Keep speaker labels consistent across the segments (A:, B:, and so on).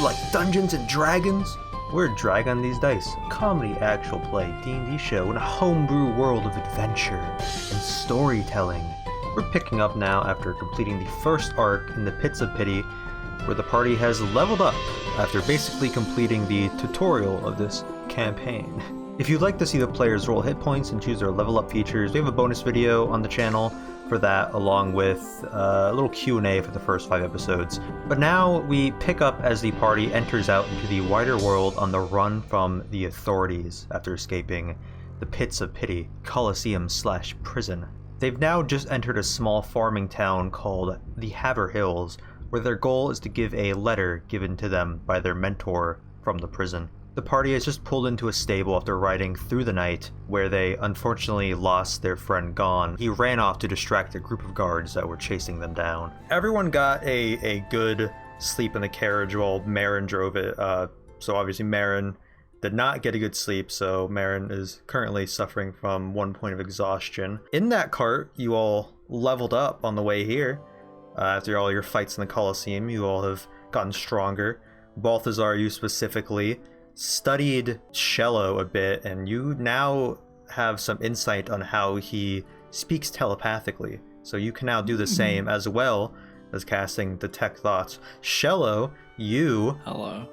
A: like Dungeons and Dragons? We're Dragon Deez Dice, a comedy actual play D&D show in a homebrew world of adventure and storytelling. We're picking up now after completing the first arc in the Pits of Pity, where the party has leveled up after basically completing the tutorial of this campaign. If you'd like to see the players roll hit points and choose their level up features, we have a bonus video on the channel for that, along with a little Q&A for the first 5 episodes. But now we pick up as the party enters out into the wider world on the run from the authorities after escaping the Pits of Pity, colosseum/prison. They've now just entered a small farming town called the Haver Hills, where their goal is to give a letter given to them by their mentor from the prison. The party has just pulled into a stable after riding through the night, where they unfortunately lost their friend Gon. He ran off to distract a group of guards that were chasing them down. Everyone got a good sleep in the carriage while Marin drove it. So obviously Marin did not get a good sleep, so Marin is currently suffering from 1 point of exhaustion. In that cart, you all leveled up on the way here. After all your fights in the Colosseum, you all have gotten stronger. Balthazar, you specifically studied Shello a bit, and you now have some insight on how he speaks telepathically. So you can now do the same, as well as casting Detect Thoughts. Shello, you...
B: Hello.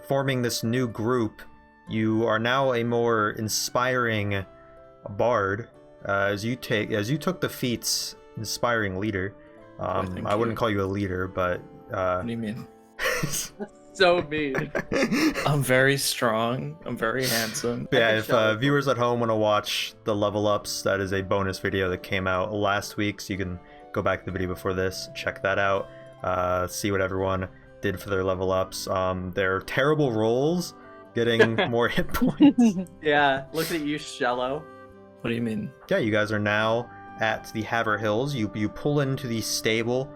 A: Forming this new group, you are now a more inspiring bard, as you took the feat's inspiring leader. I wouldn't call you a leader, but...
B: What do you mean?
C: So mean.
B: I'm very strong. I'm very handsome.
A: Yeah, if viewers at home want to watch the level ups, that is a bonus video that came out last week, so you can go back to the video before this, check that out, see what everyone did for their level ups. Their terrible rolls, getting more hit points.
C: Yeah, look at you, Shello.
B: What do you mean?
A: Yeah, you guys are now at the Haver Hills. You pull into the stable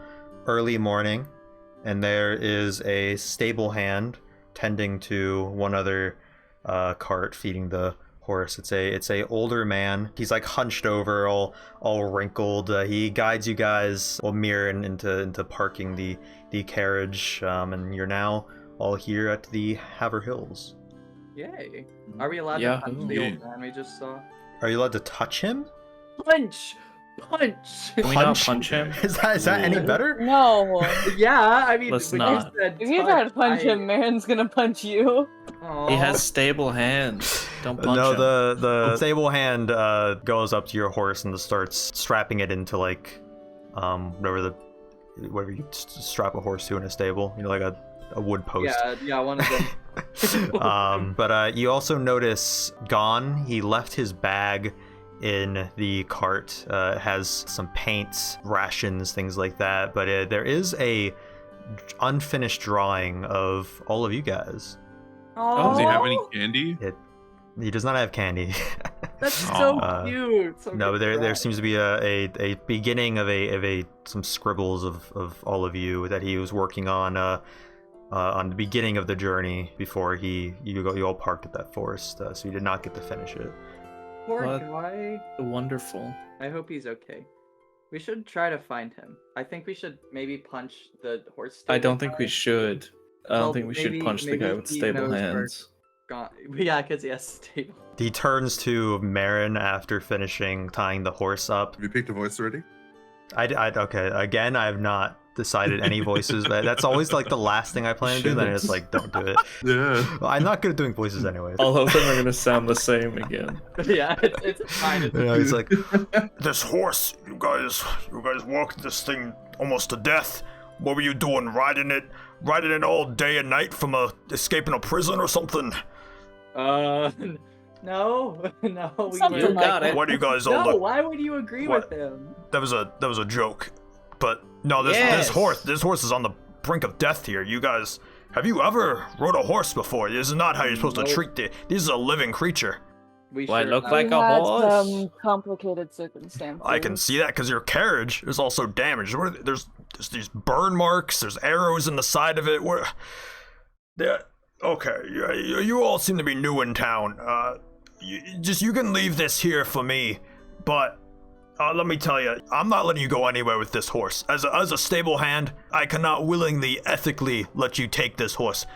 A: early morning, and there is a stable hand tending to one other cart, feeding the horse. It's a older man. He's like hunched over, all wrinkled. He guides you guys, Mirin, into parking the carriage, and you're now all here at the Haver Hills.
C: Yay! Are we allowed to punch the old man we just saw?
A: Are you allowed to touch him?
C: Punch!
B: Can we not punch him?
A: Is that any better?
D: No.
C: Yeah, I mean,
B: Let's
C: when
B: not.
C: you said
D: If you try to punch him, Marin's gonna punch you.
C: Aww.
B: He has stable hands. Don't punch
A: No,
B: him.
A: the stable hand goes up to your horse and starts strapping it into like whatever you strap a horse to in a stable. You know, like a wood post.
C: Yeah, one of them.
A: But you also notice Gon. He left his bag in the cart. It has some paints, rations, things like that, but there is a unfinished drawing of all of you guys.
C: Oh,
E: Does he have any candy?
A: He does not have candy.
C: That's so cute. So
A: No, but there seems to be a beginning of some scribbles of all of you that he was working on the beginning of the journey before you all parked at that forest, so you did not get to finish it.
C: Poor
B: What?
C: guy.
B: Wonderful.
C: I hope he's okay. We should try to find him. I think we should maybe punch the horse.
B: I don't
C: guy.
B: think we should. I don't
C: Well,
B: think we should punch the guy with
C: he
B: stable
C: knows where
B: hands.
C: Gone. Yeah, because he has stable.
A: He turns to Marin after finishing tying the horse up.
E: Have you picked a voice already?
A: Okay, again, I have not decided any voices. That's always like the last thing I plan to do, then it's like, don't do it.
E: Yeah.
A: Well, I'm not good at doing voices anyway.
B: All of them are gonna sound the same again.
C: Yeah, it's fine.
A: You know, he's like,
F: This horse, you guys walked this thing almost to death. What were you doing, riding it all day and night from escaping a prison or something?
C: No, no.
D: Something like that.
F: Why do you guys all
C: No,
F: look?
C: why would you agree
F: What?
C: with him?
F: That was a joke. But no, this
B: Yes.
F: horse is on the brink of death here. You guys, have you ever rode a horse before? This is not how you're supposed to treat it. This is a living creature.
C: We
B: Do I
C: sure
B: look
C: have.
B: like
D: We
B: a
D: had
B: horse?
D: some complicated circumstances.
F: I can see that because your carriage is also damaged. There's these burn marks. There's arrows in the side of it. Okay, you all seem to be new in town. You can leave this here for me, but let me tell you, I'm not letting you go anywhere with this horse. As a stable hand, I cannot willingly, ethically let you take this horse.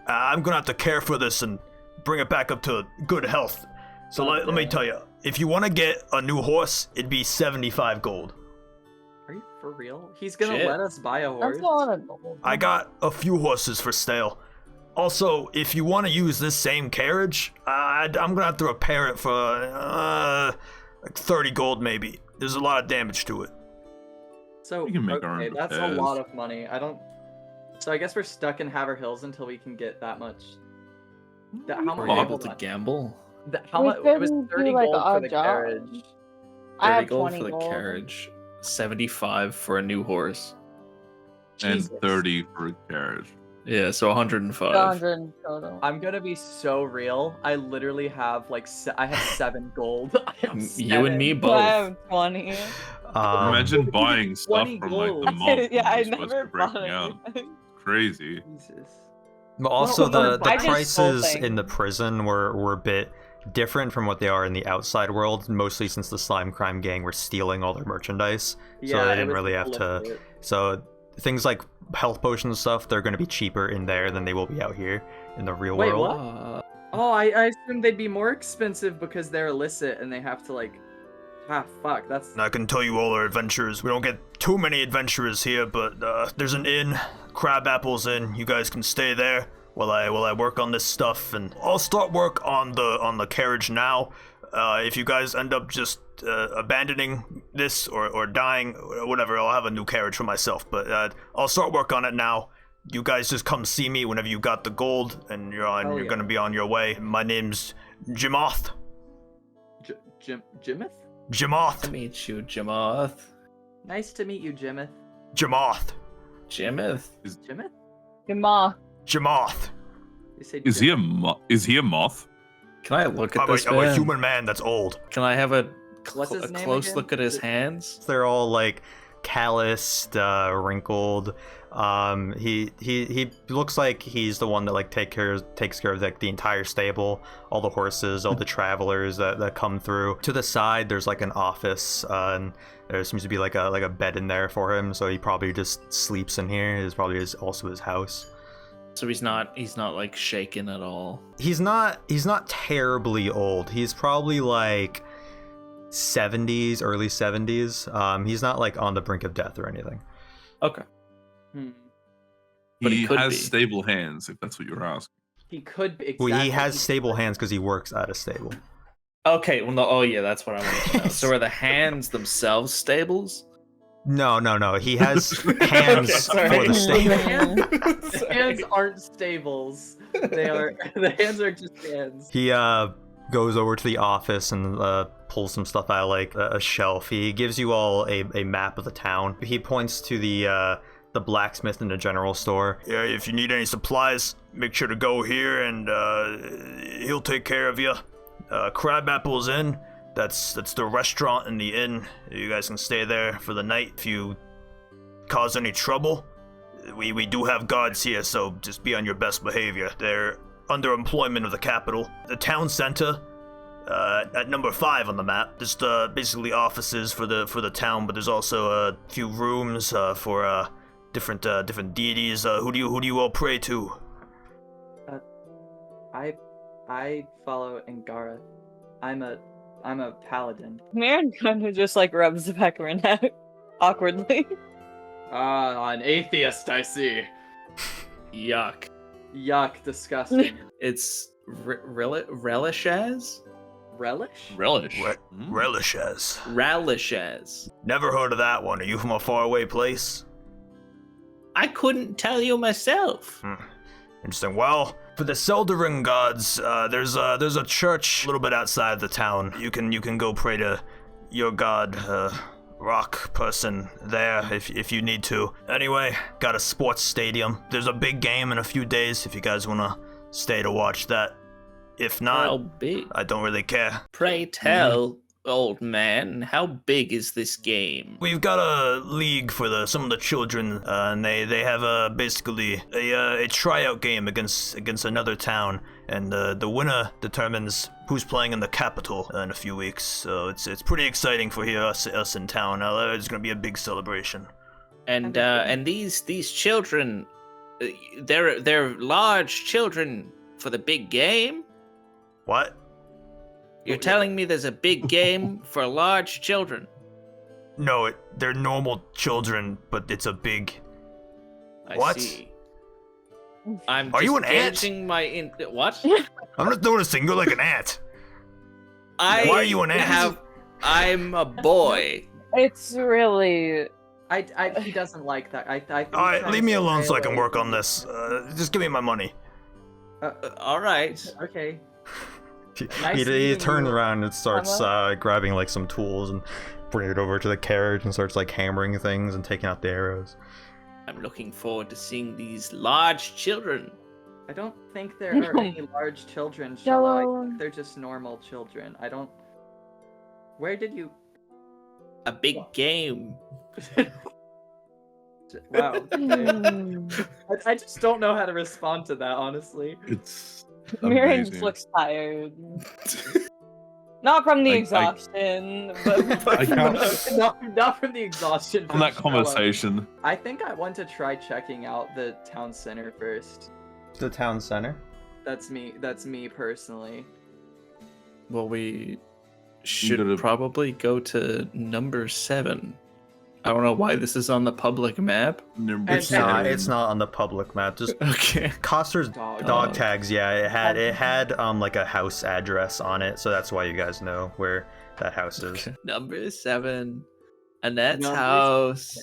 F: I'm gonna have to care for this and bring it back up to good health. So let me tell you, if you want to get a new horse, it'd be 75 gold.
C: Are you for real? He's gonna
B: Shit.
C: let us buy a horse?
D: That's a lot of gold.
F: I got a few horses for sale. Also, if you want to use this same carriage, I'm gonna have to repair it for like 30 gold maybe. There's a lot of damage to it.
C: So,
E: We can make our
C: okay,
E: own
C: that's a
E: repairs.
C: lot of money. So I guess we're stuck in Haver Hills until we can get that much. How
B: Were
C: much?
B: you able
C: hold
B: to
C: on.
B: gamble?
C: How
D: We
C: much? It was
D: couldn't do,
C: 30
D: like,
C: gold for
D: odd
C: the
D: jobs.
C: carriage.
D: I
B: 30
D: have
B: gold
D: 20
B: for the
D: gold.
B: carriage, 75 for a new horse.
E: And
C: Jesus.
E: 30 for a carriage.
B: Yeah, so 105.
D: 100 in total.
C: I'm gonna be so real. I literally have like I have 7 gold. I have
B: You and me
C: 7.
B: both.
D: I have 20.
E: Imagine buying stuff
C: 20
E: from like the
C: gold.
E: mob.
D: Yeah, I
E: when you're supposed to
D: never
E: be breaking
D: bought
E: out.
D: anything.
E: Crazy.
C: Jesus.
A: But also
C: Well,
A: the
D: I just sold
A: prices in
D: things.
A: the prison were a bit different from what they are in the outside world, mostly since the slime crime gang were stealing all their merchandise. So
C: Yeah,
A: they
C: it
A: didn't
C: was
A: really have to.
C: illicit.
A: So things like health potions and stuff, they're going to be cheaper in there than they will be out here in the real
C: Wait,
A: world.
C: what? Oh, I assumed they'd be more expensive because they're illicit and they have to like. Fuck. That's.
F: And I can tell you all are adventurers. We don't get too many adventurers here, but there's an inn, Crabapple's Inn. You guys can stay there while I work on this stuff, and I'll start work on the carriage now. If you guys end up just abandoning this or dying, or whatever, I'll have a new carriage for myself. But I'll start work on it now. You guys just come see me whenever you got the gold, and you're gonna be on your way. My name's Jimoth.
C: Jimith?
A: Jimoth.
B: To meet you, Jimoth.
C: Nice to meet you, Jimith.
F: Jimoth.
B: Jimith?
C: Jimith?
D: Gima.
F: Jimoth.
C: You say
E: Is he a moth?
B: Can I look at this
F: I'm a
B: man?
F: human man that's old.
B: Can I have a
C: What's his
B: a
C: name
B: close
C: again?
B: look at his hands?
A: They're all like calloused, wrinkled. He looks like he's the one that like takes care of like the entire stable, all the horses, all the travelers that come through. To the side, there's like an office, and there seems to be like a bed in there for him. So he probably just sleeps in here. It's probably also his house.
B: So he's not like shaken at all.
A: He's not terribly old. He's probably like 70s, early 70s. He's not like on the brink of death or anything.
B: Okay.
E: He
B: But he could
E: has
B: be.
E: stable hands, if that's what you're asking.
C: He could be.
A: Well,
C: Exactly.
A: he has stable hands because he works at a stable.
B: Okay, well, no, oh yeah, that's what I want to know. So are the hands themselves stables?
A: No. He has hands
B: sorry.
A: for the stable.
C: The hands aren't stables. They are. The hands are just hands.
A: He goes over to the office and pulls some stuff out of like a shelf. He gives you all a map of the town. He points to the blacksmith in the general store.
F: Yeah, if you need any supplies, make sure to go here, and he'll take care of you. Crabapple's Inn. That's the restaurant and the inn. You guys can stay there for the night. If you cause any trouble, we do have guards here, so just be on your best behavior. They're under employment of the capital. The town center, at number 5 on the map. Just basically offices for the town, but there's also a few rooms for different deities. Who do you all pray to?
C: I follow Angara. I'm a paladin.
D: Marin kind of just like rubs the back of her neck awkwardly.
C: An atheist, I see.
B: Yuck.
C: Yuck, disgusting.
B: It's relishes?
C: Relish?
B: Relish.
F: Relishes.
B: Relishes.
F: Never heard of that one. Are you from a faraway place?
B: I couldn't tell you myself.
F: Interesting. Well, for the Seldering gods, there's a church a little bit outside the town. You can go pray to your god, rock person there if you need to. Anyway, got a sports stadium. There's a big game in a few days if you guys wanna stay to watch that. If
B: How
F: not,
B: big?
F: I don't really care.
B: Pray tell, old man, how big is this game?
F: We've got a league for some of the children, and they have basically a tryout game against another town, and the winner determines who's playing in the capital in a few weeks. So it's pretty exciting for us in town. It's gonna be a big celebration.
B: And these children, they're large children for the big game.
F: What?
B: You're telling me there's a big game for large children?
F: No, they're normal children, but it's a big.
B: I
F: What?
B: see. I'm
F: Are you an
B: just
F: ant?
B: gauging my what?
F: I'm not noticing. You're like an ant.
B: I
F: Why are you an ant?
B: I'm a boy.
D: It's really.
C: He doesn't like that. I think
F: All right,
C: trying
F: leave me
C: to
F: alone
C: stay
F: so I can
C: away
F: work
C: from
F: on this. Just give me my money.
B: All right.
C: Okay.
A: He,
C: Nice
A: he
C: meeting
A: turns
C: you.
A: around and starts grabbing like some tools and bringing it over to the carriage and starts like hammering things and taking out the arrows.
B: I'm looking forward to seeing these large children.
C: I don't think there are any large children, Shello. I think they're just normal children. I don't. Where did you?
B: A big game.
C: Wow. I just don't know how to respond to that, honestly.
E: It's
D: Mirren
E: amazing.
D: just looks tired. Not from the
E: I-
D: exhaustion, but
E: I can't-
C: not from the exhaustion.
E: From that
C: Shello.
E: conversation.
C: I think I want to try checking out the town center first.
A: The town center.
C: That's me. That's me personally.
B: Well, we should
E: gotta-
B: probably go to number 7. I don't know why this is on the public map.
E: Number
C: It's
A: Nah,
E: seven.
A: it's not on the public map. Just
B: Okay.
A: Coster's
C: Dog.
A: dog tags. Yeah, it had like a house address on it, so that's why you guys know where that house is.
B: Okay. Number 7. Annette's
C: Number
B: house.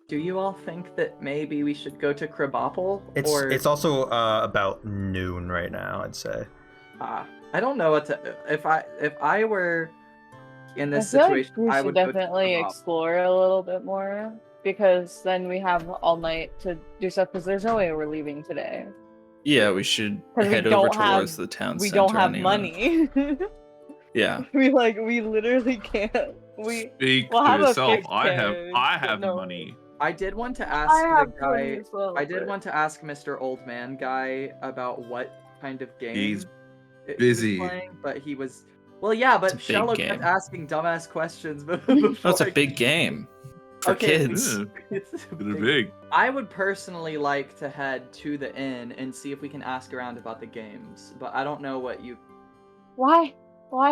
C: Do you all think that maybe we should go to Crabapple?
A: It's also about noon right now, I'd say.
C: I don't know what to. If I were in this
D: I feel
C: situation,
D: like we
C: I
D: should
C: would go to
D: definitely
C: Crabapple.
D: explore a little bit more because then we have all night to do stuff. Because there's no way we're leaving today.
B: Yeah, we should
D: 'Cause we
B: head over
D: don't have-
B: towards the town
D: We
B: center.
D: don't have
B: anyway.
D: money.
B: Yeah.
D: we literally can't. We
E: Speak
D: We'll
E: for
D: have a
E: yourself.
D: fixed
E: I
D: carriage,
E: have
D: but no.
E: money.
C: I did want to
D: I
C: ask
D: have
C: the guy.
D: money as well,
C: I did
D: but-
C: want to ask Mr. Old Man guy about what kind of game
E: He's
C: he was
E: busy.
C: playing, but he was. Well, yeah, but
B: It's a big
C: Shello
B: game.
C: kept asking dumbass questions.
B: Oh, it's a
C: before-
B: big game for
C: Okay,
B: kids.
E: Yeah,
C: It's a
E: they're
C: big-
E: big.
C: I would personally like to head to the inn and see if we can ask around about the games, but I don't know what you.
D: why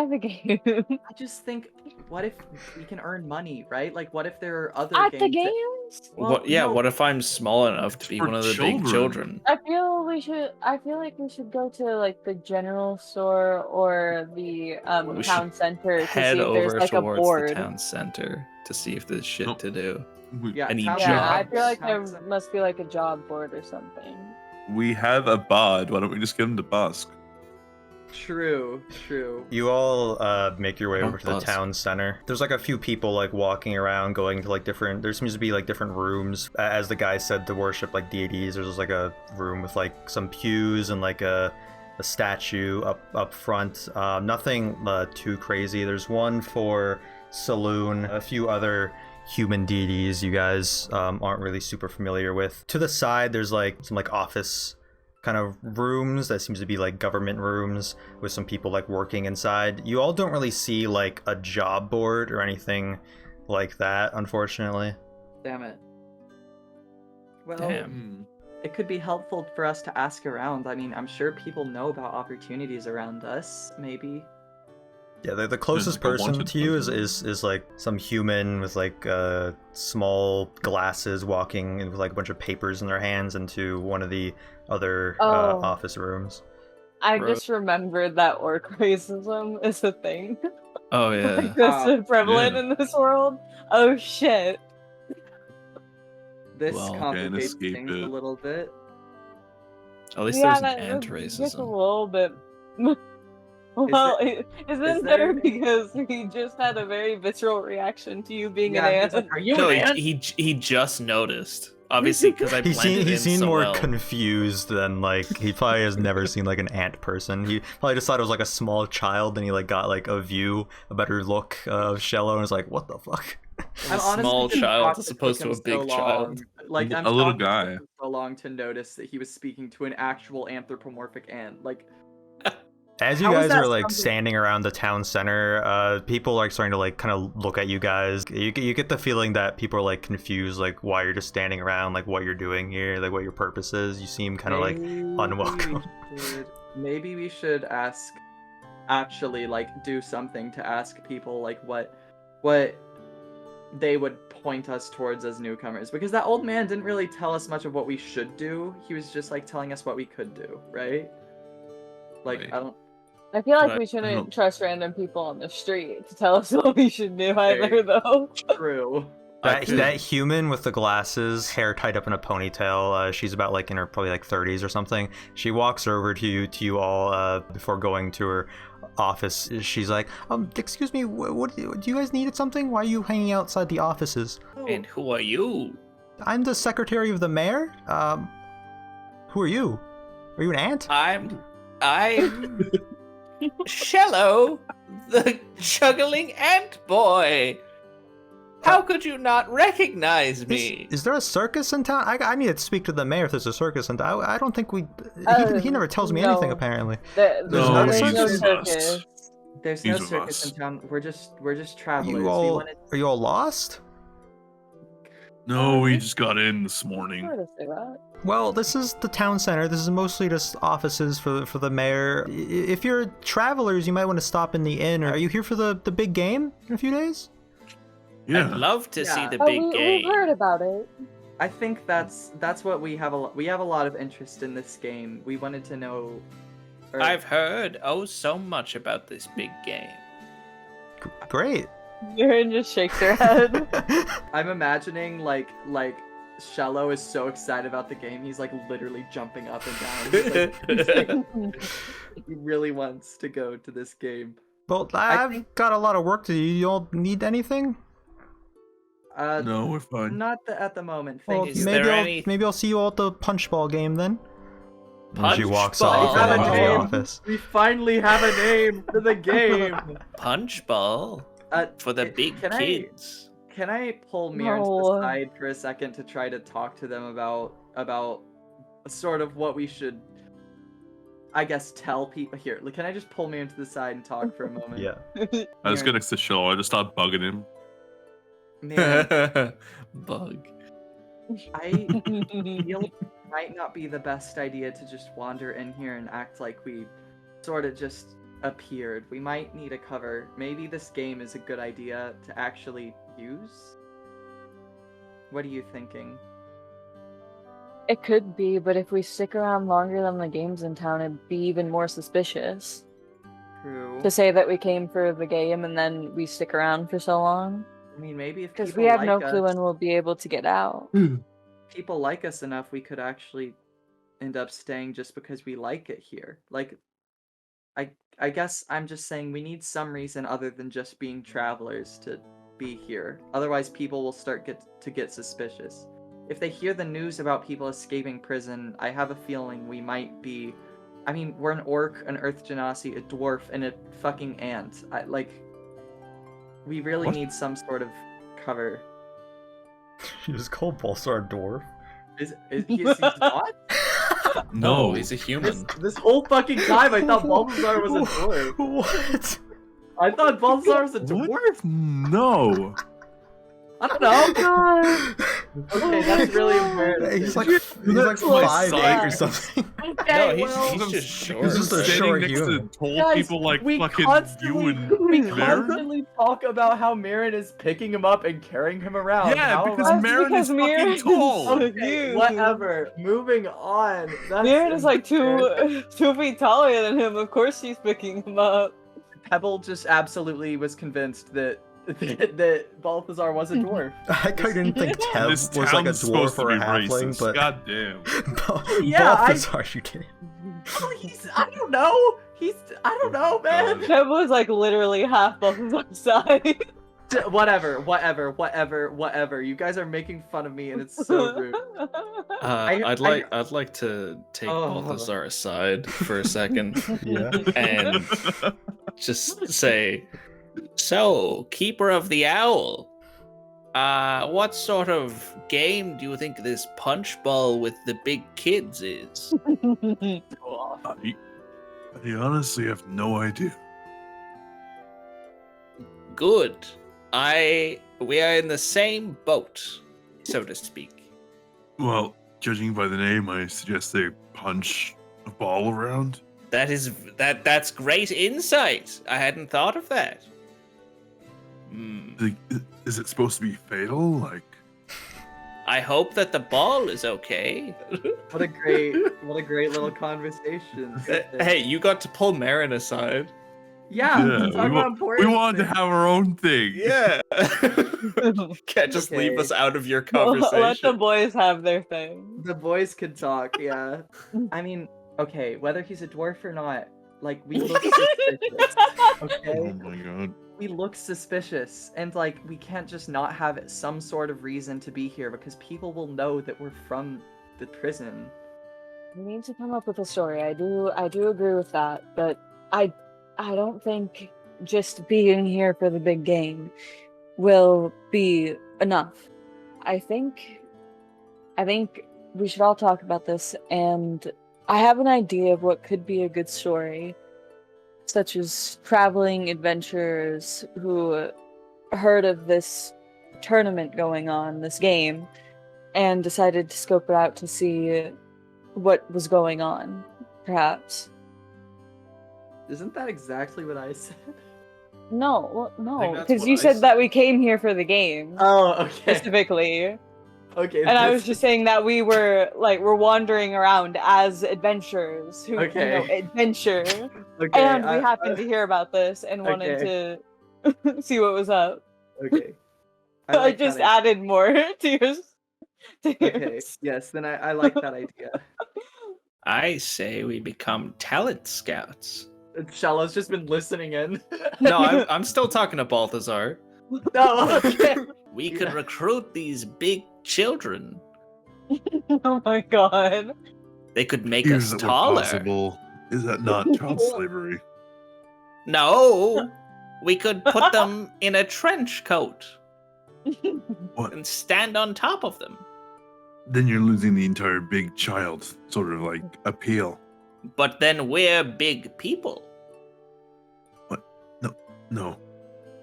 D: the game
C: I just think, what if we can earn money, right? Like, what if there are other
D: at
C: games?
D: the
C: that-
D: games?
C: Well,
B: What? Yeah.
C: no.
B: What if I'm small enough to
E: It's
B: be
E: for
B: one of the
E: children.
B: big children?
D: I feel like we should go to like the general store or the
B: We
D: town center to
B: Head
D: see if there's
B: over
D: like a
B: towards
D: board.
B: the town center to see if there's shit
E: Nope.
B: to do.
C: Yeah,
B: Any
C: town-
D: Yeah, I
B: jobs.
D: feel like there
C: town center-
D: must be like a job board or something.
E: We have a bard. Why don't we just get him to busk?
C: True.
A: You all make your way over to the
B: Bus.
A: town center. There's like a few people like walking around, going to like different. There seems to be like different rooms. As the guy said, to worship like deities. There's just like a room with like some pews and like a statue up front. Nothing too crazy. There's one for saloon. A few other human deities you guys aren't really super familiar with. To the side, there's like some like office kind of rooms that seems to be like government rooms with some people like working inside. You all don't really see like a job board or anything like that, unfortunately.
C: Damn it. Well,
B: Damn.
C: it could be helpful for us to ask around. I mean, I'm sure people know about opportunities around us. Maybe.
A: Yeah, the closest
E: like a
A: person
E: wanted
A: to you
E: person.
A: is like some human with like small glasses walking with like a bunch of papers in their hands into one of the other
D: Oh.
A: office rooms.
D: I
B: Bro.
D: just remembered that orc racism is a thing.
B: Oh yeah.
D: Like, that's so prevalent
E: Yeah.
D: in this world. Oh shit.
C: This
B: Well,
C: complicates
E: escape
C: things
E: it.
C: a little bit.
B: At least
D: Yeah,
B: there's
D: that
B: an ant
D: just a
B: racism.
D: little bit. Well, isn't
C: there-
D: there because he just had a very visceral reaction to you being
C: Yeah,
D: an
C: he's
D: ant?
C: like, are you
B: No,
C: an ant?
B: he just noticed. Obviously, because I
A: He
B: blended
A: he
B: in
A: seemed
B: so
A: more
B: well.
A: confused than like he probably has never seen like an ant person. He probably just thought it was like a small child, and he like got like a view, a better look of Shello, and was like, "What the fuck?"
B: A
C: I'm honestly
B: small
C: just
B: child
C: shocked
B: as
C: it
B: opposed
C: took
B: to a
C: him
B: big
C: so
B: child.
C: long. Like, I'm
E: A little
C: shocked it
E: guy.
C: took him so long to notice that he was speaking to an actual anthropomorphic ant. Like,
A: As you
C: How is
A: guys
C: that
A: are like
C: something-
A: standing around the town center, people are like starting to like kind of look at you guys. You get the feeling that people are like confused, like why you're just standing around, like what you're doing here, like what your purpose is. You seem kind of like unwelcome.
C: Maybe we should ask, actually, like, do something to ask people, like, what they would point us towards as newcomers. Because that old man didn't really tell us much of what we should do. He was just, like, telling us what we could do, right? Like,
E: Right.
C: I don't...
D: I feel like
B: But
D: we
E: I
D: shouldn't
E: don't-
D: trust random people on the street to tell us what we should do either,
C: Hey.
D: though.
C: True.
A: That human with the glasses, hair tied up in a ponytail, she's about like in her probably like 30s or something. She walks over to you all before going to her office. She's like, excuse me, what do you guys need something? Why are you hanging outside the offices?
B: And who are you?
A: I'm the secretary of the mayor. Who are you? Are you an ant?
B: I'm Shello, the juggling ant boy. How could you not recognize me?
A: Is there a circus in town? I need to speak to the mayor if there's a circus in town. I don't think he never tells me anything,
D: no.
A: apparently.
D: There's
E: No,
D: no
E: he's with us.
D: circus.
C: There's
E: He's
C: no
E: with
C: circus
E: us.
C: in town. We're just travelers.
A: Are you all lost?
E: No, we just got in this morning.
D: Sort of say that.
A: Well, this is the town center. This is mostly just offices for the mayor. If you're travelers, you might want to stop in the inn. Are you here for the big game in a few days?
E: Yeah.
B: I'd love to see
C: Yeah.
B: the big game.
D: We've heard about it.
C: I think that's what we have we have a lot of interest in this game. We wanted to know.
B: I've heard so much about this big game.
A: Great.
D: Mirren just shakes her head.
C: I'm imagining like Shello is so excited about the game. He's like literally jumping up and down. He's like, he really wants to go to this game.
A: Well,
C: I
A: I've got a lot of work to do. You all need anything?
E: No, we're fine.
C: Not at the moment.
A: Well,
C: Thank
B: Is
C: you.
B: there
A: maybe I'll see you all at the punch ball game then. And she walks
B: Punch
A: off
B: ball?
A: and into the
C: Name.
A: office.
C: We finally have a name for the game.
B: Punch ball for the big
C: can
B: kids.
C: Can I pull Mirren to
D: No.
C: the side for a second to try to talk to them about sort of what we should, I guess, tell people here? Like, can I just pull Mirren to the side and talk for a moment?
A: Yeah.
E: I just get next to Show. I just start bugging him.
C: Mirren,
B: Bug.
C: I feel it might not be the best idea to just wander in here and act like we sort of just appeared. We might need a cover. Maybe this game is a good idea to actually use? What are you thinking?
D: It could be, but if we stick around longer than the games in town, it'd be even more suspicious.
C: True.
D: To say that we came for the game and then we stick around for so long.
C: I mean, maybe if
D: Because
C: people
D: we have
C: like
D: no
C: us,
D: clue when we'll be able to get out.
C: people like us enough, we could actually end up staying just because we like it here. Like, I guess I'm just saying we need some reason other than just being travelers to be here. Otherwise, people will start to get suspicious. If they hear the news about people escaping prison, I have a feeling we might be... I mean, we're an orc, an earth genasi, a dwarf, and a fucking ant. We really
A: What?
C: need some sort of cover.
A: You just called Pulsar a dwarf.
C: He's not?
E: No.
B: He's a human.
C: This whole fucking time I thought Balthazar was a dwarf.
A: What?
C: I thought Balthazar was a
E: What?
C: dwarf.
E: No.
C: I don't know.
D: God.
C: Okay, that's really embarrassing.
A: He's like
E: That's my
A: 5'8" or
E: son.
A: something.
C: Okay,
B: No,
C: well,
B: he's just short.
A: He's just a
E: Standing
A: short
E: next
A: human.
E: to tall
C: guys,
E: people like
C: we
E: fucking you
C: constantly,
E: and
C: we
E: Mirren?
C: constantly talk about how Mirren is picking him up and carrying him around.
E: Yeah,
C: How
E: because
C: am I-
E: Mirren is
D: Mirren
E: fucking tall.
D: is-
C: Okay,
D: huge.
C: whatever. Moving on. That's
D: Mirren is like
C: embarrassing.
D: 2 feet taller than him. Of course she's picking him up.
C: Pebble just absolutely was convinced that Balthazar was a dwarf.
A: I didn't think Tev
E: This
A: was like a
E: town's supposed
A: dwarf or
E: to
A: a
E: be
A: halfling,
E: racist.
A: but
E: God damn.
C: Yeah,
A: Balthazar, you did.
C: Well, I don't know. I don't know, man.
D: That was like literally half Balthazar's size.
C: Whatever. You guys are making fun of me, and it's so rude.
B: I'd like to take
C: Oh.
B: Balthazar aside for a second
A: Yeah.
B: and just say, so, Keeper of the Owl, what sort of game do you think this punch ball with the big kids is?
E: I honestly have no idea.
B: Good. We are in the same boat, so to speak.
E: Well, judging by the name, I suggest they punch a ball around.
B: That's great insight. I hadn't thought of that.
E: Is it supposed to be fatal? Like,
B: I hope that the ball is okay.
C: What a great little conversation.
B: Hey, you got to pull Marin aside.
C: Yeah,
E: we,
C: talk about important
E: wanted to
C: things.
E: have our own thing.
B: Yeah. Can't just leave
C: Okay.
B: us out of your conversation.
D: Let the boys have their thing.
C: The boys could talk, yeah. I mean, okay, whether he's a dwarf or not, like, we look suspicious, okay?
E: Oh my god.
C: We look suspicious, and, like, we can't just not have some sort of reason to be here, because people will know that we're from the prison.
D: We need to come up with a story. I do agree with that, but I don't think just being here for the big game will be enough. I think we should all talk about this, and I have an idea of what could be a good story, such as traveling adventurers who heard of this tournament going on, this game, and decided to scope it out to see what was going on, perhaps.
C: Isn't that exactly what I said?
D: No,
B: think
D: no,
B: that's
D: because
B: what
D: you
B: I
D: said
B: said.
D: that we came here for the game,
C: Oh, okay.
D: specifically.
C: Okay.
D: And I
C: this
D: was just saying that we're wandering around as adventurers who,
C: Okay.
D: adventure.
C: Okay,
D: And we happened to hear about this and wanted to see what was up.
C: Okay.
D: I
C: like
D: just
C: that
D: added more to yours.
C: Okay, yes, then I like that idea.
B: I say we become talent scouts.
C: Shallow's just been listening in.
B: No, I'm still talking to Balthazar.
C: No, okay.
B: We could
C: Yeah.
B: recruit these big children.
D: Oh my god.
B: They could make
E: Here's
B: us
E: what
B: taller.
E: possible. Is that not child slavery?
B: No, we could put them in a trench coat
E: What?
B: and stand on top of them.
E: Then you're losing the entire big child sort of like appeal.
B: But then we're big people.
E: No,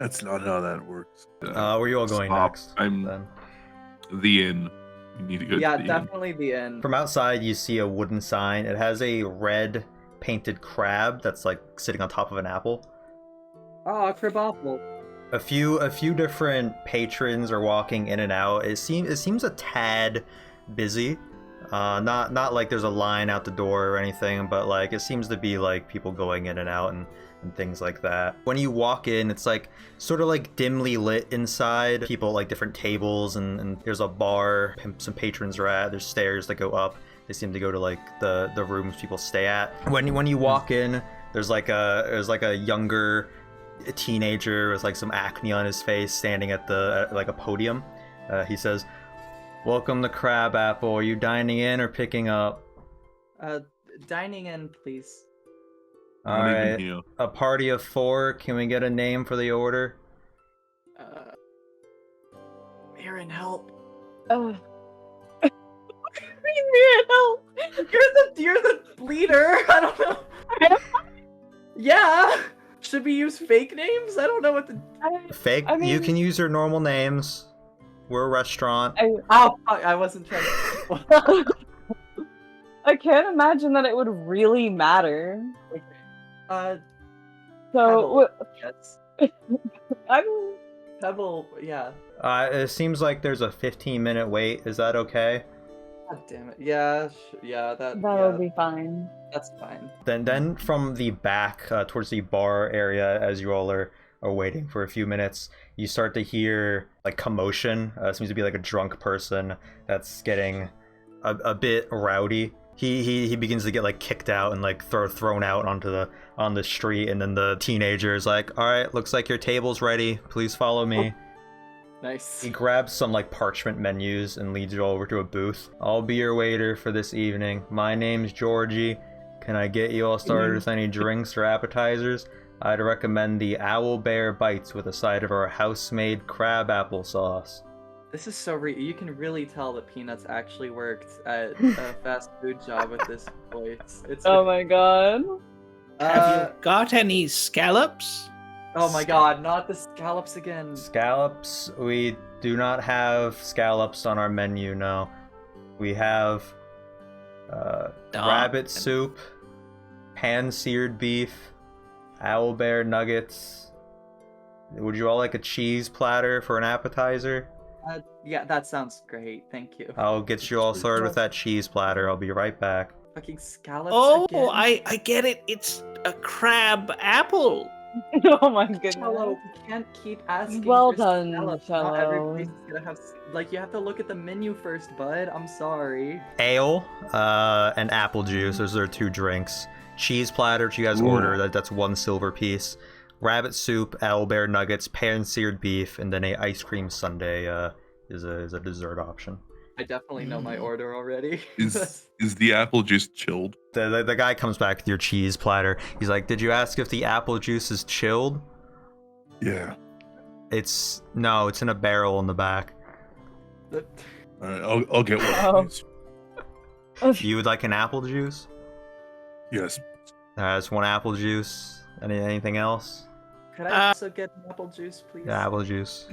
E: that's not how that works.
A: Where are you all going
E: Stop.
A: next?
E: I'm
A: Then?
E: the inn. We need to go
C: Yeah,
E: to the inn.
C: definitely the end.
A: From outside, you see a wooden sign. It has a red painted crab that's like sitting on top of an apple.
C: Oh, Crabapple.
A: A few different patrons are walking in and out. It seems a tad busy. Not like there's a line out the door or anything, but like it seems to be like people going in and out and things like that. When you walk in, it's like sort of like dimly lit inside. People like different tables and there's a bar some patrons are at. There's stairs that go up. They seem to go to like the rooms people stay at. When you walk in, there's like a younger teenager with like some acne on his face standing at like a podium. He says, "Welcome to Crabapple. Are you dining in or picking up?"
C: Dining in, please.
A: All
E: Not even
A: right.
E: here.
A: A party of 4. Can we get a name for the order?
C: Aaron, help.
D: Need me help.
C: You're the leader. I don't know. Yeah. Should we use fake names? I don't know what the.
A: Fake.
D: I
A: You
D: mean-
A: can use your normal names. We're a restaurant.
C: Oh, fuck, I wasn't trying to.
D: I can't imagine that it would really matter. So,
C: Yes.
D: I mean,
C: Pebble, yeah.
A: It seems like there's a 15-minute wait. Is that okay?
C: God damn it. Yeah,
D: that
C: yeah,
D: would be fine.
C: that's fine.
A: Then from the back towards the bar area, as you all are waiting for a few minutes, you start to hear like commotion. Seems to be like a drunk person that's getting a bit rowdy. He begins to get like kicked out and like thrown out on the street, and then the teenager is like, "All right, looks like your table's ready. Please follow me."
C: Nice.
A: He grabs some like parchment menus and leads you over to a booth. "I'll be your waiter for this evening. My name's Georgie. Can I get you all started with any drinks or appetizers? I'd recommend the Owl Bear Bites with a side of our house-made crabapple sauce."
C: This is so you can really tell that Peanuts actually worked at a fast food job with this voice. It's
D: Oh my god.
B: Have you got any scallops?
C: Oh my god, not the scallops again.
A: Scallops, we do not have scallops on our menu, no. We have rabbit soup, pan-seared beef, owlbear nuggets. Would you all like a cheese platter for an appetizer?
C: Yeah, that sounds great. Thank you.
A: I'll get you all started with that cheese platter. I'll be right back.
C: Fucking scallops
B: Oh,
C: again.
B: I get it. It's a crab apple.
D: Oh my goodness.
C: Cello, we can't keep asking
D: Well
C: for
D: done,
C: scallops. Not every
D: Cello.
C: place is gonna have like you have to look at the menu first, bud. I'm sorry.
A: Ale, and apple juice. Those are 2 drinks. Cheese platter, which you guys order. That's 1 silver piece. Rabbit soup, owlbear nuggets, pan-seared beef, and then a ice cream sundae is a dessert option.
C: I definitely know my order already.
E: Is the apple juice chilled?
A: The guy comes back with your cheese platter. He's like, "Did you ask if the apple juice is chilled?"
E: Yeah.
A: It's in a barrel in the back.
E: All right, I'll get one.
D: Oh.
E: Please.
A: You would like an apple juice?
E: Yes.
A: That's 1 apple juice. Anything else?
C: Could I also get an apple juice, please?
A: Yeah, apple juice.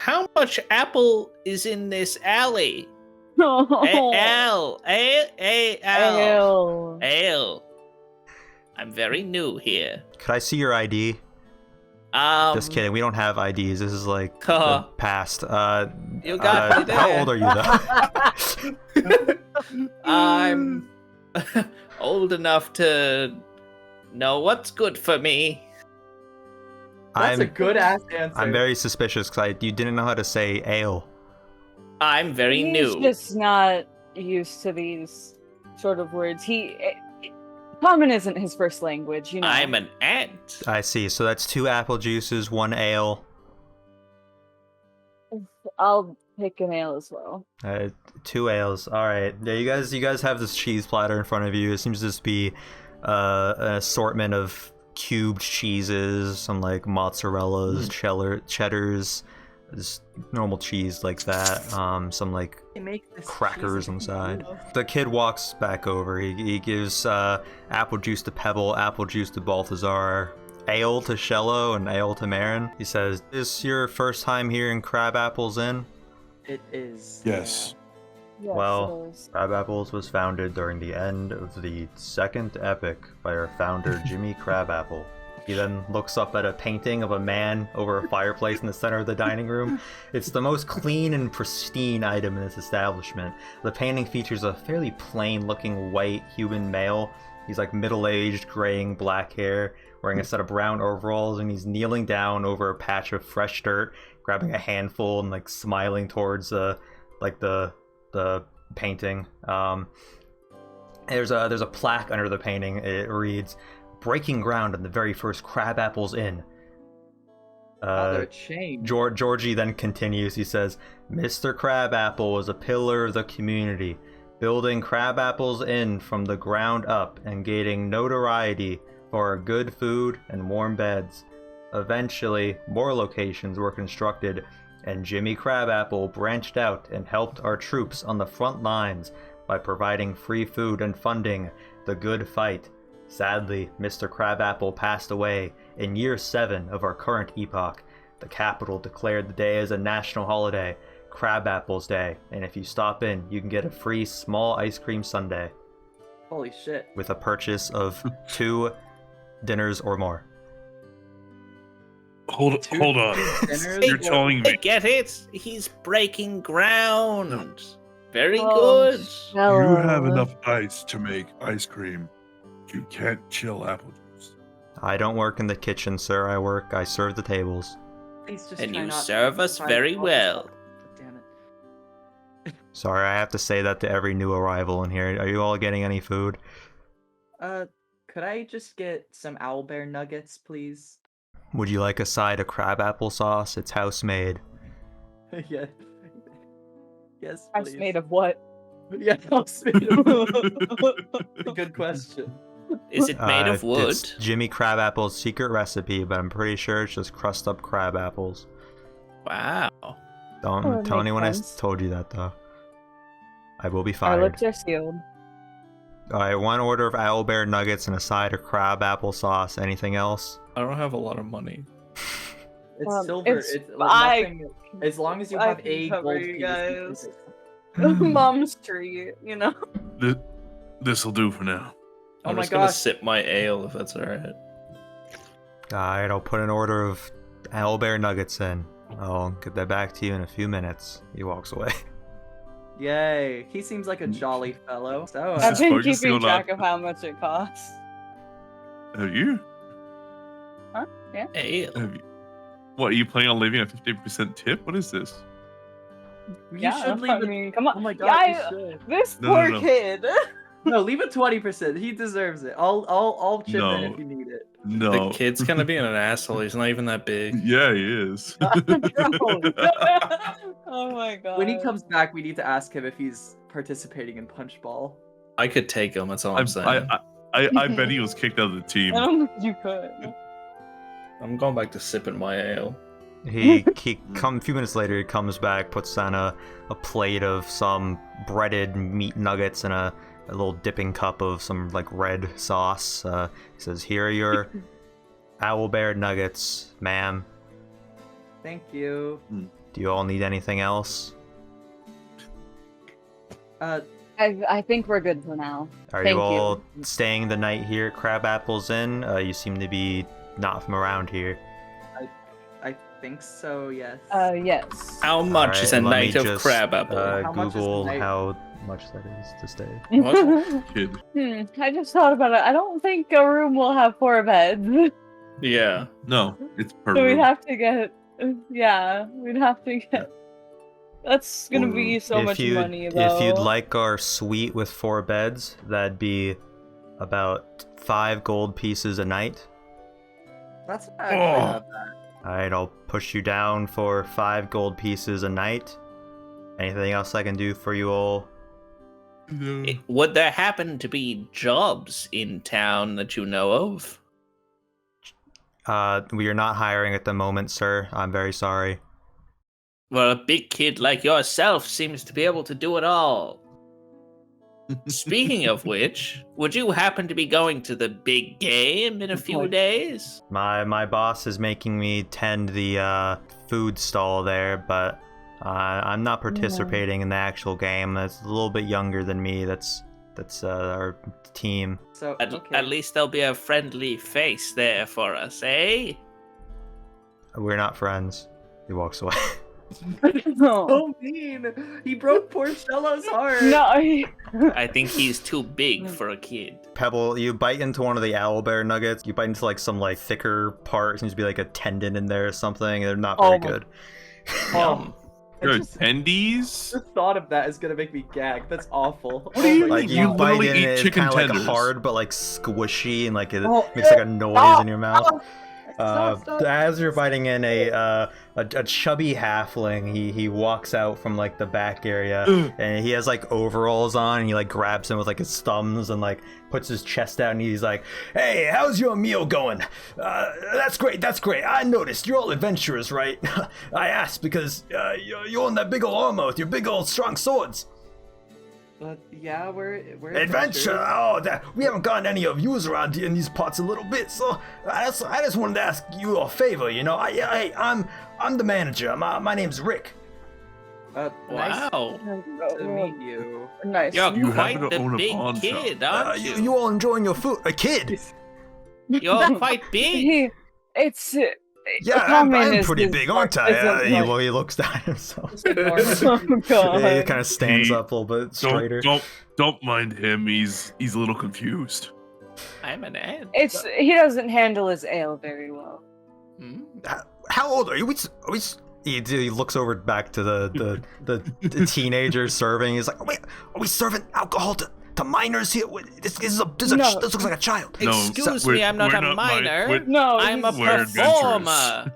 B: How much apple is in this alley?
D: No.
B: Ale. I'm very new here.
A: Could I see your ID? Just kidding. We don't have IDs. This is like the past.
B: You got me there.
A: How old are you though?
B: I'm old enough to know what's good for me.
C: That's a good ass answer.
A: I'm very suspicious because you didn't know how to say ale.
B: I'm very
D: He's
B: new.
D: just not used to these sort of words. Common isn't his first language, you know.
B: I'm an ant.
A: I see. So that's 2 apple juices, 1 ale.
D: I'll pick an ale as well.
A: 2 ales. All right. Yeah, you guys have this cheese platter in front of you. It seems to just be an assortment of cubed cheeses, some like mozzarellas, cheddars, just normal cheese like that. Some like
C: They make this
A: crackers
C: cheese
A: inside.
C: in
A: The kid walks back over. He gives apple juice to Pebble, apple juice to Balthazar, ale to Shello, and ale to Marin. He says, "Is this your first time here in Crabapple's Inn?"
C: It is.
E: Yes.
D: Yes,
A: Well,
D: it is.
A: Crabapples was founded during the end of the Second Epic by our founder, Jimmy Crabapple. He then looks up at a painting of a man over a fireplace in the center of the dining room. It's the most clean and pristine item in this establishment. The painting features a fairly plain-looking white human male. He's like middle-aged, graying black hair, wearing a set of brown overalls, and he's kneeling down over a patch of fresh dirt, grabbing a handful and like smiling towards the painting. There's a plaque under the painting. It reads, "Breaking ground in the very first Crabapple's Inn."
C: Other change.
A: Georgie then continues. He says, "Mr. Crabapple was a pillar of the community, building Crabapple's Inn from the ground up and gaining notoriety for our good food and warm beds. Eventually, more locations were constructed, and Jimmy Crabapple branched out and helped our troops on the front lines by providing free food and funding the good fight. Sadly, Mr. Crabapple passed away in year 7 of our current epoch. The capital declared the day as a national holiday, Crabapple's Day, and if you stop in, you can get a free small ice cream sundae
C: Holy shit.
A: with a purchase of 2 dinners or more."
E: Hold on.
C: Dinners
E: You're
C: or-
E: telling
B: I
E: me
B: get it. He's breaking ground. Very
D: Oh,
B: good.
E: you have enough ice to make ice cream. You can't chill apple juice.
A: I don't work in the kitchen, sir. I serve the tables.
C: Please just
B: And
C: try
B: you
C: not to
B: serve us
C: find
B: very
C: all this
B: well.
C: stuff. Damn it.
A: Sorry, I have to say that to every new arrival in here. Are you all getting any food?
C: Could I just get some owlbear nuggets, please?
A: Would you like a side of crabapple sauce? It's house made.
C: Yeah. Yes,
D: House
C: please.
D: made of what?
C: Yeah, house made of. Good question.
B: Is it made of wood?
A: It's Jimmy Crabapple's secret recipe, but I'm pretty sure it's just crushed up crab apples.
B: Wow.
A: Don't
D: Oh, that
A: tell
D: makes
A: anyone
D: sense.
A: I told you that, though. I will be
D: Our
A: fired.
D: lips are sealed.
A: Alright, 1 order of owlbear nuggets and a side of crabapple sauce. Anything else?
B: I don't have a lot of money.
C: It's silver. It's nothing. As long as you
D: I
C: have
D: can
C: a
D: cover
C: gold
D: you
C: piece.
D: guys. Mom's tree, you know.
E: This'll do for now.
C: Oh
B: I'm
C: my
B: just gonna
C: gosh.
B: sip my ale if that's alright.
A: Alright, I'll put an order of owlbear nuggets in. I'll get that back to you in a few minutes. He walks away.
C: Yay! He seems like a jolly fellow. So,
D: I've
E: This
D: been
E: is focusing
D: keeping
E: on
D: track
E: that.
D: of how much it costs.
E: Have you?
B: Ale.
E: Have you? What, are you planning on leaving a 15% tip? What is this?
C: you
D: Yeah,
C: should leave
D: I
C: it.
D: mean, come on.
C: Oh my god,
D: Yeah,
C: you should.
D: This
E: No,
D: poor
E: no.
D: kid.
C: No, leave it 20%. He deserves it. I'll chip in
E: No.
C: if you need it.
E: No.
B: The kid's kind of being an asshole. He's not even that big.
E: Yeah, he is.
D: Oh my god.
C: When he comes back, we need to ask him if he's participating in punch ball.
B: I could take him. That's all I'm saying.
E: I bet he was kicked out of the team.
D: I don't think you could.
B: I'm going back to sipping my ale.
A: He a few minutes later, he comes back, puts down a plate of some breaded meat nuggets and a little dipping cup of some like red sauce. He says, "Here are your owlbear nuggets, ma'am.
C: Thank you.
A: Do you all need anything else?
D: I think we're good for now.
A: Are
D: Thank
A: you
D: you.
A: all staying the night here at Crabapple's Inn? You seem to be not from around here."
C: I think so. Yes.
D: Yes.
B: How much is a
A: Alright, let me
B: night of
A: just,
B: Crabapple?
C: How much is the
A: Google
C: night?
A: how much that is to stay.
B: What?
E: Kid.
D: I just thought about it. I don't think a room will have 4 beds.
B: Yeah.
E: No, it's per
D: So we'd
E: room.
D: have to get, yeah, we'd have to get. That's gonna be so much money, though.
A: If you'd like our suite with 4 beds, that'd be about 5 gold pieces a night.
C: That's not actually
E: Oh.
C: not bad.
A: Alright, I'll push you down for 5 gold pieces a night. Anything else I can do for you all?
B: Would there happen to be jobs in town that you know of?
A: We are not hiring at the moment, sir. I'm very sorry.
B: Well, a big kid like yourself seems to be able to do it all. Speaking of which, would you happen to be going to the big game in a few days?
A: My boss is making me tend the food stall there, but I'm not participating in the actual game. That's a little bit younger than me. That's our team.
C: So
B: At,
C: okay.
B: at least there'll be a friendly face there for us, eh?
A: We're not friends. He walks away.
D: No.
C: so mean. He broke poor Shello's heart.
D: No.
B: I think he's too big for a kid.
A: Pebble, you bite into one of the owlbear nuggets. You bite into like some like thicker part. Seems to be like a tendon in there or something. They're not very
D: Oh my-
A: good.
B: Yum.
E: Good.
C: Just
E: Tendies?
C: the thought of that is gonna make me gag. That's awful.
E: What do you
C: my
A: Like
E: mean?
A: you
C: God.
A: bite
E: literally
A: in
E: eat
A: it, it's
E: chicken
A: kind of like
E: tenders.
A: hard but like squishy and like it
C: Oh,
A: makes like a noise in your mouth.
C: Stop.
A: As you're biting in a chubby halfling, he walks out from like the back area and he has like overalls on and he like grabs him with like his thumbs and like puts his chest out and he's like, "Hey, how's your meal going? That's great. I noticed you're all adventurers, right? I asked because you're in that big old armor with your big old strong swords.
C: But yeah, we're
F: Adventure? Oh, we haven't gotten any of yous around here in these parts a little bit, so I just wanted to ask you a favor. You know, I'm the manager. My name's Rick.
C: Nice
B: Wow.
C: to meet you.
D: Nice.
B: You're
E: You
B: quite
E: happen to
B: the
E: own a
B: big
E: pawn shop.
B: kid, aren't you?
F: You all enjoying your food? A kid?
B: You're quite big.
D: It's
F: Yeah,
D: common
F: I'm
D: is
F: pretty
D: this-
F: big, aren't I?
D: isn't
A: He,
D: like-
A: he looks down at himself.
D: oh god.
A: He kind of stands
E: He-
A: up a little bit straighter.
E: Don't mind him. He's a little confused.
B: I'm an ant.
D: He doesn't handle his ale very well.
B: Hmm?
F: How old are you?
A: He looks over back to the teenager serving. He's like,
F: Wait, are we serving alcohol to minors here? This
D: No.
F: looks like a child.
E: No,
B: Excuse
E: we're-
B: me, I'm not
E: we're
B: a
E: not
B: minor.
E: we're-
D: No,
B: I'm a
E: We're
B: performer.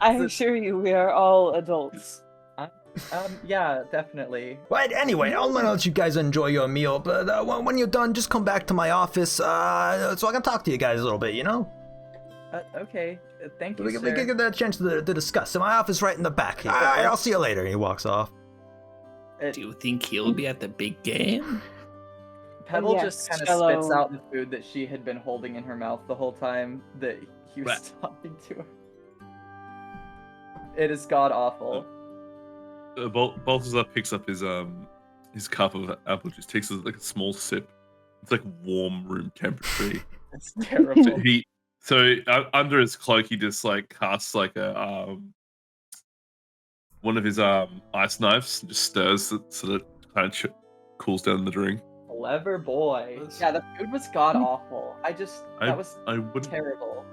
D: I assure you, we are all adults.
C: Yeah, definitely.
F: Right, anyway, I'll let you guys enjoy your meal, but when you're done, just come back to my office so I can talk to you guys a little bit, you know?
C: Okay. Thank you,
F: We
C: sir.
F: can get a chance to discuss. So my office right in the back. All right, I'll see you later.
A: he walks off.
B: Do you think he'll be at the big game?
C: Pebble
D: Yes,
C: just kind of
D: Cello.
C: spits out the food that she had been holding in her mouth the whole time that he was
B: Right.
C: talking to her. It is god awful.
E: Balthazar picks up his cup of apple juice, takes like a small sip. It's like warm room temperature.
C: It's terrible.
E: So under his cloak, he just like casts like a one of his ice knives, and just stirs it so that it kind of cools down the drink.
C: Clever boy. Yeah, the food was god awful. That was
E: I wouldn't.
C: terrible.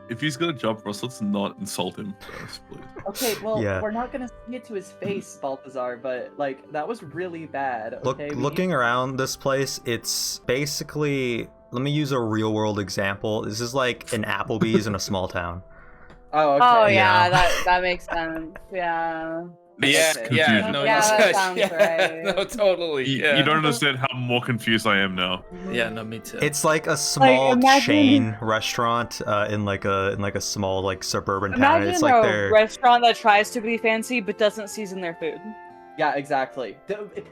E: If he's gonna jump for us, let's not insult him first, please.
C: Okay, well,
A: Yeah.
C: we're not gonna see it to his face, Balthazar, but like that was really bad. Okay,
A: Looking around this place, it's basically. Let me use a real world example. This is like an Applebee's in a small town.
C: Oh, okay.
D: Oh
A: Yeah.
D: yeah, that makes sense. Yeah.
B: Yeah,
C: Confusion.
B: yeah, no,
D: Yeah, that
B: yeah,
D: sounds
B: yeah,
D: right.
B: no, totally.
E: You
B: Yeah.
E: don't understand how more confused I am now.
B: Yeah, no, me too.
A: It's like a small
D: imagine-
A: chain restaurant in like a small like suburban town.
D: Imagine
A: It's like
D: a
A: they're
D: restaurant that tries to be fancy but doesn't season their food.
C: Yeah, exactly.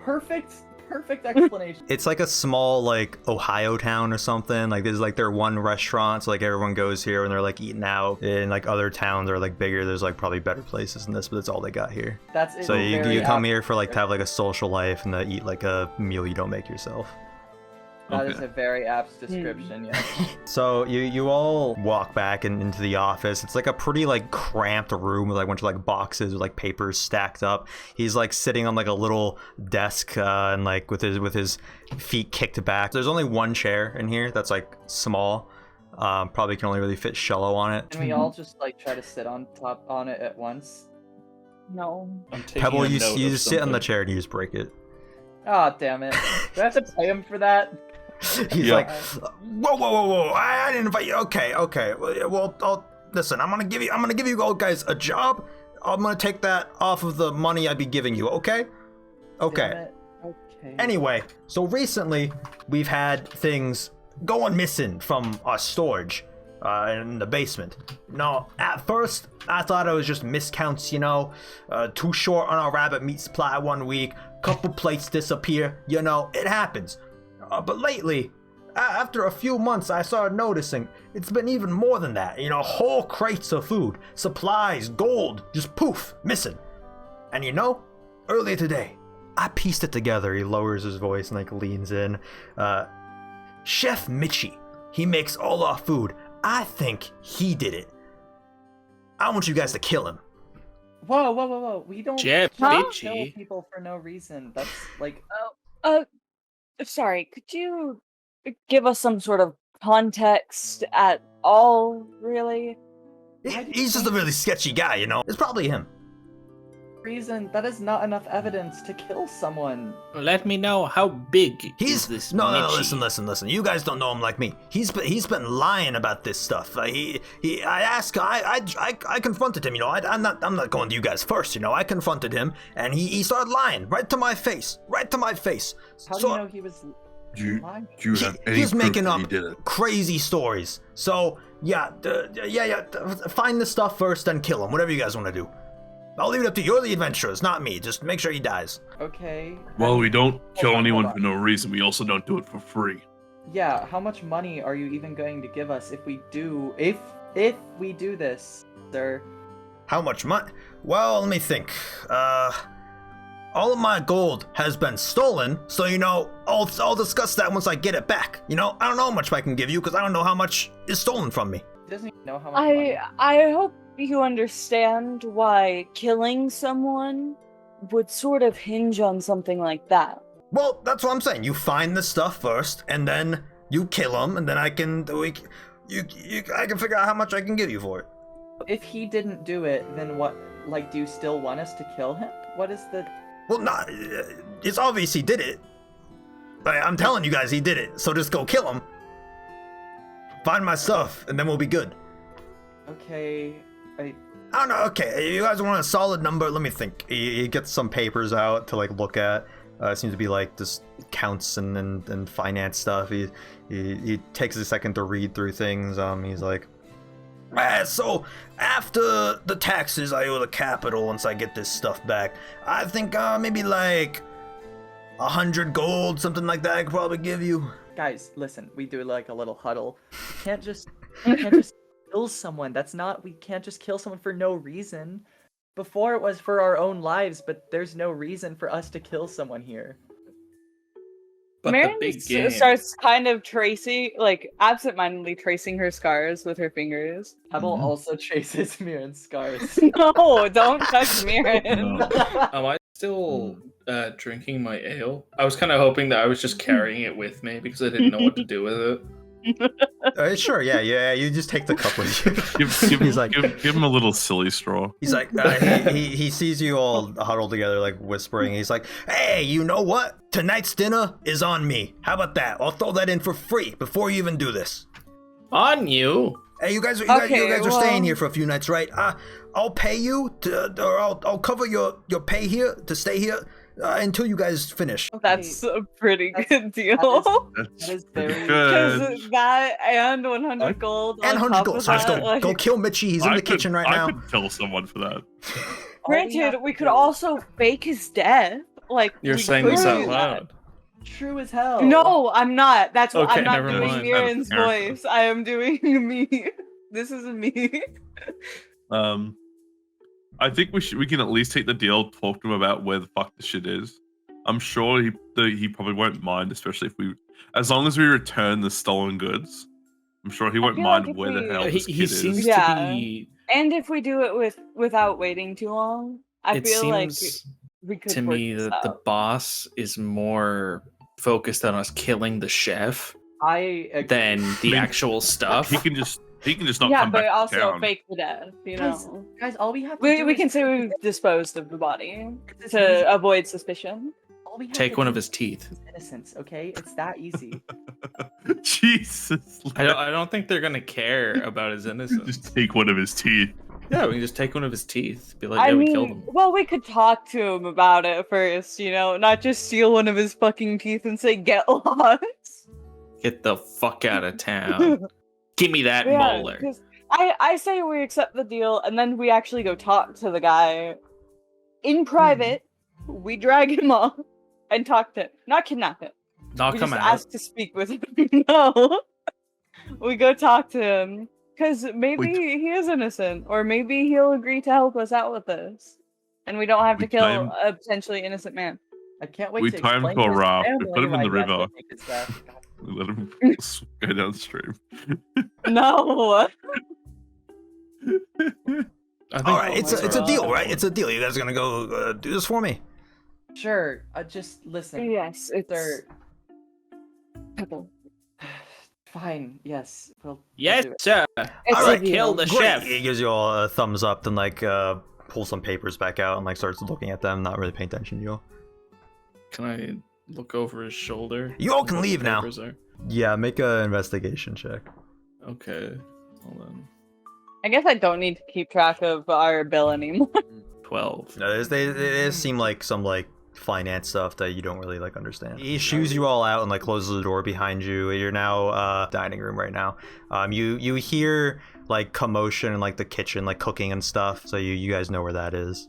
C: Perfect explanation.
A: it's like a small like Ohio town or something. Like there's like their one restaurant, so like everyone goes here and they're like eating out. In like other towns are like bigger. There's like probably better places than this, but that's all they got here.
C: That's it.
A: So you
C: very
A: come here
C: apt.
A: for like to have like a social life and to eat like a meal you don't make yourself.
C: That is
E: Okay.
C: a very apt description. Yeah.
A: So you all walk back into the office. It's like a pretty like cramped room with like a bunch of like boxes with like papers stacked up. He's like sitting on like a little desk and like with his feet kicked back. There's only one chair in here that's like small. Probably can only really fit Shello on it.
C: Can we all just like try to sit on it at once?
D: No.
B: I'm taking
A: Pebble,
B: a
A: you
B: note
A: you
B: of
A: just sit on the
B: something.
A: chair and you just break it.
C: Ah, damn it. Do I have to pay him for that?
A: He's
E: Yeah.
A: like, whoa! I didn't invite you. Okay. Well, listen. I'm gonna give you all guys a job. I'm gonna take that off of the money I'd be giving you. Okay.
C: Damn it. Okay.
A: Anyway, so recently we've had things going missing from our storage in the basement. No, at first I thought it was just miscounts. Too short on our rabbit meat supply one week. Couple plates disappear. It happens. But lately, after a few months, I started noticing it's been even more than that. Whole crates of food, supplies, gold, just poof, missing. And earlier today, I pieced it together. He lowers his voice and like leans in. Chef Mitchie, he makes all our food. I think he did it. I want you guys to kill him.
C: Whoa. We don't
B: Jeff
C: kill
B: Bitchy.
C: people for no reason. That's like
D: Sorry, could you give us some sort of context at all, really?
A: He's just a really sketchy guy, It's probably him.
C: reason. That is not enough evidence to kill someone.
B: Let me know how big is this
A: no,
B: Mitchie?
A: listen. You guys don't know him like me. He's been lying about this stuff. I confronted him. I'm not going to you guys first. I confronted him, and he started lying right to my face.
C: How do you know he was
E: Do you
C: lying?
E: have any
A: He's
E: proof
A: making
E: that
A: up
E: he did it?
A: crazy stories. So find the stuff first, then kill him. Whatever you guys want to do. I'll leave it up to you. You're the adventurers, not me. Just make sure he dies.
C: Okay.
E: Well, we don't kill
C: Hold on,
E: anyone
C: hold
E: for no reason. We also don't do it for free.
C: Yeah, how much money are you even going to give us if we do we do this, sir?
A: How much money? Well, let me think. All of my gold has been stolen, so I'll discuss that once I get it back. I don't know how much I can give you because I don't know how much is stolen from me.
C: He doesn't even know how much money.
D: I hope you understand why killing someone would sort of hinge on something like that.
A: Well, that's what I'm saying. You find the stuff first, and then you kill him, and then I can figure out how much I can give you for it.
C: If he didn't do it, then what? Like, do you still want us to kill him? What is the?
A: Well, no, it's obvious he did it. I'm telling you guys, he did it. So just go kill him. Find my stuff, and then we'll be good.
C: Okay,
A: I don't know. Okay, you guys want a solid number? Let me think. He gets some papers out to like look at. It seems to be like just counts and finance stuff. He takes a second to read through things. He's like, so after the taxes I owe the capital once I get this stuff back, I think maybe like
F: 100 gold, something like that. I could probably give you.
C: Guys, listen, we do like a little huddle. We can't just kill someone. We can't just kill someone for no reason. Before it was for our own lives, but there's no reason for us to kill someone here.
B: But
D: Marion
B: the big game.
D: starts kind of tracing, like absentmindedly tracing her scars with her fingers.
C: Pebble also traces Mirren's scars.
D: No, don't touch Marion.
E: No.
B: Am I still drinking my ale? I was kind of hoping that I was just carrying it with me because I didn't know what to do with it.
A: Sure, yeah. You just take the cup with you.
E: Give him a little silly straw.
A: He's like, he sees you all huddled together, like whispering. He's like, hey, you know what? Tonight's dinner is on me. How about that? I'll throw that in for free before you even do this.
B: On you?
A: Hey, you guys
D: Okay,
A: are staying here for a few nights, right? I'll pay you or I'll cover your pay here to stay here until you guys finish.
D: That's a pretty good deal.
E: That's
C: That is
E: pretty
C: very
E: good.
D: Because that and 100 gold
A: And
D: on
A: 100
D: top
A: gold.
D: of
A: So let's
D: that,
A: go.
D: like,
A: Go kill Mitchie. He's in the kitchen right now.
E: I could kill someone for that.
D: Granted, we could also fake his death. Like
B: You're
D: we
B: saying
D: could
B: this
D: do
B: out
D: that.
B: loud.
C: true as hell.
D: No, I'm not. That's what
B: Okay,
D: I'm not
B: never
D: doing
B: mind.
D: Mirren's
E: Out of character.
D: voice. I am doing me. This is me.
E: I think we can at least take the deal, talk to him about where the fuck the shit is. I'm sure he probably won't mind, especially as long as we return the stolen goods. I'm sure he won't
D: feel
E: mind
D: like if
E: where the
D: we-
E: hell
B: He
E: this kid
B: seems
E: is.
D: Yeah.
B: to be.
D: And if we do it without waiting too long, I
B: It
D: feel like
B: seems
D: we could
B: to
D: work
B: me
D: this
B: that the
D: out.
B: boss is more focused on us killing the chef
C: I agree.
B: than the
E: I mean,
B: actual stuff.
E: He can just not
D: Yeah,
E: come
D: but
E: back
D: also
E: to town.
D: fake the death, you
C: Guys,
D: know.
C: Guys, all we have to do
D: We
C: is
D: can say we've disposed of the body
C: It's
D: to
C: easy.
D: avoid suspicion.
C: All we have
B: Take
C: to
B: one
C: do
B: of his
C: is
B: teeth.
C: his innocence, okay? It's that easy.
E: Jesus.
B: I don't think they're gonna care about his innocence.
E: Just take one of his teeth.
B: Yeah, we can just take one of his teeth. Be like,
D: I
B: yeah, we killed
D: mean,
B: him.
D: well, we could talk to him about it first, you know, not just steal one of his fucking teeth and say, get lost.
B: Get the fuck out of town. Give me that molar.
D: 'Cause I say we accept the deal, and then we actually go talk to the guy in private. We drag him off and talk to him. Not kidnap him.
B: Knock
D: We
B: him
D: just
B: out.
D: ask to speak with him. No. We go talk to him. Because maybe he is innocent, or maybe he'll agree to help us out with this. And we don't have to
E: We
D: kill
E: time-
D: a potentially innocent man.
C: I can't wait
E: We
C: to
E: time
C: explain
E: to a
C: to his
E: raft. We
C: family
E: put him in
C: why
E: the
C: he has to
E: river.
C: take his death. God.
E: Let him go downstream.
D: No.
B: I think
A: All right, it's
D: my
A: a deal,
D: God.
A: right? It's a deal. You guys are gonna go do this for me?
C: Sure, just listen.
D: Yes, it's
C: They're
D: Pebble.
C: fine. Yes, we'll
B: Yes,
C: do it.
B: sir.
D: It's
A: All
D: a
A: right,
D: deal.
B: kill the
A: Great.
B: chef.
A: He gives you all a thumbs up, then like pulls some papers back out and like starts looking at them, not really paying attention to you.
B: Can I look over his shoulder?
A: You all can
B: What the
A: leave now.
B: papers are?
A: Yeah, make an investigation check.
B: Okay, hold on.
D: I guess I don't need to keep track of our bill anymore.
B: 12.
A: No, they seem like some like finance stuff that you don't really like understand. He shoos you all out and like closes the door behind you. You're now dining room right now. You hear like commotion in like the kitchen, like cooking and stuff. So you guys know where that is.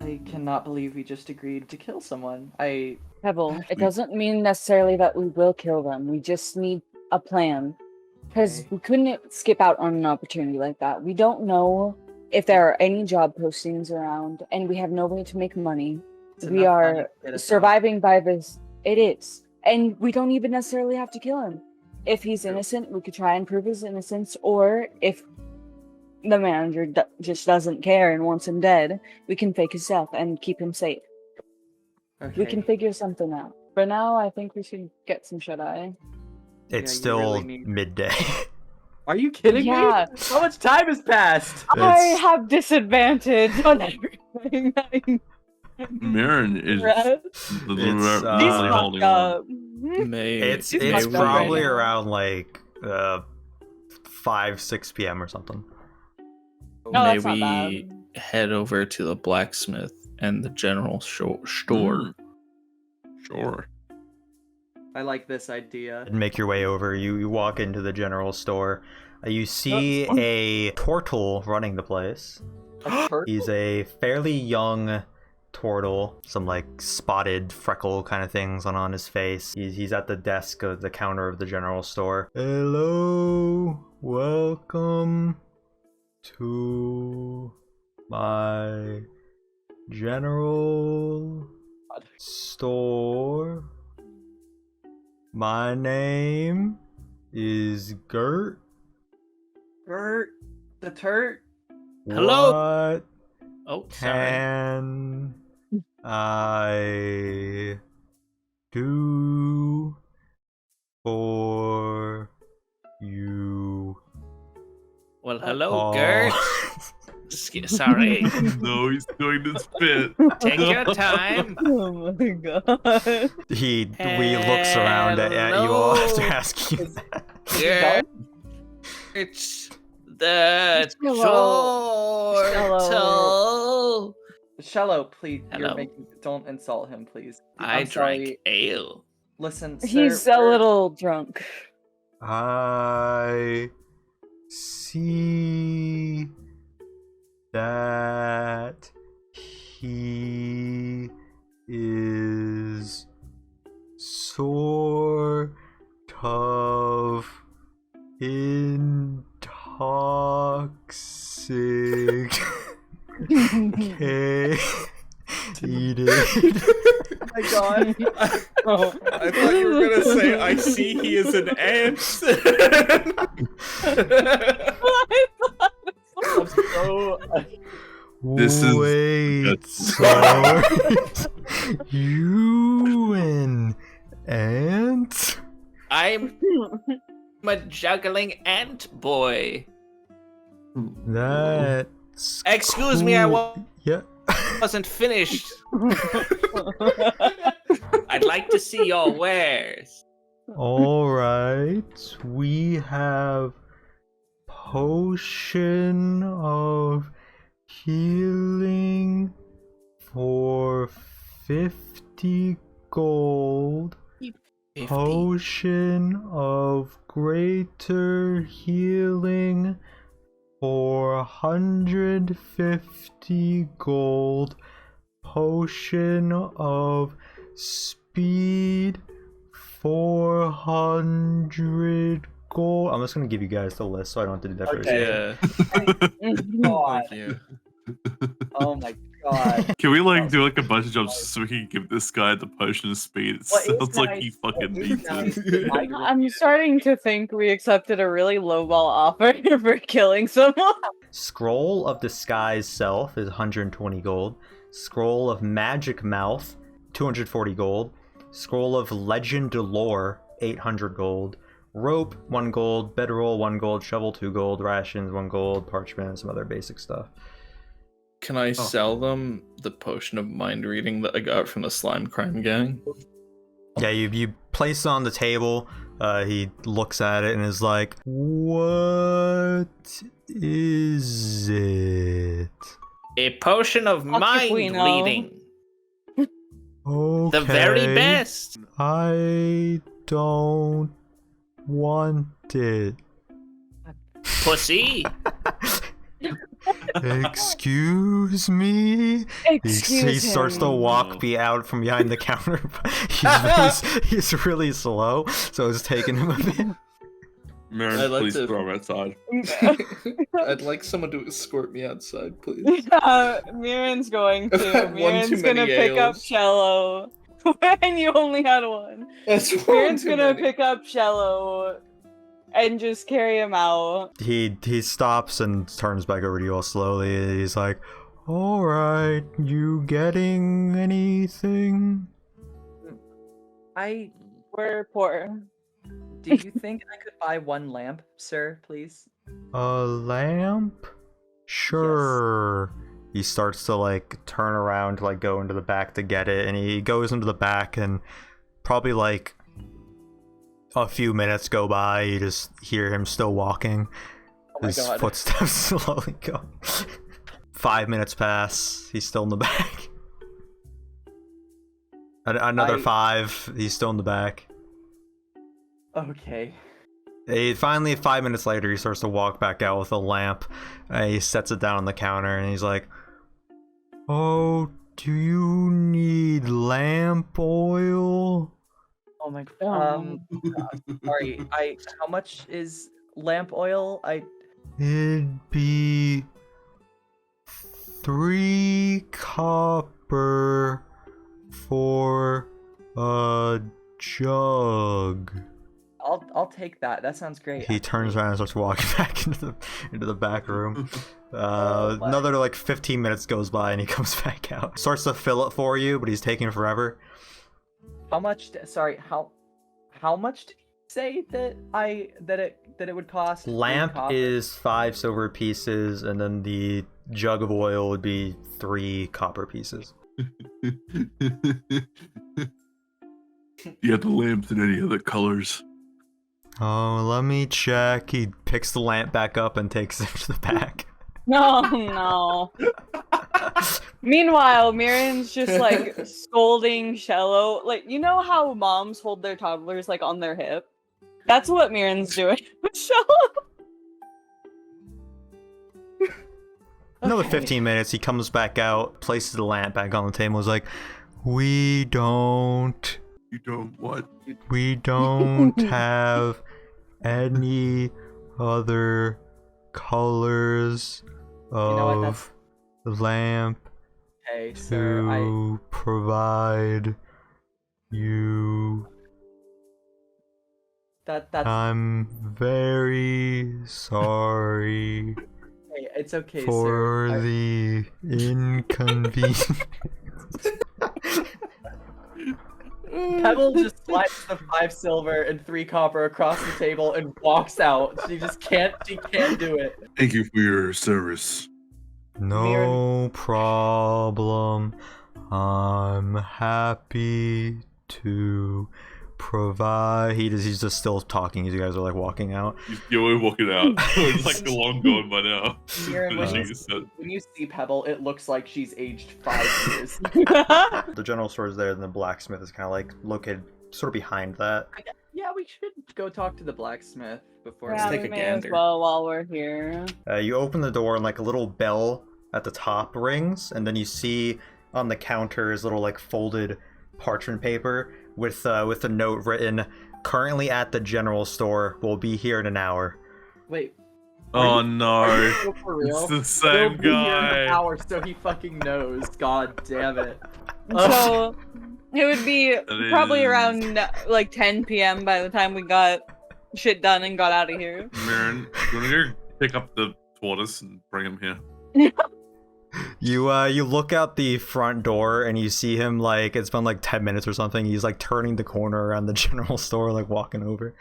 C: I cannot believe we just agreed to kill someone.
D: Pebble, it doesn't mean necessarily that we will kill them. We just need a plan. Because
C: Okay.
D: we couldn't skip out on an opportunity like that. We don't know if there are any job postings around, and we have no way to make money.
C: It's
D: We
C: enough money
D: are
C: to get us out.
D: surviving by this. It is. And we don't even necessarily have to kill him. If he's innocent, we could try and prove his innocence, or if the manager just doesn't care and wants him dead, we can fake his death and keep him safe.
C: Okay.
D: We can figure something out. For now, I think we should get some shut-eye.
A: It's
C: you
A: still
C: really need-
A: midday.
C: Are you kidding
D: Yeah.
C: me? How much time has passed?
D: I
A: It's-
D: have disadvantage on everything.
E: Mirren is
D: Rest.
E: literally
A: It's,
D: He's
E: holding
D: fucked
E: on.
D: up.
B: May
A: it's
D: He's
B: may
A: it's
D: fucked up right
A: probably
D: now.
A: around like 5-6 p.m. or something.
D: No,
B: may
D: that's not
B: we head over to the blacksmith and the general store.
E: Sure.
C: I like this idea.
A: And make your way over. You walk into the general store. You see
D: Oh.
A: a turtle running the place.
C: A turtle?
A: He's a fairly young turtle, some like spotted freckle kind of things on his face. He's at the desk of the counter of the general store. Hello, welcome to my general store. My name is Gert.
C: Gert, the Turt.
B: Hello?
A: What
B: Oh, sorry.
A: can I do for you?
B: Well, hello,
A: Oh.
B: Gert. Sorry.
E: No, he's doing this bit.
B: Take your time.
D: Oh my god.
A: He looks around at you all after
B: Hello.
A: asking you that.
B: Gert. It's the
D: Hello.
B: turtle.
C: Shello, please.
B: Hello.
C: Don't insult him, please.
B: I
C: I'm
B: drank
C: sorry.
B: ale.
C: Listen, sir,
D: He's a little drunk.
A: I see that he is sort of intoxicated.
C: Oh my god.
D: Oh.
B: I thought you were gonna say, I see he is an ant.
C: I'm so.
E: This is-
A: Wait, so you an ant?
B: I'm a juggling ant boy.
A: That's
B: Excuse me, I
A: cool. Yeah.
B: wasn't finished. I'd like to see your wares.
A: All right, we have potion of healing for 50 gold.
B: 50.
A: Potion of greater healing for 150 gold. Potion of speed 400 gold. I'm just gonna give you guys the list so I don't have to do that for you.
B: Yeah.
C: God.
B: Thank you.
C: Oh my god.
E: Can we like do like a bunch of jobs so we can give this guy the potion of speed? It
C: What is
E: sounds like he
C: nice-
E: fucking
C: what is
E: needs
C: nice
E: it.
C: is I-
D: I'm starting to think we accepted a really lowball offer for killing someone.
A: Scroll of Disguise Self is 120 gold. Scroll of Magic Mouth, 240 gold. Scroll of Legend Lore, 800 gold. Rope, 1 gold. Bedroll, 1 gold. Shovel, 2 gold. Rations, 1 gold. Parchment, and some other basic stuff.
B: Can I sell them the potion of mind reading that I got from the slime crime gang?
A: Yeah, you place it on the table. He looks at it and is like, "What is it?"
B: A potion of
D: Fuck if we
B: mind
D: know.
B: reading.
A: Okay.
B: The very best.
A: I don't want it.
B: Pussy.
A: Excuse me. He starts to walk out from behind the counter. he's really slow, so it's taking him a bit.
E: Marin,
B: I'd like
E: please
B: to-
E: throw him outside.
B: I'd like someone to escort me outside, please.
D: Miran's going
B: I've
D: to.
B: had one too
D: Miran's gonna
B: many
D: pick up
B: ales.
D: cello. And you only had one.
B: That's
D: Miran's gonna pick up cello and just carry him out.
A: He stops and turns back over to you all slowly. He's like, "All right, you getting anything?"
D: We're poor.
C: Do you think I could buy one lamp, sir, please?
A: A lamp? Sure. He starts to like turn around to like go into the back to get it, and he goes into the back, and probably like a few minutes go by. You just hear him still walking.
C: Oh my
A: His
C: god.
A: footsteps slowly go. 5 minutes pass. He's still in the back. Another 5. He's still in the back.
C: Okay.
A: Finally, 5 minutes later, he starts to walk back out with a lamp. He sets it down on the counter, and he's like, "Oh, do you need lamp oil?
C: Oh my god. Sorry. How much is lamp oil?
A: It'd be 3 copper for a jug.
C: I'll take that. That sounds great.
A: He turns around and starts walking back into the back room. Another like 15 minutes goes by and he comes back out. Starts to fill it for you, but he's taking forever.
C: How much? How much did you say that it would cost?
A: Lamp is 5 silver pieces, and then the jug of oil would be 3 copper pieces.
E: You have the lamps in any other colors?
A: Oh, let me check. He picks the lamp back up and takes it to the back.
D: No. Meanwhile, Miriam's just like scolding Shello. Like, you know how moms hold their toddlers like on their hip? That's what Miriam's doing with Shello.
A: Another 15 minutes, he comes back out, places the lamp back on the table, is like, we don't
E: what?
A: We don't have any other colors of lamp
C: Hey, sir,
A: to provide you.
C: That's
A: I'm very sorry
C: hey, it's okay,
A: for
C: sir.
A: the inconvenience.
C: Pebble just slides the 5 silver and 3 copper across the table and walks out. She can't do it.
E: Thank you for your service.
A: No problem. I'm happy to provide. He's just still talking as you guys are like walking out.
E: You're walking out. It's like long gone by now.
C: Miriam,
E: Finishing
C: when you see Pebble, it looks like she's aged 5 years.
A: The general store is there, and the blacksmith is kind of like located sort of behind that.
C: Yeah, we should go talk to the blacksmith before.
D: Yeah,
B: take
D: we
B: a
D: may as
B: gander.
D: well while we're here.
A: You open the door, and like a little bell at the top rings, and then you see on the counter is little like folded parchment paper with a note written, "Currently at the general store. Will be here in an hour."
C: Wait.
E: Oh no.
C: For real?
E: It's the
C: We'll
E: same
C: be here in an
E: guy.
C: hour, so he fucking knows. God damn it.
D: So it would be
E: That
D: probably
E: is-
D: around like 10 p.m. by the time we got shit done and got out of here.
E: Mirren, you wanna go pick up the tortoise and bring him here?
A: You look out the front door and you see him like it's been like 10 minutes or something. He's like turning the corner around the general store, like walking over.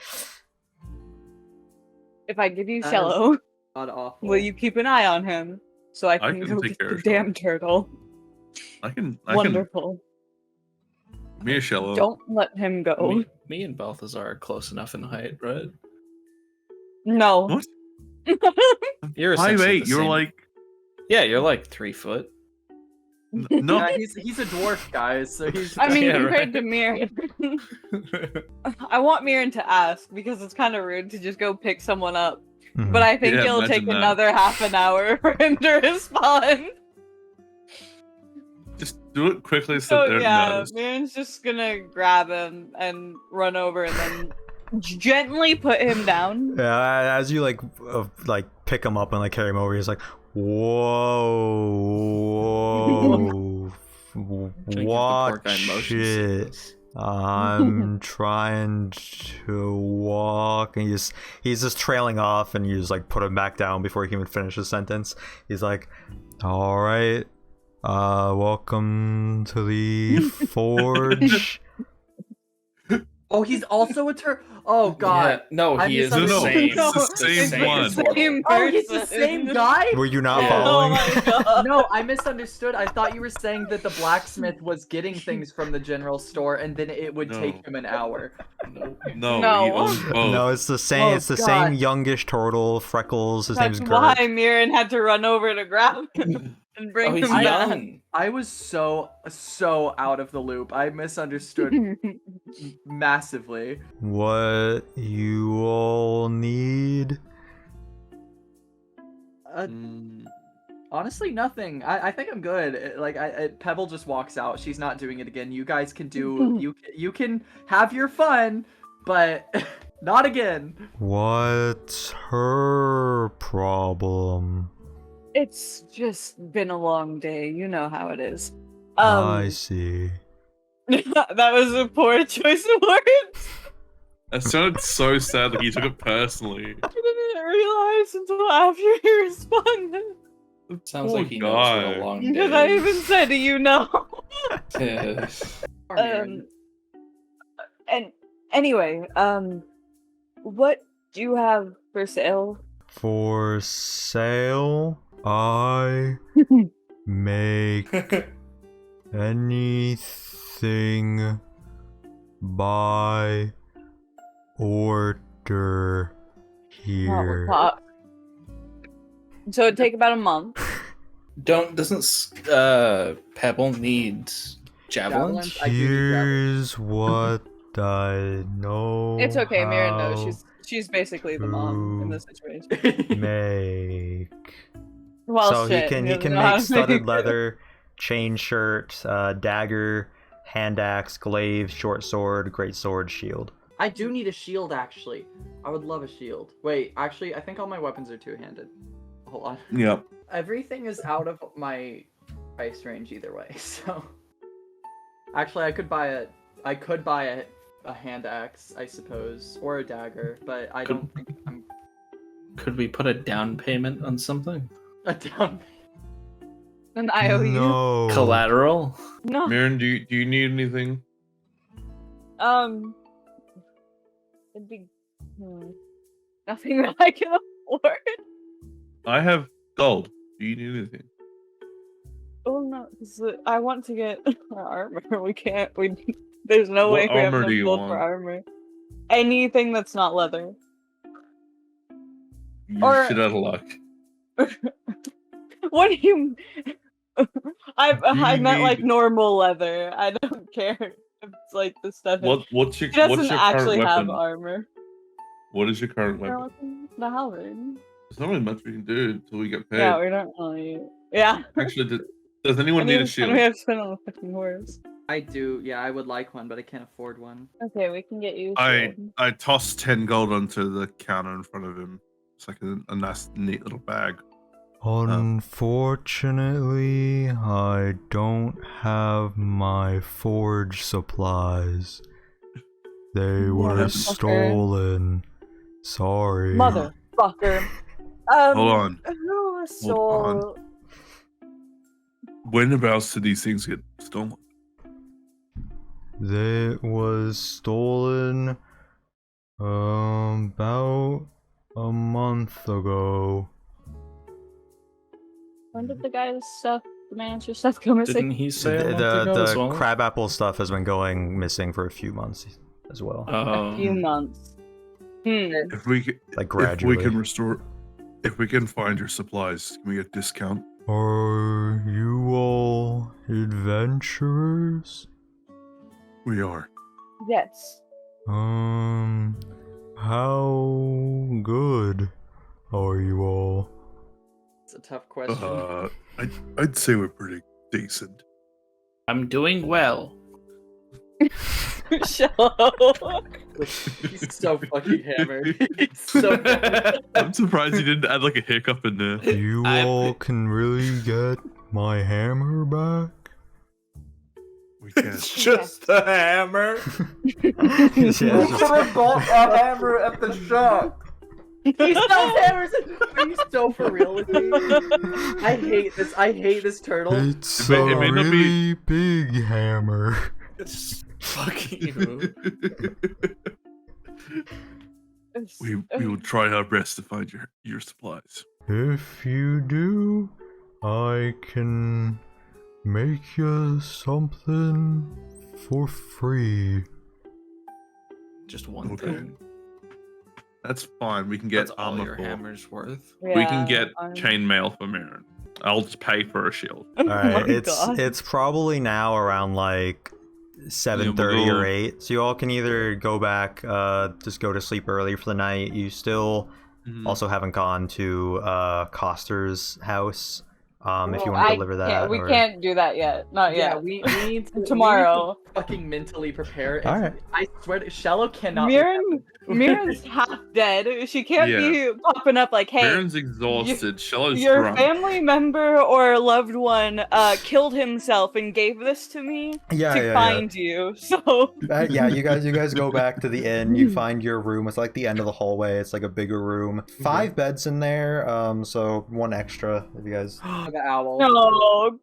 D: If I give you
C: That is
D: Shello,
C: God awful.
D: will you keep an eye on him so I can
E: can
D: go
E: take
D: get
E: care
D: the
E: of
D: damn turtle?
E: I can
D: Wonderful.
E: me a shallow.
D: Don't let him go.
B: Me and Balthazar are close enough in height, right?
D: No.
E: What?
B: You're essentially
E: 5'8",
B: the
E: you're
B: same-
E: like
B: Yeah, you're like 3 foot.
E: no.
C: Yeah, he's a dwarf, guys. So he's.
D: I mean,
B: Yeah,
D: compared
B: right.
D: to Mirren. I want Mirren to ask because it's kind of rude to just go pick someone up.
A: Mhm.
D: But I think
E: Yeah,
D: it'll take
E: imagine that.
D: another half an hour for him to respond.
E: Just do it quickly so
D: So
E: they don't
D: yeah,
E: notice.
D: Mirren's just gonna grab him and run over and then gently put him down.
A: Yeah, as you like pick him up and like carry him over, he's like, whoa,
B: Trying to give the poor
A: watch
B: guy motion
A: it.
B: sickness.
A: I'm trying to walk, and he's just trailing off, and you just like put him back down before he can even finish his sentence. He's like, all right, welcome to the forge.
C: Oh, he's also a Oh God.
B: Yeah, no,
C: I
B: he is the
C: misunderstood.
B: same.
E: No,
B: the
E: it's the same one.
D: Same
C: Oh, he's the
D: person.
C: same guy.
A: Were you not
B: Yeah.
A: following?
D: Oh my god.
C: No, I misunderstood. I thought you were saying that the blacksmith was getting things from the general store, and then it would
E: No.
C: take him an hour.
E: No,
D: No.
E: he owns both.
A: No, it's the same.
C: Oh,
A: it's the
C: God.
A: same youngish turtle, Freckles. His
D: That's
A: name's
D: why
A: Gert.
D: Mirren had to run over to grab him and bring
B: Oh, he's
D: him down.
B: young.
C: I was so out of the loop. I misunderstood massively.
A: What you all need?
C: Uh, Honestly, nothing. I think I'm good. Pebble just walks out. She's not doing it again. You guys can do you can have your fun, but not again.
A: What's her problem?
D: It's just been a long day. You know how it is.
A: I see.
D: That was a poor choice of words.
E: That sounded so sad, like you took it personally.
D: I didn't realize until after he responded.
B: Sounds
E: Poor
B: like he knows what
E: guy.
B: a long day
D: Because I
B: is.
D: even said, you know.
B: Yes.
D: And anyway, what do you have for sale?
A: For sale, I make anything by order here.
D: So it'd take about a month.
B: Doesn't Pebble need javelins?
C: I do need
A: Here's what I know.
D: It's okay, Mira
A: how
D: knows. She's basically the mom in this situation.
A: make.
D: Well,
A: So
D: shit,
A: he can
D: doesn't know how
A: make
D: to make
A: studded
D: it.
A: leather, chain shirt, dagger, hand axe, glaive, short sword, great sword, shield.
C: I do need a shield, actually. I would love a shield. Wait, actually, I think all my weapons are two-handed. Hold on.
E: Yep.
C: Everything is out of my price range either way, so... Actually, I could buy a hand axe, I suppose, or a dagger, but I don't think I'm
B: Could we put a down payment on something?
C: a down.
D: An IOU?
A: No.
B: Collateral?
D: No.
E: Mirren, do you need anything?
D: It'd be nothing that I can afford.
E: I have gold. Do you need anything?
D: Oh no, 'cause I want to get armor. We can't. There's no
E: What
D: way we have
E: armor do
D: enough
E: you
D: gold
E: want?
D: for armor. Anything that's not leather.
E: You're
D: Or-
E: shit out of luck.
D: What do you? I
E: you
D: meant like
E: need-
D: normal leather. I don't care if it's like the stuff.
E: What's your
D: He doesn't
E: current
D: actually have
E: weapon?
D: armor.
E: What is your current weapon?
D: The halberd.
E: There's not really much we can do until we get paid.
D: Yeah, we don't really. Yeah.
E: Actually, does anyone need a shield?
D: We have to spend on the fucking horse.
C: I do, yeah, I would like one, but I can't afford one.
D: Okay, we can get you. a
E: I
D: shield.
E: tossed 10 gold onto the counter in front of him. It's like a nice, neat little bag.
A: Unfortunately, I don't have my forge supplies. They were
D: Motherfucker.
A: stolen. Sorry.
D: Motherfucker.
E: Hold on.
D: Who
E: on.
D: stole?
E: Whenabouts did these things get stolen?
A: It was stolen about a month ago.
D: When did the manager stuff go missing?
B: Didn't he say a month
A: The
B: ago as well?
A: crabapple stuff has been going missing for a few months as well.
D: A few months.
E: If we can,
A: Like
E: if
A: gradually.
E: we can find your supplies, can we get a discount?
A: Are you all adventurers?
E: We are.
D: Yes.
A: How good are you all?
C: It's a tough question.
E: I'd say we're pretty decent.
B: I'm doing well.
D: Shut
C: He's so fucking hammered. He's so
E: I'm surprised you didn't add like a hiccup in there.
A: You all can really get my hammer back?
E: We can't.
B: just a hammer.
A: Yeah, it's just-
C: bought a hammer at the shop. He sells hammers. Are you so for real with me? I hate this. I hate this turtle.
A: It's
E: It
A: a
E: may not
A: really big hammer.
B: Fuck you.
E: we will try our best to find your supplies.
A: If you do, I can make you something for free.
B: Just one
E: Okay.
B: thing.
E: That's fine. We can get
B: That's all
E: armor
B: your
E: for.
B: hammer's worth.
E: We can get chainmail for Marin. I'll just pay for a shield.
D: Oh
A: Alright,
D: my
A: it's
D: God.
A: it's probably now around like 7:30
E: Yeah,
A: or
E: we'll-
A: 8. So you all can either go back, just go to sleep early for the night. You still
E: Mhm.
A: also haven't gone to Couster's house. If you
C: Well,
A: want to deliver that.
D: We
A: or...
D: can't do that yet. Not
C: Yeah,
D: yet.
C: we need to
D: Tomorrow.
C: We need to fucking mentally prepare.
A: All right.
C: I swear, Shallow cannot.
D: Miran's half dead. She can't
E: Yeah.
D: be popping up like, hey,
E: Baron's exhausted. Shallow's
D: your
E: drunk.
D: family member or loved one killed himself and gave this to me to find you. So
A: yeah, you guys go back to the inn. You find your room. It's like the end of the hallway. It's like a bigger room. 5 beds in there. So 1 extra if you guys.
C: The owl.
D: no.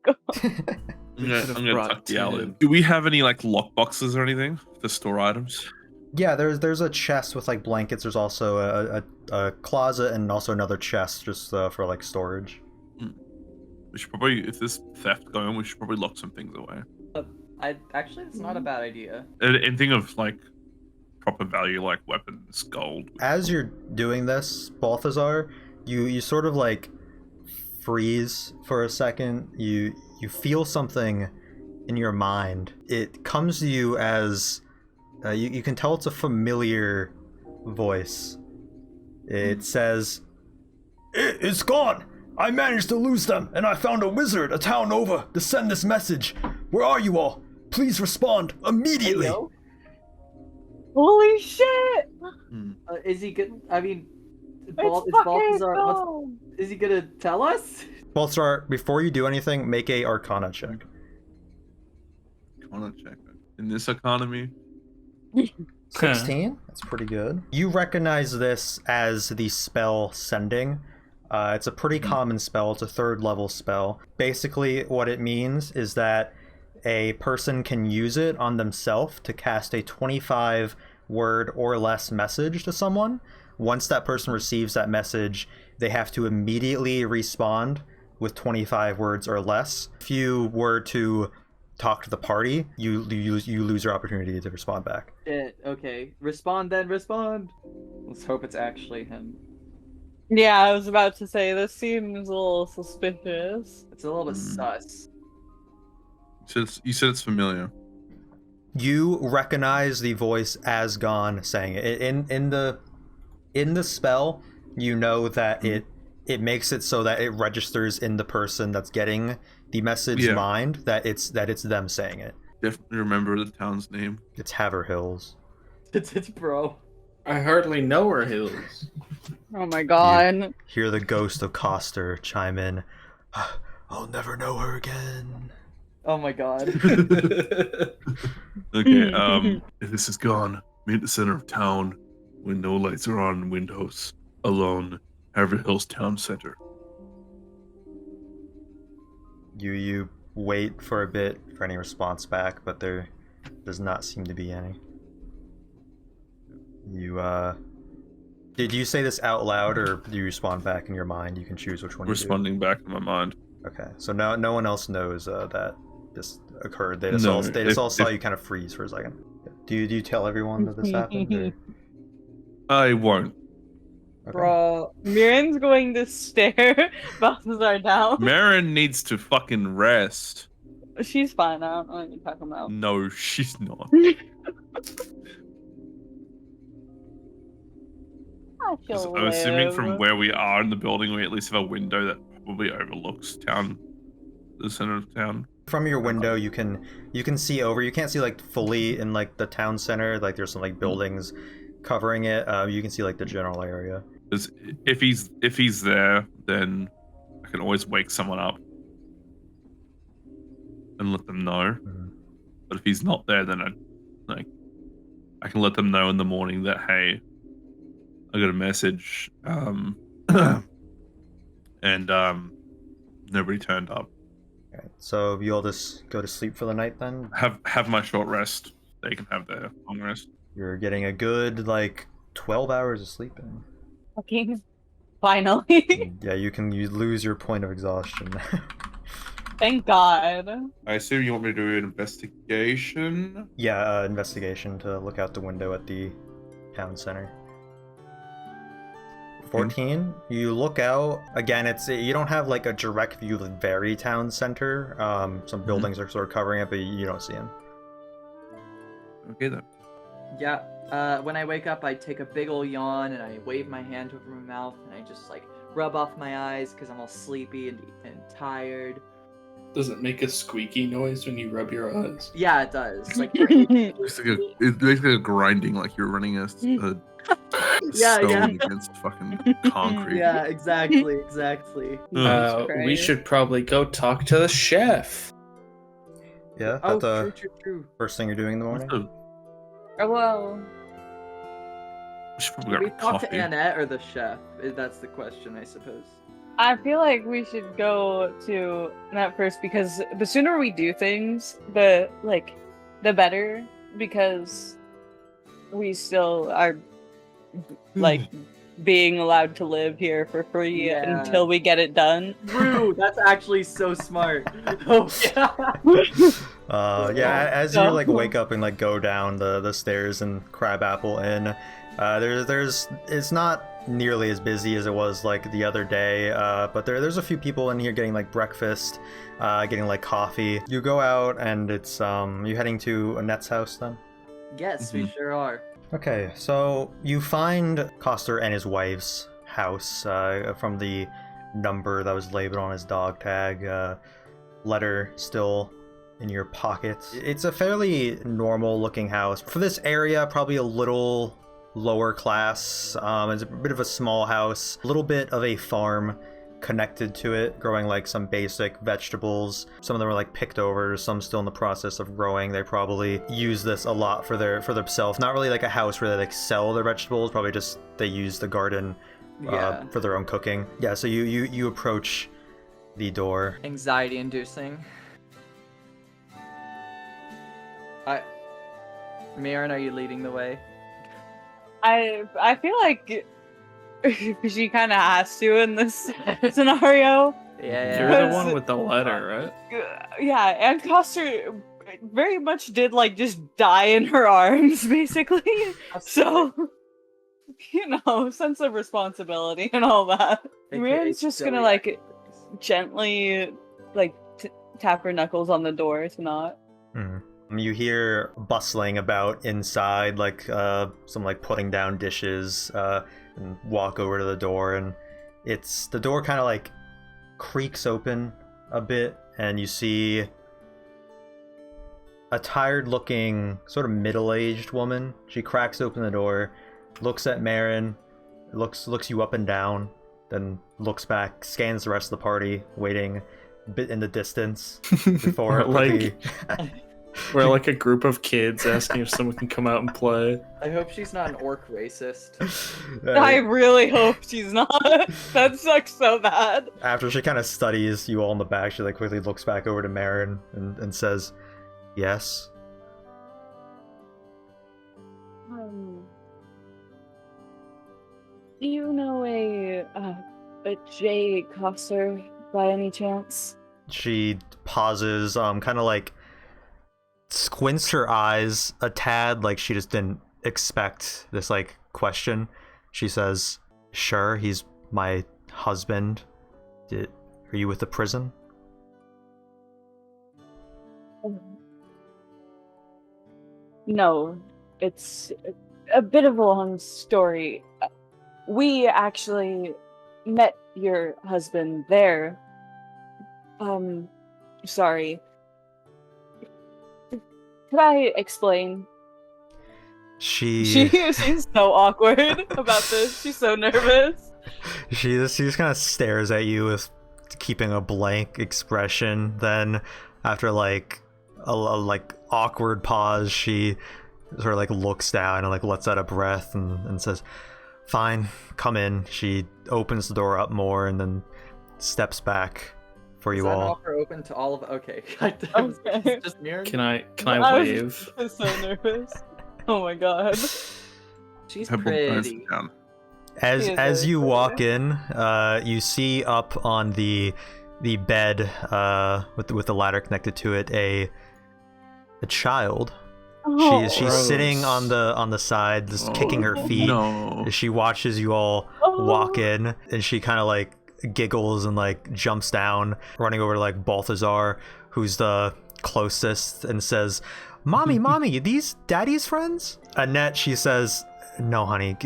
E: I'm gonna
G: brought
E: tuck the owl in.
G: 10.
E: Do we have any like lock boxes or anything to store items?
A: Yeah, there's a chest with like blankets. There's also a closet and also another chest just for like storage.
E: We should probably, if there's theft going on, we should probably lock some things away.
C: Actually, it's not a bad idea.
E: Anything of like proper value, like weapons, gold.
A: As you're doing this, Balthazar, you sort of like freeze for a second. You feel something in your mind. It comes to you as you can tell it's a familiar voice. It says,
F: It's gone! I managed to lose them, and I found a wizard a town over to send this message. Where are you all? Please respond immediately!
C: Hello?
D: Holy shit!
C: Is he good? I mean,
D: It's
C: Balthazar.
D: fucking
C: Is he gonna tell us?
A: Balthazar, before you do anything, make a Arcana check.
E: Arcana check. In this economy,
A: 16? That's pretty good. You recognize this as the spell Sending. It's a pretty common spell. It's a 3rd level spell. Basically, what it means is that a person can use it on themselves to cast a 25 word or less message to someone. Once that person receives that message, they have to immediately respond with 25 words or less. If you were to talk to the party, you lose your opportunity to respond back.
C: Shit. Okay. Respond then. Respond. Let's hope it's actually him.
D: Yeah, I was about to say this seems a little suspicious.
C: It's a little bit sus.
E: you said it's familiar.
A: You recognize the voice as Gon saying it. In the spell, you know that it makes it so that it registers in the person that's getting the message mind that it's them saying it.
E: Definitely remember the town's name.
A: It's Haverhills.
C: It's bro.
G: I hardly know her hills.
D: Oh my god.
A: Hear the ghost of Couster chime in. I'll never know her again.
C: Oh my god.
E: Okay, if this is gone, meet at the center of town when no lights are on in windows. Alone, Haverhills Town Center.
A: You wait for a bit for any response back, but there does not seem to be any. Did you say this out loud, or do you respond back in your mind? You can choose which one.
E: Responding back in my mind.
A: Okay, so no one else knows that this occurred. They just all saw you kind of freeze for a second. Do you tell everyone that this happened? Or?
E: I won't.
A: Okay.
D: Bro, Miran's going to stare Balthazar down.
E: Marin needs to fucking rest.
D: She's fine. I don't know what you're talking about.
E: No, she's not. I'm assuming from where we are in the building, we at least have a window that probably overlooks town, the center of town.
A: From your window, you can see over. You can't see like fully in like the town center. Like there's some like buildings covering it. You can see like the general area.
E: Because if he's there, then I can always wake someone up and let them know.
A: Mm-hmm.
E: But if he's not there, then I can let them know in the morning that, hey, I got a message, and nobody turned up.
A: Okay, so you all just go to sleep for the night then?
E: Have my short rest. They can have their long rest.
A: You're getting a good like 12 hours of sleeping.
D: Fucking finally.
A: Yeah, you lose your point of exhaustion.
D: Thank God.
E: I assume you want me to do an investigation?
A: Yeah, investigation to look out the window at the town center. 14. You look out again. You don't have like a direct view of the very town center. Some buildings are sort of covering it, but you don't see them.
E: Okay then.
C: Yeah. When I wake up, I take a big ol' yawn and I wave my hand over my mouth and I just like rub off my eyes because I'm all sleepy and tired.
G: Does it make a squeaky noise when you rub your eyes?
C: Yeah, it does. Like
E: It makes like a grinding, like you're running a stone
C: yeah.
E: against fucking concrete.
C: Yeah, exactly.
G: We should probably go talk to the chef.
A: Yeah,
C: Oh,
A: that's
C: true.
A: first thing you're doing in the morning.
D: Well,
E: We should probably
C: Did we
E: grab
C: talk
E: coffee.
C: to Annette or the chef? That's the question, I suppose.
D: I feel like we should go to that first because the sooner we do things, the better, because we still are like being allowed to live here for free
C: Yeah.
D: until we get it done.
C: True, that's actually so smart. Oh yeah.
A: Yeah, as you like wake up and like go down the stairs in Crabapple Inn, there's it's not nearly as busy as it was like the other day, but there's a few people in here getting like breakfast, getting like coffee. You go out and it's you heading to Annette's house then?
C: Yes, we sure are.
A: Okay, so you find Couster and his wife's house from the number that was labeled on his dog tag, letter still in your pocket. It's a fairly normal looking house. For this area, probably a little lower class. It's a bit of a small house, a little bit of a farm connected to it, growing like some basic vegetables. Some of them are like picked over, some still in the process of growing. They probably use this a lot for themselves. Not really like a house where they like sell their vegetables, probably just they use the garden for their own cooking. Yeah, so you approach the door.
C: Anxiety inducing. Mirren, are you leading the way?
D: I feel like she kind of has to in this scenario.
C: Yeah.
G: You're the one with the letter, right?
D: Yeah, and Couster very much did like just die in her arms, basically. So, sense of responsibility and all that.
C: AKA
D: Mirren's just gonna
C: silly
D: like
C: activities.
D: gently like tap her knuckles on the door to not.
A: You hear bustling about inside, like some like putting down dishes, and walk over to the door, and the door kind of like creaks open a bit, and you see a tired-looking, sort of middle-aged woman. She cracks open the door, looks at Marin, looks you up and down, then looks back, scans the rest of the party, waiting a bit in the distance before
G: We're like a group of kids asking if someone can come out and play.
C: I hope she's not an orc racist.
D: I really hope she's not. That sucks so bad.
A: After she kind of studies you all in the back, she like quickly looks back over to Marin and says, "Yes."
D: Do you know a Jay Couster by any chance?
A: She pauses, kind of like squints her eyes a tad, like she just didn't expect this like question. She says, "Sure, he's my husband. Are you with the prison?"
D: No, it's a bit of a long story. We actually met your husband there. Sorry. Could I explain?
A: She
D: She's so awkward about this. She's so nervous.
A: she just kind of stares at you with keeping a blank expression. Then, after like a like awkward pause, she sort of like looks down and like lets out a breath and says, "Fine, come in." She opens the door up more and then steps back for you
C: Is that an
A: all.
C: offer open to all of? Okay.
D: Okay.
C: Just Mirren.
G: Can I
D: I was
G: wave?
D: so nervous. Oh my god.
C: She's
E: Pebble turns
C: pretty.
E: down.
A: As
D: He is
A: as
D: very
A: you
D: pretty.
A: walk in, you see up on the bed with the ladder connected to it a child.
D: Oh.
A: She's sitting on the side, just kicking her feet.
E: No.
A: As she watches you all walk in, and she kind of like giggles and like jumps down, running over to like Balthazar, who's the closest, and says, Mommy, these Daddy's friends?" Annette, she says, "No, honey,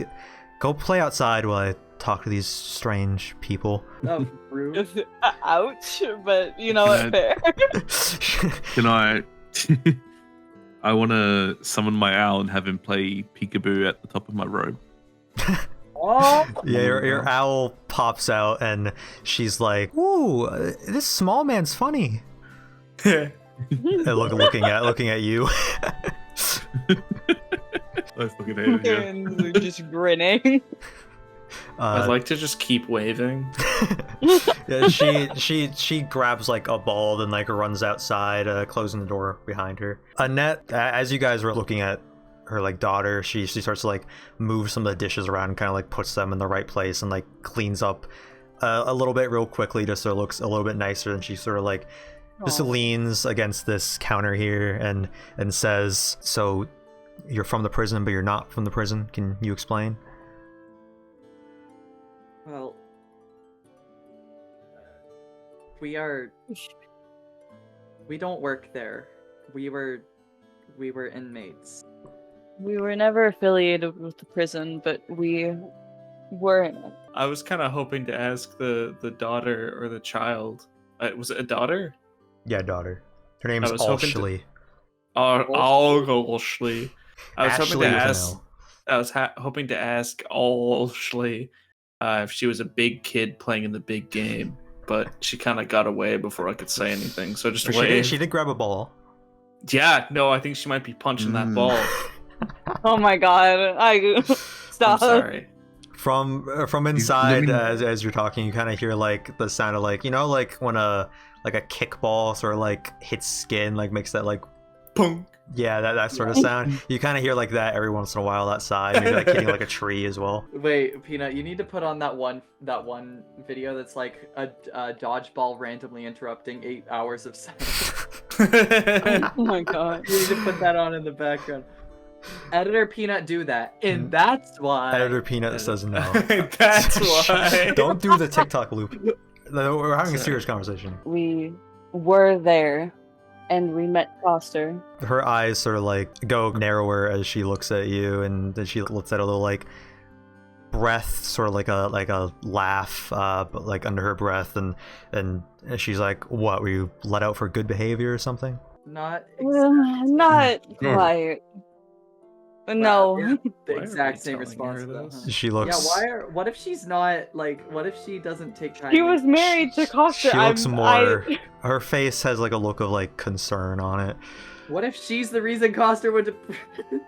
A: go play outside while I talk to these strange people.
C: Oh, rude.
D: Ouch, but you know what? Fair.
E: Can I? I want to summon my owl and have him play peekaboo at the top of my robe.
C: Oh,
A: Yeah, your owl pops out and she's like, "Ooh, this small man's funny." And looking at you.
E: Nice looking at him. Yeah.
D: And just grinning.
G: I'd like to just keep waving.
A: Yeah, she grabs like a ball and like runs outside, closing the door behind her. Annette, as you guys were looking at her like daughter, she starts to like move some of the dishes around and kind of like puts them in the right place and like cleans up a little bit real quickly just so it looks a little bit nicer. And she sort of like just leans against this counter here and says, "So you're from the prison, but you're not from the prison. Can you explain?"
C: well, we don't work there. We were inmates.
D: We were never affiliated with the prison, but we were in it.
G: I was kind of hoping to ask the daughter or the child. Was it a daughter?
A: Yeah, daughter. Her name's
G: I was hoping to-
A: Ashley.
G: Ashley. I was hoping
A: Ashley
G: to
A: with an
G: ask.
A: L.
G: I was hoping to ask Ashley if she was a big kid playing in the big game, but she kind of got away before I could say anything. So I just waved.
A: She did grab a ball.
G: Yeah, no, I think she might be punching that ball.
D: Oh my god!
G: I'm
D: Stop.
G: sorry.
A: From inside,
E: me-
A: as you're talking, you kind of hear like the sound of like, you know, like when a kickball sort of like hits skin, like makes that like
G: Punk.
A: yeah, that sort of sound. You kind of hear like that every once in a while outside, maybe like hitting like a tree as well.
C: Wait, Peanut, you need to put on that one video that's like a dodgeball randomly interrupting 8 hours of sound.
D: Oh my god.
C: You need to put that on in the background. Editor Peanut, do that, and that's why.
A: Editor Peanut says no.
G: That's why.
A: Don't do the TikTok loop. No, we're having a serious conversation.
D: We were there, and we met Couster.
A: Her eyes sort of like go narrower as she looks at you, and then she lets out a little like breath, sort of like a laugh, but like under her breath, and she's like, "What? Were you let out for good behavior or something?"
C: Not
D: Not quite. No.
C: Yeah, the
G: Why are
C: exact
G: we
C: same
G: telling
C: response
G: her
C: to that.
G: this?
C: Huh?
A: She looks.
C: What if she's not like? What if she doesn't take time?
D: She was married to Couster.
A: She looks more. Her face has like a look of like concern on it.
C: What if she's the reason Couster went to prison?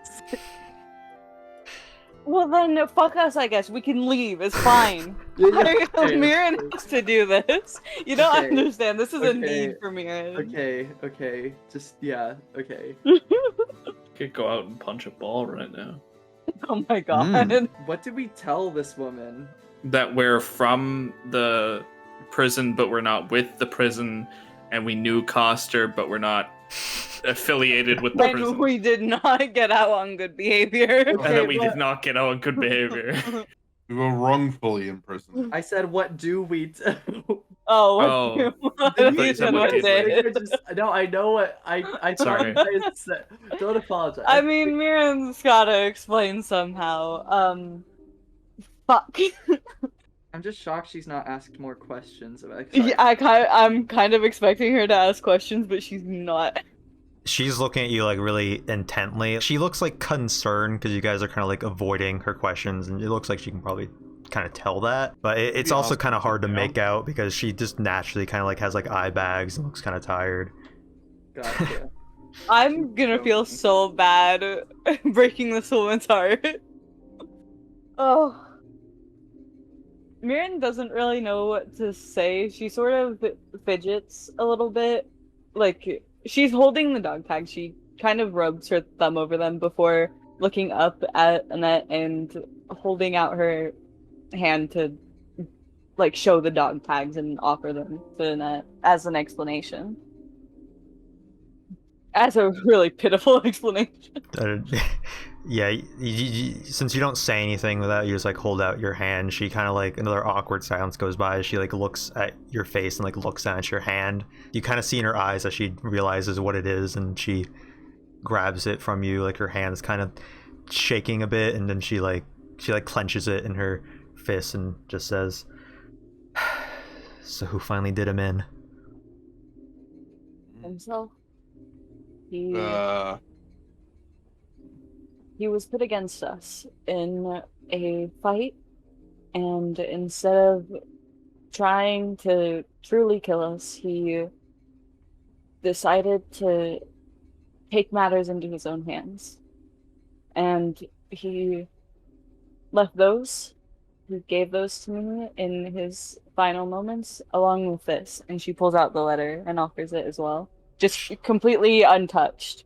D: Well then, fuck us. I guess we can leave. It's fine.
C: Okay,
D: Mirren has to do this. You don't
C: Okay,
D: understand. This is a
C: okay,
D: need for Mirren.
C: Okay, just yeah, okay.
G: Could go out and punch a ball right now.
D: Oh my god.
C: What did we tell this woman?
G: That we're from the prison, but we're not with the prison, and we knew Couster, but we're not affiliated with the
D: And
G: prison.
D: we did not get out on good behavior.
G: And that we
C: but-
G: did not get out on good behavior.
H: We were wrongfully imprisoned.
C: I said, what do we do?
D: Oh, what
C: Did
D: you
C: we-
D: said
G: what
D: what
G: did
D: did.
C: No, I know what I
G: Sorry.
C: said. Don't apologize.
D: I mean, Mirren's gotta explain somehow. Fuck.
C: I'm just shocked she's not asked more questions about.
D: Yeah, I'm kind of expecting her to ask questions, but she's not.
A: She's looking at you like really intently. She looks like concerned because you guys are kind of like avoiding her questions, and it looks like she can probably kind of tell that. But it's
H: Yeah,
A: also kind of hard to
H: yeah.
A: make out because she just naturally kind of like has like eye bags and looks kind of tired.
C: Gotcha.
D: I'm gonna feel so bad breaking this woman's heart. Oh. Mirren doesn't really know what to say. She sort of fidgets a little bit. Like, she's holding the dog tag. She kind of rubs her thumb over them before looking up at Annette and holding out her hand to, like, show the dog tags and offer them to Annette as an explanation. As a really pitiful explanation.
A: Yeah, since you don't say anything without, you just like hold out your hand. She kind of like, another awkward silence goes by. She like looks at your face and like looks down at your hand. You kind of see in her eyes that she realizes what it is, and she grabs it from you. Like her hand's kind of shaking a bit, and then she clenches it in her fist and just says, "So who finally did him in?"
D: Himself. He was put against us in a fight, and instead of trying to truly kill us, he decided to take matters into his own hands. And he left those, he gave those to me in his final moments, along with this. And she pulls out the letter and offers it as well. Just completely untouched.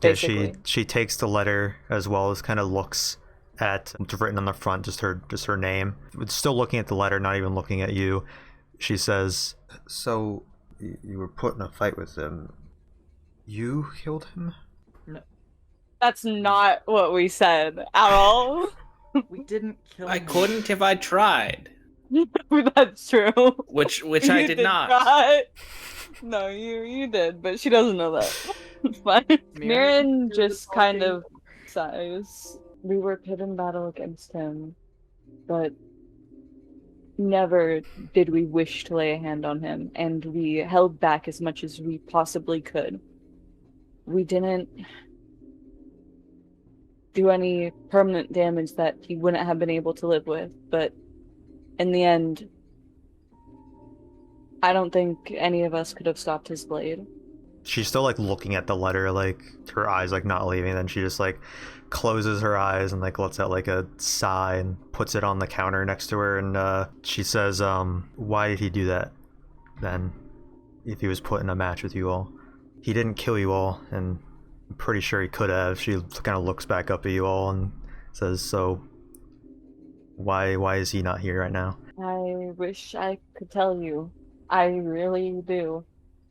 A: Yeah,
D: Basically.
A: she takes the letter as well as kind of looks at what's written on the front, just her name. Still looking at the letter, not even looking at you. She says, "So you were put in a fight with him. You killed him?"
D: That's not what we said at all.
C: We didn't kill
B: I
C: him.
B: couldn't if I tried,
D: That's true.
B: which I
D: You
B: did not.
D: try. No, you did, but she doesn't know that. It's fine. Mirren just kind of sighs. We were put in battle against him, but never did we wish to lay a hand on him, and we held back as much as we possibly could. We didn't do any permanent damage that he wouldn't have been able to live with, but in the end, I don't think any of us could have stopped his blade.
A: She's still like looking at the letter, like her eyes like not leaving. Then she just like closes her eyes and like lets out like a sigh and puts it on the counter next to her. And she says, "Why did he do that then? If he was put in a match with you all, he didn't kill you all, and I'm pretty sure he could have." She kind of looks back up at you all and says, "So why is he not here right now?"
D: I wish I could tell you. I really do.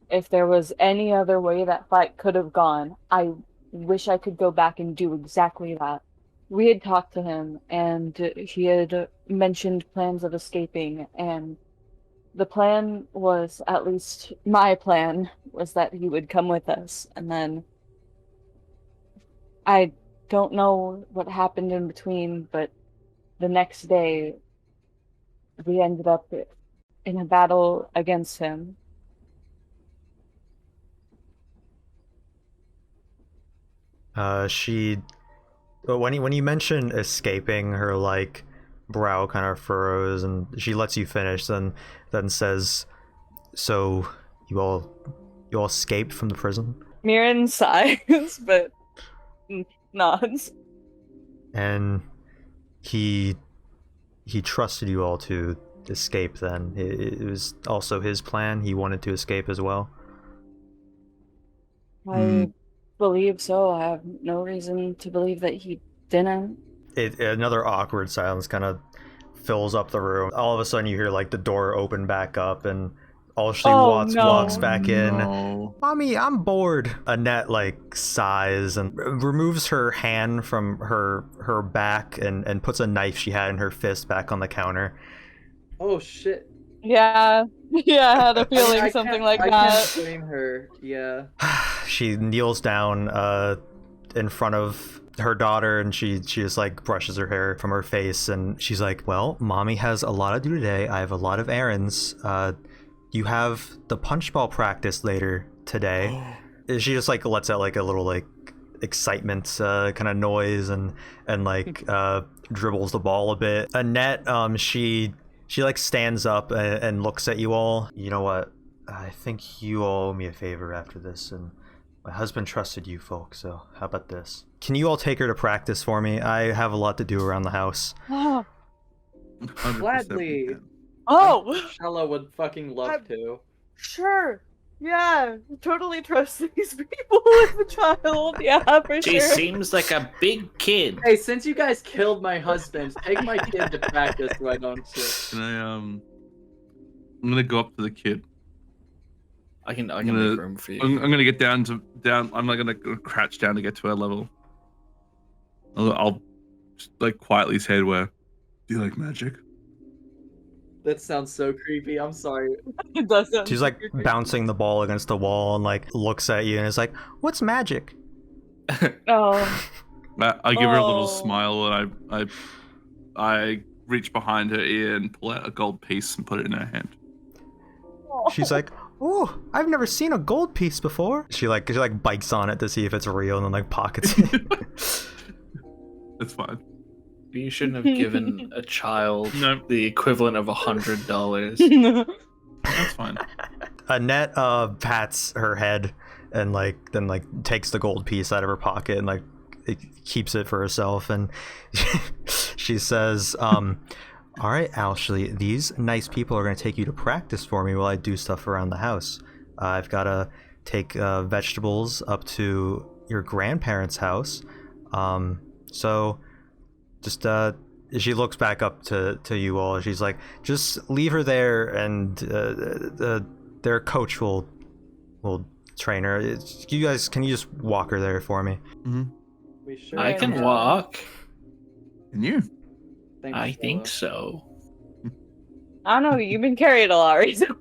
D: If there was any other way that fight could have gone, I wish I could go back and do exactly that. We had talked to him, and he had mentioned plans of escaping, and the plan was, at least my plan, was that he would come with us, and then I don't know what happened in between, but the next day we ended up in a battle against him.
A: When you mention escaping, her like brow kind of furrows, and she lets you finish. Then says, "So you all escaped from the prison?"
D: Mirren sighs, but nods.
A: And he trusted you all to escape. Then it was also his plan. He wanted to escape as well.
D: I believe so. I have no reason to believe that he didn't.
A: Another awkward silence kind of fills up the room. All of a sudden you hear like the door open back up, and Ashley walks back in.
E: No.
A: "Mommy, I'm bored." Annette like sighs and removes her hand from her back and puts a knife she had in her fist back on the counter.
C: Oh shit.
D: Yeah, I had a feeling
C: I
D: something
C: can't-
D: like
C: I
D: that.
C: can't blame her. Yeah.
A: She kneels down in front of her daughter, and she just like brushes her hair from her face, and she's like, "Well, Mommy has a lot to do today. I have a lot of errands. You have the punch ball practice later today." She just like lets out like a little like excitement kind of noise and like dribbles the ball a bit. Annette, she like stands up and looks at you all. "You know what? I think you all owe me a favor after this, and my husband trusted you folks, so how about this? Can you all take her to practice for me? I have a lot to do around the house."
D: Oh,
E: 100%
C: Gladly.
E: we can.
C: Shella would fucking love to.
D: Sure. Yeah, totally trust these people with a child. Yeah, for
B: She
D: sure.
B: seems like a big kid.
C: Hey, since you guys killed my husband, take my kid to practice, why don't you?
E: Can I'm gonna go up to the kid.
B: I can
E: gonna-
B: make room for you.
E: I'm gonna get down. I'm not gonna crouch down to get to her level. I'll just like quietly say to her, "Do you like magic?"
C: That sounds so creepy. I'm sorry.
D: It does sound
A: She's like
D: super creepy.
A: bouncing the ball against the wall and like looks at you and is like, "What's magic?"
D: Oh,
E: I give her a little
D: Oh.
E: smile, and I reach behind her ear and pull out a gold piece and put it in her hand.
A: She's like, "Oh, I've never seen a gold piece before." She bites on it to see if it's real and then like pockets it.
E: It's fine.
G: You shouldn't have given a child
E: No.
G: the equivalent of $100.
E: That's fine.
A: Annette pats her head and then takes the gold piece out of her pocket and keeps it for herself, and she says, all right, Ashley, these nice people are going to take you to practice for me while I do stuff around the house. I've got to take vegetables up to your grandparents' house. So just she looks back up to you all. She's like, just leave her there, and their coach will train her. You guys, can you just walk her there for me?
C: We sure
G: I can
C: can.
G: walk.
E: And you?
C: Thanks,
G: I think
C: Stella.
G: so.
D: I don't know. You've been carried a lot recently.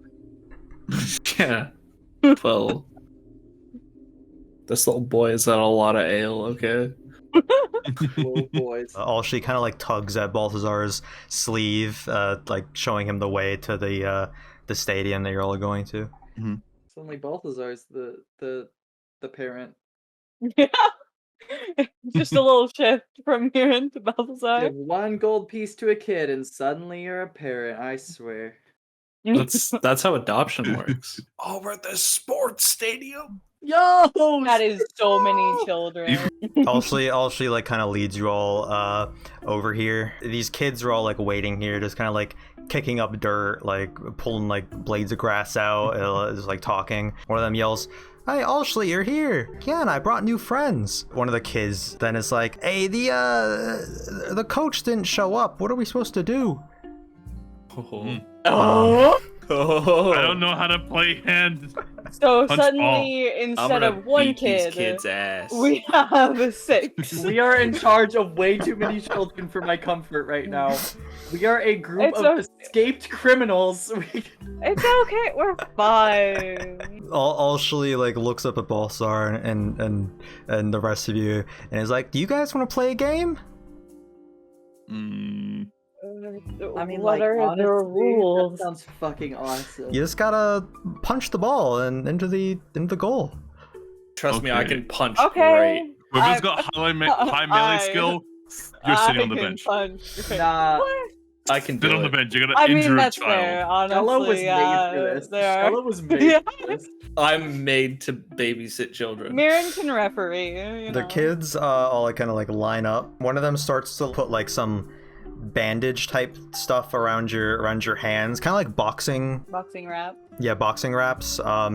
G: Yeah. Well, this little boy has had a lot of ale, okay?
C: Little boys.
A: All she kind of tugs at Balthazar's sleeve, showing him the way to the stadium that you're all going to.
C: Suddenly Balthazar's the parent.
D: Yeah. Just a little shift from Mirren to Balthazar.
C: Give one gold piece to a kid and suddenly you're a parent, I swear.
G: That's how adoption works. Over the sports stadium.
C: Yo!
D: That is so many children.
A: She kind of leads you all over here. These kids are all waiting here, just kind of kicking up dirt, pulling blades of grass out, just talking. One of them yells, "Hey, Ashley, you're here. Yeah, and I brought new friends." One of the kids then is like, "Hey, the coach didn't show up. What are we supposed to do?"
D: Oh.
E: I don't know how to play hand.
D: So
E: Punch
D: suddenly,
G: I'm
D: instead
G: gonna
D: of one
G: beat
D: kid,
G: these kids' ass.
D: we have 6.
C: We are in charge of way too many children for my comfort right now. We are a group
D: It's
C: of
D: okay.
C: escaped criminals.
D: It's okay. We're fine.
A: Ashley looks up at Balthazar and the rest of you and is like, "Do you guys want to play a game?"
C: I mean,
D: what are
C: honestly,
D: the rules?
C: That sounds fucking awesome.
A: You just gotta punch the ball and into the goal.
G: Trust me, I can punch
D: Okay.
G: great.
E: Whoever's got high melee skill, you're sitting on the bench.
C: Nah,
G: I can
E: Sit
G: do
E: on the
G: it.
E: bench. You're gonna
D: I
E: injure
D: mean,
E: a
D: that's
E: child.
D: fair, honestly.
C: Stella was
D: yeah,
C: made for this.
D: there are-
C: Stella was made
D: Yeah.
C: for this.
G: I'm made to babysit children.
D: Mirren can referee.
A: The kids all kind of line up. One of them starts to put some bandage type stuff around your hands, kind of like boxing
D: wrap.
A: Yeah, boxing wraps.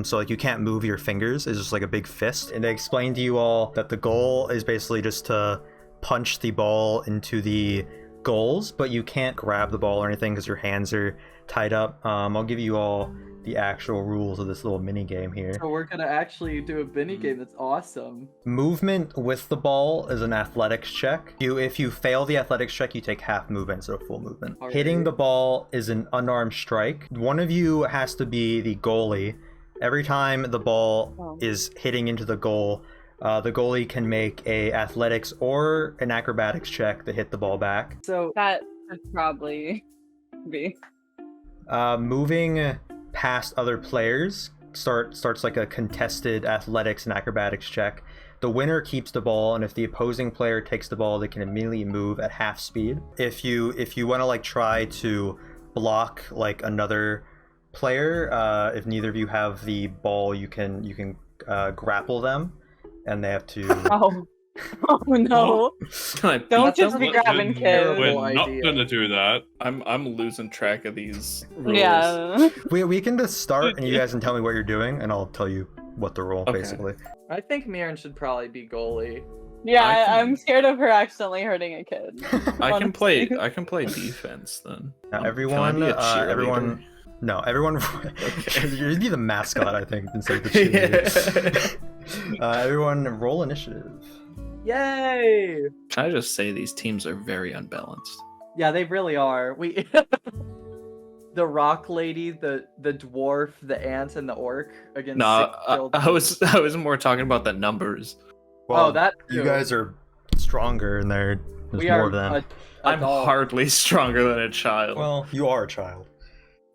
A: So you can't move your fingers. It's just a big fist. And they explain to you all that the goal is basically just to punch the ball into the goals, but you can't grab the ball or anything because your hands are tied up. I'll give you all the actual rules of this little mini game here.
C: So we're gonna actually do a mini game. That's awesome.
A: Movement with the ball is an athletics check. If you fail the athletics check, you take half movement instead of full movement.
C: Alright.
A: Hitting the ball is an unarmed strike. One of you has to be the goalie. Every time the ball is hitting into the goal, the goalie can make a athletics or an acrobatics check to hit the ball back.
C: So
D: That would probably be.
A: Moving past other players starts like a contested athletics and acrobatics check. The winner keeps the ball, and if the opposing player takes the ball, they can immediately move at half speed. If you want to try to block another player, if neither of you have the ball, you can grapple them, and they have to.
D: Oh no! Don't just be grabbing kids.
E: We're not gonna do that.
G: I'm losing track of these rules.
D: Yeah.
A: We can just start, and you guys can tell me what you're doing, and I'll tell you what to roll,
G: Okay.
A: basically.
C: I think Mirren should probably be goalie.
D: Yeah,
G: I
D: I'm
G: can-
D: scared of her accidentally hurting a kid.
G: I can play.
D: honestly.
G: I can play defense then.
A: Now,
G: Can I
A: everyone,
G: be a cheerleader?
A: everyone. No, everyone. You'd be the mascot, I think, instead of the cheerleader. Everyone, roll initiative.
C: Yay!
G: Can I just say these teams are very unbalanced?
C: Yeah, they really are. We the rock lady, the dwarf, the ant, and the orc against
G: No,
C: six
G: I
C: children.
G: was more talking about the numbers.
C: Oh, that
A: You
C: too.
A: guys are stronger, and they're There's
C: we
A: more
C: are
A: of them.
G: I'm
C: adult.
G: hardly stronger than a child.
A: Well, you are a child.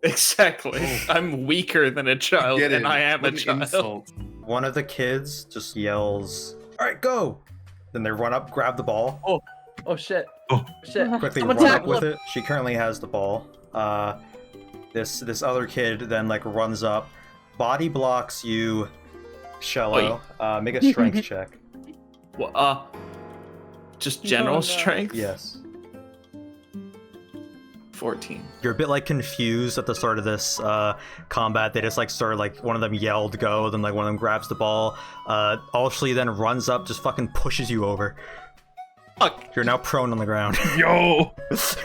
G: Exactly. I'm weaker than a child,
H: Get
G: and
H: it.
G: I am
H: What
G: a
H: an
G: child.
H: insult.
A: One of the kids just yells, "All right, go!" Then they run up, grab the ball,
C: Oh shit.
E: Oh.
C: Shit.
A: quickly
C: Someone
A: run up
C: tackle
A: with
C: him.
A: it. She currently has the ball. This other kid then like runs up, body blocks you, Shello. Make a strength check.
G: Well, just general
D: no.
G: strength.
A: Yes.
G: 14.
A: You're a bit like confused at the start of this combat. They just like started like one of them yelled go, then like one of them grabs the ball. Alshley then runs up, just fucking pushes you over.
G: Fuck.
A: You're now prone on the ground.
E: Yo!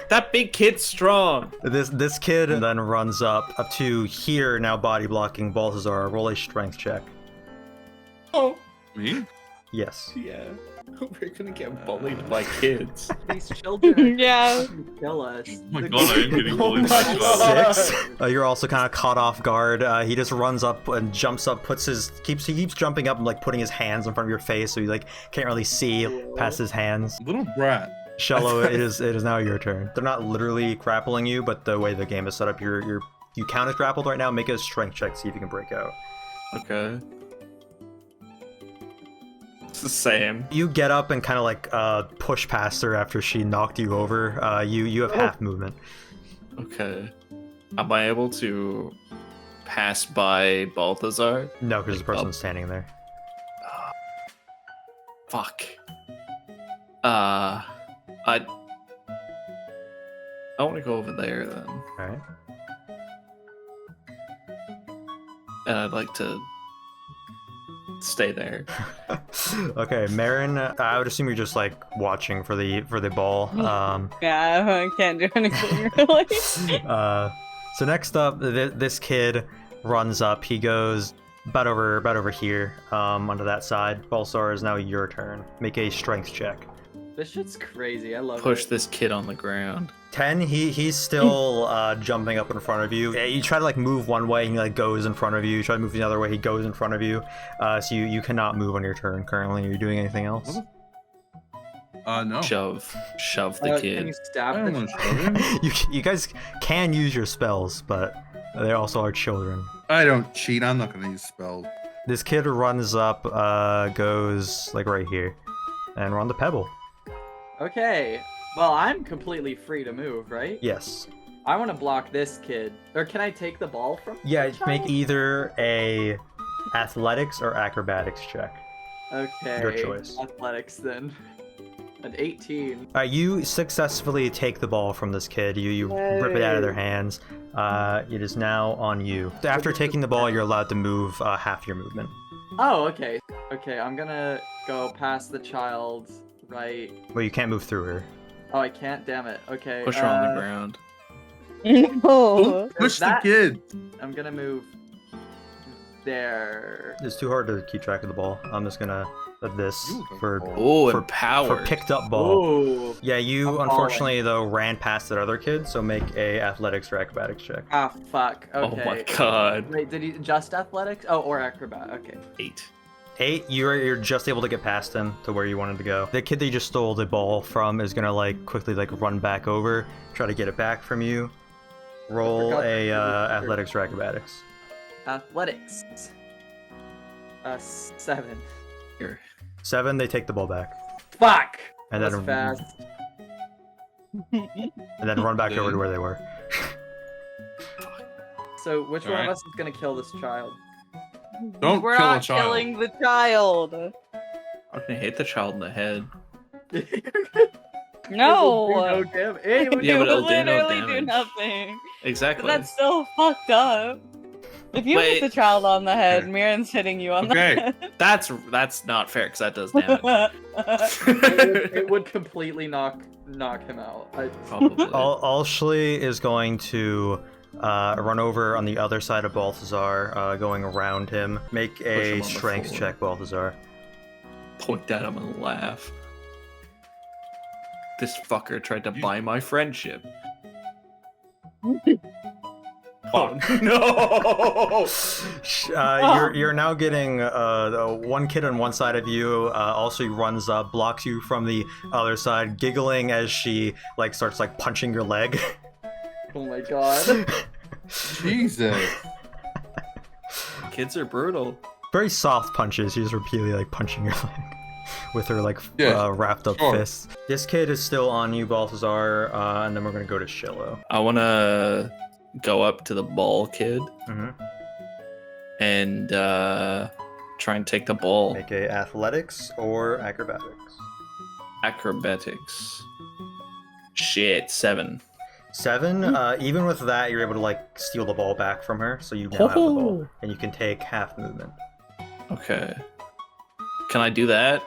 G: That big kid's strong.
A: This kid then runs up to here, now body blocking Balthazar. Roll a strength check.
G: Oh.
E: Me?
A: Yes.
G: Yeah. We're gonna get bullied by kids.
C: These children
D: Yeah.
C: are trying to kill us.
E: Oh my god, I am getting bullied by
C: my
E: child.
C: God.
A: 6. You're also kind of caught off guard. He just runs up and jumps up, he keeps jumping up and like putting his hands in front of your face, so you like can't really see past his hands.
H: Little brat.
A: Shello, it is now your turn. They're not literally grappling you, but the way the game is set up, you count as grappled right now. Make a strength check, see if you can break out.
G: Okay. It's the same.
A: You get up and kind of like push past her after she knocked you over. You have half movement.
G: Okay. Am I able to pass by Balthazar?
A: No, because the
G: Up.
A: person's standing there.
G: Fuck. I want to go over there then,
A: All right.
G: and I'd like to stay there.
A: Okay, Marin. I would assume you're just like watching for the ball.
D: Yeah, I can't do anything really.
A: So next up, this kid runs up. He goes about over here, onto that side. Balsar, is now your turn. Make a strength check.
C: This shit's crazy. I love
G: Push
C: it.
G: this kid on the ground.
A: 10. He's still jumping up in front of you. You try to like move one way, and he like goes in front of you. You try to move the other way, he goes in front of you. So you cannot move on your turn currently. Are you doing anything else?
H: No.
G: Shove the
C: Can
G: kid.
C: you
H: I
C: stab
H: don't
C: the
H: want to show him.
A: you guys can use your spells, but they also are children.
H: I don't cheat. I'm not going to use spells.
A: This kid runs up, goes like right here, and we're on the pebble.
C: Okay. Well, I'm completely free to move, right?
A: Yes.
C: I want to block this kid. Or can I take the ball from
A: Yeah,
C: the
A: make
C: child?
A: either a athletics or acrobatics check.
C: Okay.
A: Your choice.
C: Athletics then. An 18.
A: You successfully take the ball from this kid. You rip it out of their hands. It is now on you. After taking the ball, you're allowed to move half your movement.
C: Oh, okay. Okay, I'm gonna go past the child, right?
A: Well, you can't move through her.
C: Oh, I can't, damn it. Okay.
G: Push her on the ground.
D: No.
H: Push the
C: that-
H: kid.
C: I'm gonna move there.
A: It's too hard to keep track of the ball. I'm just gonna let this
H: Ooh,
A: for
G: Oh,
A: for
G: empowered.
A: picked up ball.
C: Ooh.
A: Yeah, you
C: I'm
A: unfortunately though ran past that other kid, so make a athletics or acrobatics check.
C: Ah, fuck.
G: Oh
C: Okay.
G: my god.
C: Wait, did he just athletics? Oh, or acrobat. Okay.
G: 8.
A: 8, you're just able to get past him to where you wanted to go. The kid that you just stole the ball from is gonna like quickly like run back over, try to get it back from you. Roll
C: forgot
A: a
C: that.
A: athletics or acrobatics.
C: Athletics. 7.
G: Here.
A: 7, they take the ball back,
C: Fuck.
A: and
C: That's
A: then
C: fast.
A: and then run back over to where they were.
C: So which one
H: Alright.
C: of us is gonna kill this child?
H: Don't
D: We're
H: kill a
D: not
H: child.
D: killing the child.
G: I'm gonna hit the child in the head.
D: No.
C: No damn. Hey, what
G: Yeah,
D: You
G: but it'll do no
D: literally do
G: damage.
D: nothing.
G: Exactly.
D: But that's still fucked up. If you
G: Wait.
D: hit the child on the head,
H: Okay.
D: Miran's hitting you on
H: Okay.
D: the head.
G: That's not fair because that does damage.
C: it would completely knock him out.
G: Probably.
A: Alshley is going to run over on the other side of Balthazar, going around him. Make
G: him
A: a
G: on the
A: strength
G: floor.
A: check, Balthazar.
G: Point at him and laugh. This fucker tried to buy my friendship. Oh no!
A: You're now getting one kid on one side of you. Also, runs up, blocks you from the other side, giggling as she like starts like punching your leg.
C: Oh my god.
H: Jesus.
G: Kids are brutal.
A: Very soft punches. She's repeatedly like punching your leg with her like
H: Yeah,
A: wrapped up
H: sure.
A: fists. This kid is still on you, Balthazar, and then we're gonna go to Shiloh.
G: I want to go up to the ball kid
A: Mm-hmm.
G: and try and take the ball.
A: Make a athletics or acrobatics.
G: Acrobatics. Shit, 7.
A: 7. Even with that, you're able to like steal the ball back from her, so you now have the ball, and you can take half movement.
G: Okay. Can I do that?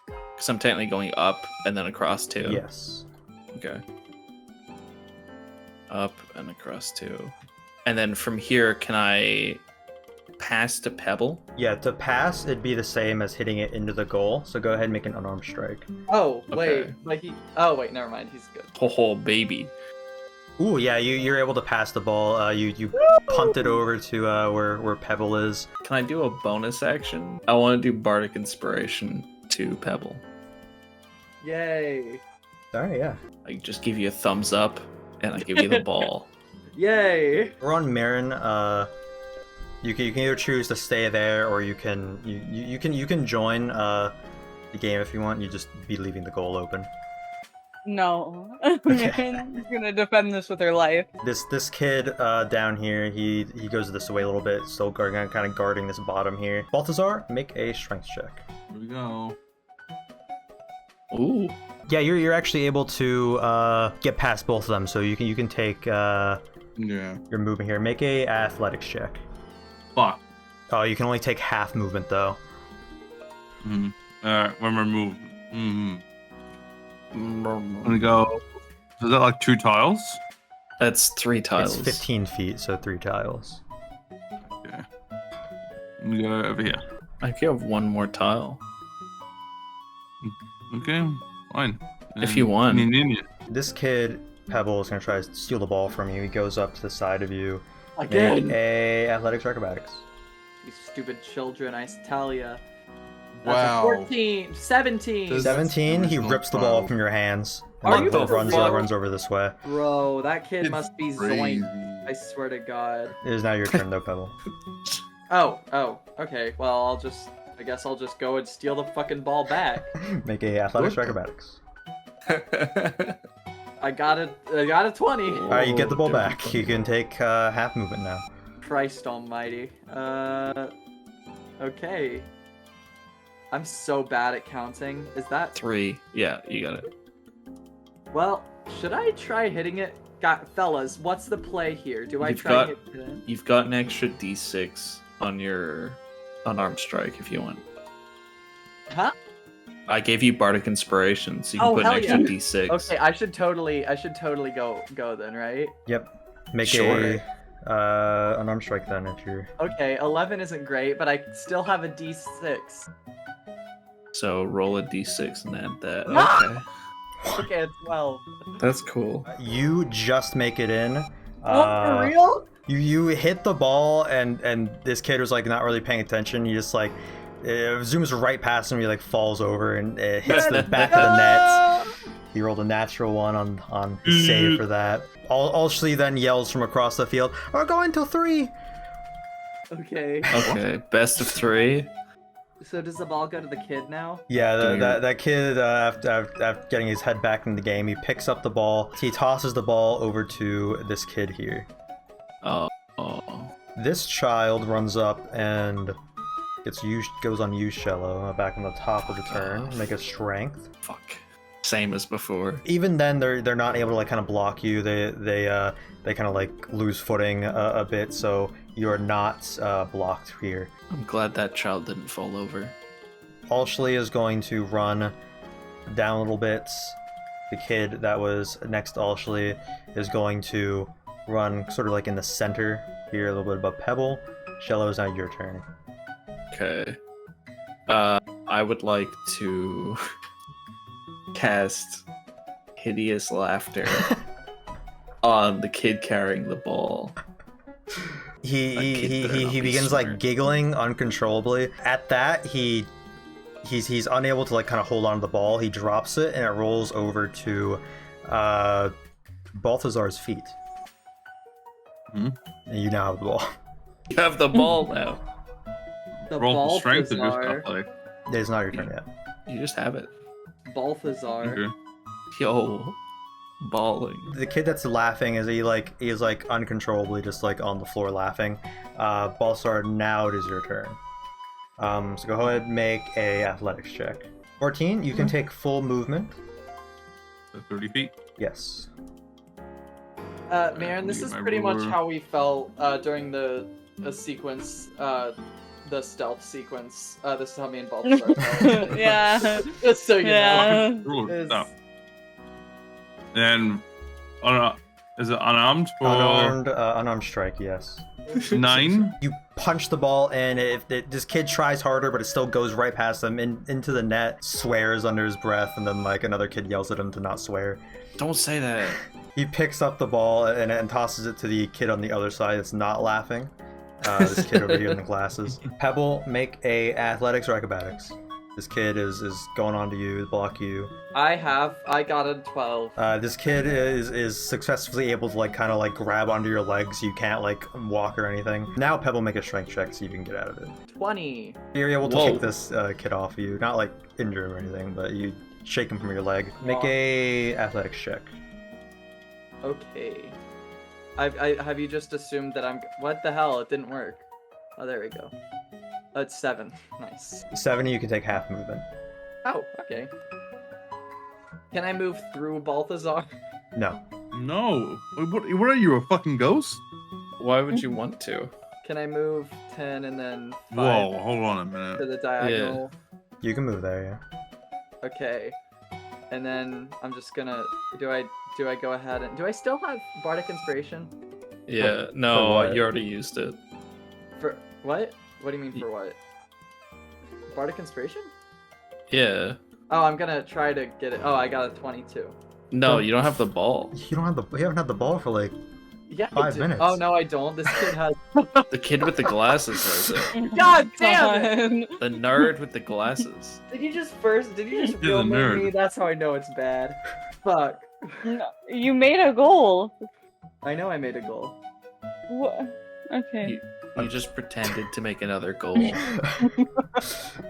G: Because I'm technically going up and then across too.
A: Yes.
G: Okay. Up and across too. And then from here, can I pass to Pebble?
A: Yeah, to pass, it'd be the same as hitting it into the goal. So go ahead and make an unarmed strike.
C: Oh, wait.
G: Okay.
C: But he. Oh, wait, never mind. He's good.
G: Ho baby.
A: Ooh, yeah, you're able to pass the ball. You punt it over to where Pebble is.
G: Can I do a bonus action? I want to do Bardic Inspiration to Pebble.
C: Yay.
A: Alright, yeah.
G: I just give you a thumbs up, and I give you the ball.
C: Yay.
A: We're on Marin. You can either choose to stay there, or you can join the game if you want. You just be leaving the goal open.
D: No.
A: Okay.
D: Marin's gonna defend this with her life.
A: This kid down here, he goes this way a little bit, still kind of guarding this bottom here. Balthazar, make a strength check.
H: Here we go.
G: Ooh.
A: Yeah, you're actually able to get past both of them, so you can take
H: Yeah.
A: your movement here. Make a athletics check.
H: Fuck.
A: Oh, you can only take half movement though.
H: Mm-hmm. Alright, when we're moving. Mm-hmm. I'm
G: That's
H: gonna go. Is that like 2 tiles?
G: 3 tiles.
A: It's 15 feet, so 3 tiles.
H: Okay. I'm gonna go over here.
G: I could have one more tile.
H: Okay, fine.
G: If you want.
A: This kid, Pebble, is gonna try to steal the ball from you. He goes up to the side of you.
C: Again.
A: Make a athletics or acrobatics.
C: You stupid children, I tell ya. That's
H: Wow.
C: a 14. 17.
H: This-
A: 17. He
H: original
A: rips the ball
H: 12.
A: from your hands.
C: Are
A: And
C: you
A: then runs
C: fuck-
A: runs over this way.
C: Bro, that kid
H: It's
C: must be
H: crazy.
C: zoink. I swear to God.
A: It is now your turn, though, Pebble.
C: Oh, okay. Well, I guess I'll just go and steal the fucking ball back.
A: Make a athletics or acrobatics.
C: I got a 20.
A: All right, you get the ball
G: Oh,
A: back. You can take half movement now.
C: Christ almighty. Okay. I'm so bad at counting. Is that
G: 3. Yeah, you got it.
C: well? Should I try hitting it? Fellas, what's the play here? Do I
G: You've
C: try
G: got-
C: hitting it?
G: You've got an extra D6 on your unarmed strike if you want.
C: Huh?
G: I gave you Bardic Inspiration, so you can
C: Oh,
G: put an
C: hell
G: extra
C: yeah.
G: D6.
C: Okay, I should totally go then, right?
A: Yep. Make
G: Sure.
A: a unarmed strike then if you're.
C: Okay, 11 isn't great, but I still have a D6.
G: So roll a D6 and add that.
C: Ah!
G: Okay.
C: Okay, it's 12.
G: That's cool.
A: You just make it in.
C: Oh, for real?
A: You hit the ball and this kid was like not really paying attention. He just like it zooms right past him. He like falls over and it hits the back of the net. He rolled a natural one on his save for that. Alshley then yells from across the field, "We're going to 3!"
C: Okay.
G: Okay, best of 3.
C: So does the ball go to the kid now?
A: Yeah,
G: Give me
A: that kid after getting his head back in the game, he picks up the ball. He tosses the ball over to this kid here.
G: Oh.
A: This child runs up and goes on you, Shello, back on the top of the turn. Make a strength.
G: Fuck. Same as before.
A: Even then, they're not able to like kind of block you. They kind of like lose footing a bit, so you are not blocked here.
G: I'm glad that child didn't fall over.
A: Alshley is going to run down a little bit. The kid that was next to Alshley is going to run sort of like in the center here, a little bit above Pebble. Shello, is now your turn.
G: Okay. I would like to cast Hideous Laughter on the kid carrying the ball.
A: he begins like giggling uncontrollably. At that, he's unable to like kind of hold on to the ball. He drops it and it rolls over to Balthazar's feet. And you now have the ball.
G: You have the ball now.
C: The
E: Roll for strength or just
C: Balthazar.
E: athletic?
A: It is not your turn yet.
G: You just have it.
C: Balthazar.
E: Okay.
G: Yo, balling.
A: The kid that's laughing is he is uncontrollably just like on the floor laughing. Balthazar, now it is your turn. So go ahead and make a athletics check. 14, you can take full movement.
E: So 30 feet.
C: Marin,
A: Yes.
C: this
E: Get
C: is
E: my
C: pretty much
E: ruler.
C: how we felt during the sequence, the stealth sequence. This is how me and Balthazar felt.
D: Yeah.
C: Just so you know.
D: Yeah.
E: Ruler.
C: Is-
E: No. And is it unarmed for
A: Unarmed strike, yes.
E: 9?
A: You punch the ball, and this kid tries harder, but it still goes right past him into the net, swears under his breath, and then like another kid yells at him to not swear.
G: Don't say that.
A: He picks up the ball and tosses it to the kid on the other side that's not laughing. This kid over here in the glasses. Pebble, make a athletics or acrobatics. This kid is going on to you, block you.
C: I got a 12.
A: This kid is successfully able to like kind of like grab onto your legs. You can't like walk or anything. Now Pebble, make a strength check so you can get out of it.
C: 20.
A: You're able to
G: Whoa.
A: kick this kid off of you, not like injure him or anything, but you shake him from your leg. Make
C: Wow.
A: a athletics check.
C: Okay. Have you just assumed that I'm... What the hell? It didn't work. Oh, there we go. That's 7. Nice.
A: 70, you can take half movement.
C: Oh, okay. Can I move through Balthazar?
A: No.
E: No. What are you, a fucking ghost?
G: Why would you want to?
C: Can I move 10 and then 5
E: Whoa, hold on a
C: to
E: minute.
C: the diagonal?
A: You can move there, yeah.
C: Okay. And then I'm just gonna... Do I go ahead and... Do I still have Bardic Inspiration?
G: Yeah,
A: for
G: no,
A: what?
G: you already used it.
C: For... What? What do you mean for what? Bardic Inspiration?
G: Yeah.
C: Oh, I'm gonna try to get it. Oh, I got a 22.
G: No, you don't have the ball.
A: You haven't had the ball for like
C: Yeah, I
A: 5
C: do.
A: minutes.
C: Oh, no, I don't. This kid has...
G: The kid with the glasses has it.
C: God damn it!
G: The nerd with the glasses.
C: Did you just
E: He's a
C: real me?
E: nerd.
C: That's how I know it's bad. Fuck.
D: No, you made a goal.
C: I know I made a goal.
D: What? Okay.
G: You just pretended to make another goal.